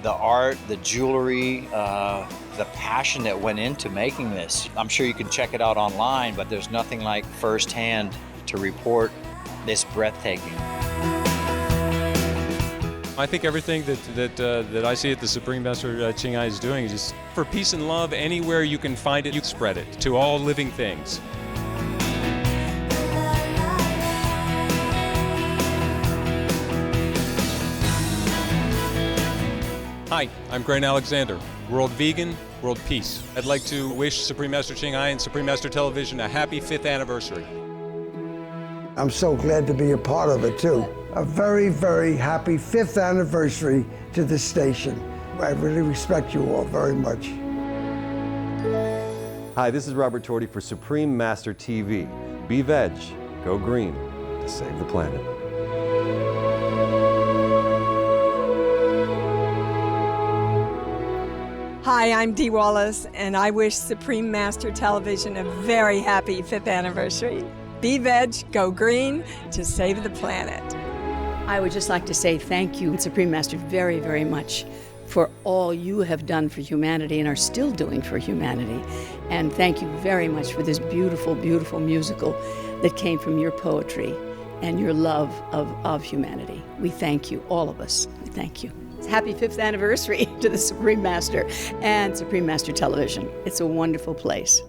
S13: The art, the jewelry, the passion that went into making this. I'm sure you can check it out online, but there's nothing like firsthand to report this breathtaking.
S17: I think everything that I see at the Supreme Master Ching Hai is doing is just for peace and love. Anywhere you can find it, you spread it to all living things. Hi, I'm Grant Alexander, World Vegan, World Peace. I'd like to wish Supreme Master Ching Hai and Supreme Master Television a happy 5th anniversary.
S21: I'm so glad to be a part of it too. A very, very happy 5th anniversary to the station. I really respect you all very much.
S22: Hi, this is Robert Torti for Supreme Master TV. Be veg, go green to save the planet.
S23: Hi, I'm Dee Wallace, and I wish Supreme Master Television a very happy 5th anniversary. Be veg, go green to save the planet.
S24: I would just like to say thank you, Supreme Master, very, very much for all you have done for humanity and are still doing for humanity. And thank you very much for this beautiful, beautiful musical that came from your poetry and your love of humanity. We thank you, all of us. We thank you. Happy 5th anniversary to the Supreme Master and Supreme Master Television. It's a wonderful place.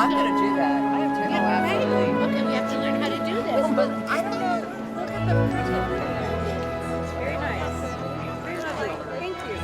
S25: I'm going to do that. I have to know. Absolutely. Okay, we have to learn how to do this. But I don't know. Look at the printed. It's very nice. Very lovely. Thank you.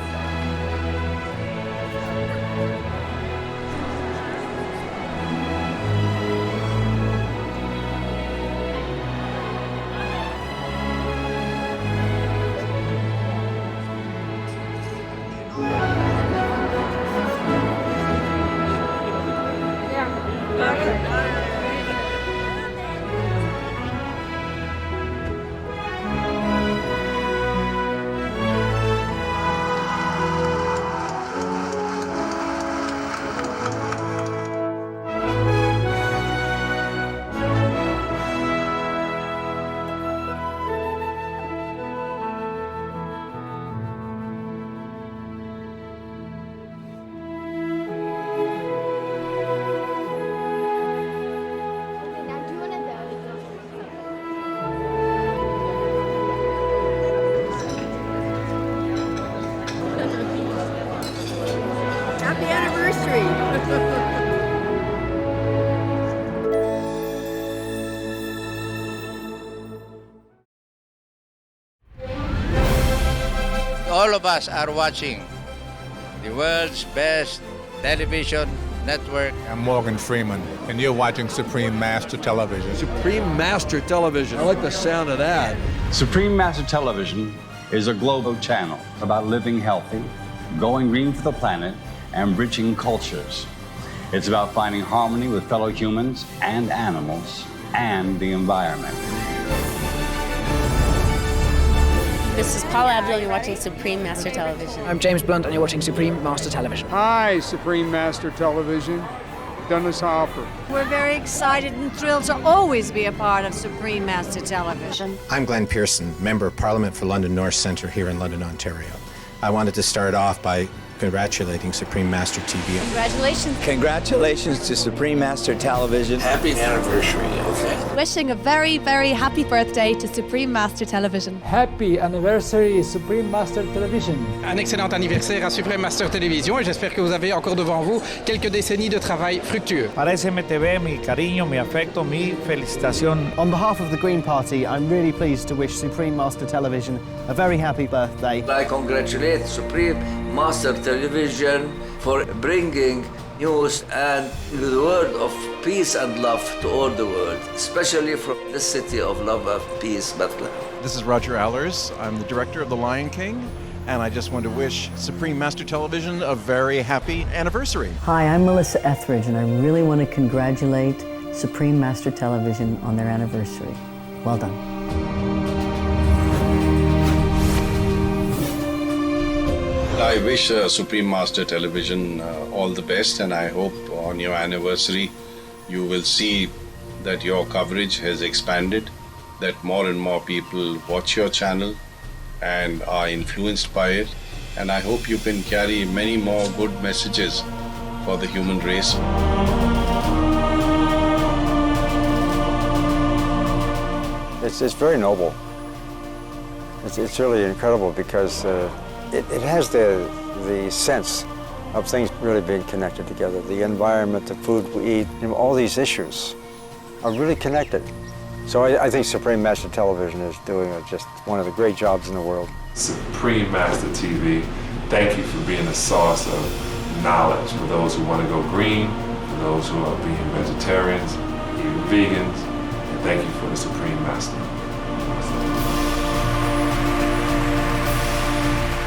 S7: all of us are watching the world's best television network.
S11: I'm Morgan Freeman, and you're watching Supreme Master Television.
S14: Supreme Master Television. I like the sound of that.
S15: Supreme Master Television is a global channel about living healthy, going green for the planet, and bridging cultures. It's about finding harmony with fellow humans and animals and the environment.
S25: This is Paula Abdul, you're watching Supreme Master Television.
S18: I'm James Blunt, and you're watching Supreme Master Television.
S26: Hi, Supreme Master Television. Dennis Hopper.
S27: We're very excited and thrilled to always be a part of Supreme Master Television.
S28: I'm Glenn Pearson, Member of Parliament for London North Centre here in London, Ontario. I wanted to start off by congratulating Supreme Master TV.
S27: Congratulations.
S29: Congratulations to Supreme Master Television.
S7: Happy anniversary, okay?
S27: Wishing a very, very happy birthday to Supreme Master Television.
S30: Happy anniversary Supreme Master Television.
S31: Un excellent anniversaire à Supreme Master Television et j'espère que vous avez encore devant vous quelques décennies de travail fructueux.
S32: Para SMTV, mi cariño, mi afecto, mi felicitación.
S33: On behalf of the Green Party, I'm really pleased to wish Supreme Master Television a very happy birthday.
S7: I congratulate Supreme Master Television for bringing news and the word of peace and love to all the world, especially from the city of love and peace, Bethlehem.
S34: This is Roger Allers. I'm the director of The Lion King, and I just want to wish Supreme Master Television a very happy anniversary.
S35: Hi, I'm Melissa Etheridge, and I really want to congratulate Supreme Master Television on their anniversary. Well done.
S36: I wish Supreme Master Television all the best, and I hope on your anniversary you will see that your coverage has expanded, that more and more people watch your channel and are influenced by it, and I hope you can carry many more good messages for the human race.
S37: It's very noble. It's really incredible because it has the sense of things really being connected together. The environment, the food we eat, all these issues are really connected. So I think Supreme Master Television is doing just one of the great jobs in the world.
S38: Supreme Master TV, thank you for being a source of knowledge for those who want to go green, for those who are being vegetarians, even vegans, and thank you for the Supreme Master.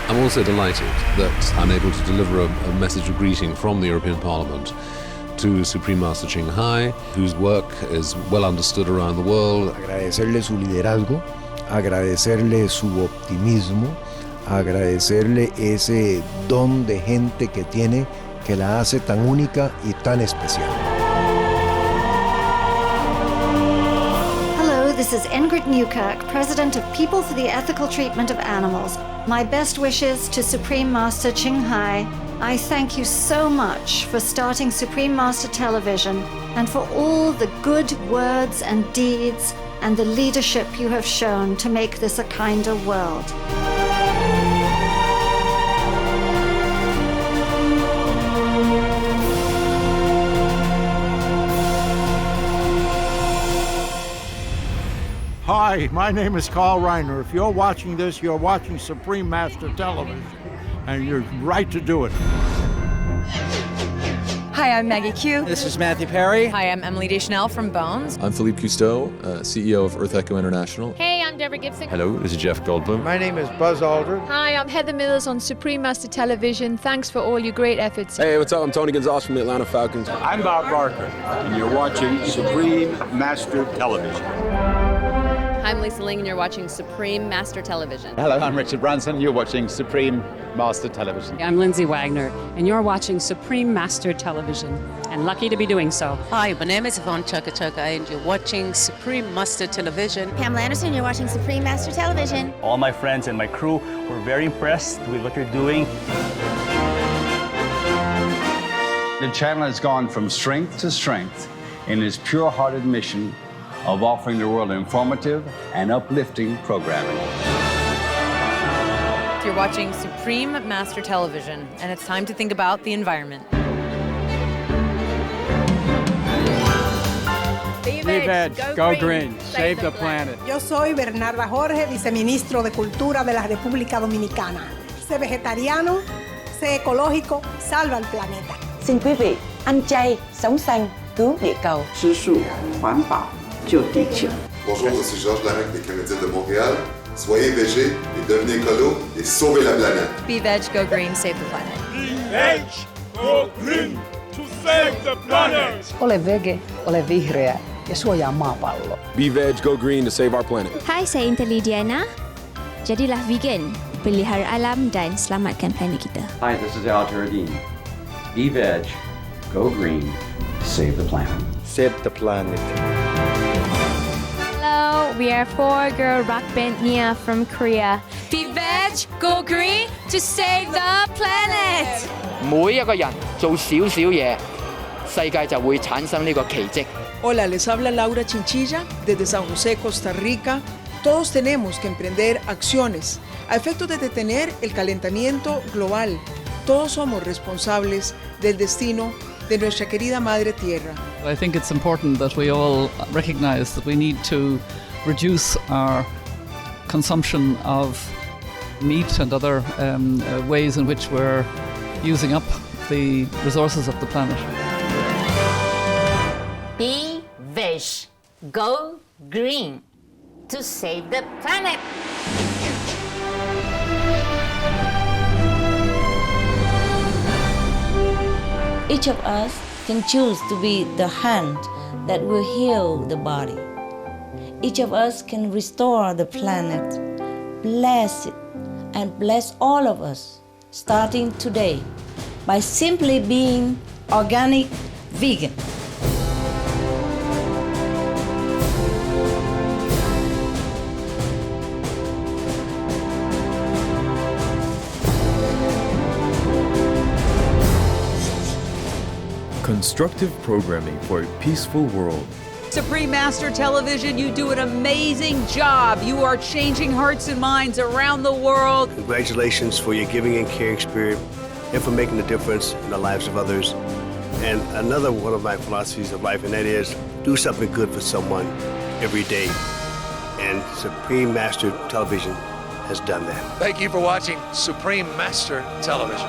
S39: I'm also delighted that I'm able to deliver a message of greeting from the European Parliament to Supreme Master Ching Hai, whose work is well understood around the world.
S40: Agradecerle su liderazgo, agradecerle su optimismo, agradecerle ese don de gente que tiene que la hace tan única y tan especial.
S27: Hello, this is Ingrid Newkirk, President of People for the Ethical Treatment of Animals. My best wishes to Supreme Master Ching Hai. I thank you so much for starting Supreme Master Television and for all the good words and deeds and the leadership you have shown to make this a kinder world.
S26: Hi, my name is Carl Reiner. If you're watching this, you're watching Supreme Master Television, and you're right to do it.
S10: Hi, I'm Maggie Q.
S18: This is Matthew Perry.
S10: Hi, I'm Emily Deschanel from Bones.
S41: I'm Philippe Cousteau, CEO of Earth Echo International.
S42: Hey, I'm Deborah Gibson.
S41: Hello, this is Jeff Goldblum.
S26: My name is Buzz Aldrin.
S42: Hi, I'm Heather Mills on Supreme Master Television. Thanks for all your great efforts.
S41: Hey, what's up? I'm Tony Gonzalez from the Atlanta Falcons.
S43: I'm Bob Barker, and you're watching Supreme Master Television.
S42: I'm Lisa Ling, and you're watching Supreme Master Television.
S43: Hello, I'm Richard Branson. You're watching Supreme Master Television.
S44: I'm Lindsay Wagner, and you're watching Supreme Master Television, and lucky to be doing so.
S45: Hi, my name is Yvonne Chaka, and you're watching Supreme Master Television.
S27: Pamela Anderson, you're watching Supreme Master Television.
S46: All my friends and my crew were very impressed with what you're doing.
S15: The channel has gone from strength to strength in its pure-hearted mission of offering the world informative and uplifting programming.
S10: You're watching Supreme Master Television, and it's time to think about the environment.
S26: Be veg, go green, save the planet.
S47: Yo soy Bernarda Jorge, viceministro de Cultura de la República Dominicana.
S1: sé vegetariano, sé ecológico, salva el planeta.
S2: Xin quý vị ăn chay, sống xanh, cứu địa cầu.
S3: 吃素环保救地球。
S4: Bonjour, je suis Georges Larac des Canadiens de Montréal. Soyez végé et devenez écolo et sauvez la planète.
S10: Be veg, go green, save the planet.
S5: Be veg, go green to save the planet.
S6: Ole vege, ole vihreä ja suojaa maapalloa.
S41: Be veg, go green to save our planet.
S8: Hai, saya Intel Diana. Jadilah vegan, pelihara alam dan selamatkan planet kita.
S9: Hi, this is Al Jardine. Be veg, go green, save the planet.
S37: Save the planet.
S8: Hello, we are 4-girl rock band Nia from Korea.
S10: Be veg, go green to save the planet.
S11: 每一個人做少少嘢，世界就會產生呢個奇蹟。
S12: Hola, les habla Laura Chinchilla desde San José, Costa Rica. Todos tenemos que emprender acciones a efecto de detener el calentamiento global. Todos somos responsables del destino de nuestra querida Madre Tierra.
S13: I think it's important that we all recognize that we need to reduce our consumption of meat and other ways in which we're using up the resources of the planet.
S14: Be veg, go green to save the planet.
S2: Each of us can choose to be the hand that will heal the body. Each of us can restore the planet, bless it, and bless all of us, starting today, by simply being organic vegan.
S41: Constructive programming for a peaceful world.
S16: Supreme Master Television, you do an amazing job. You are changing hearts and minds around the world.
S17: Congratulations for your giving and caring spirit and for making a difference in the lives of others. And another one of my philosophies of life, and that is do something good for someone every day. And Supreme Master Television has done that.
S19: Thank you for watching Supreme Master Television.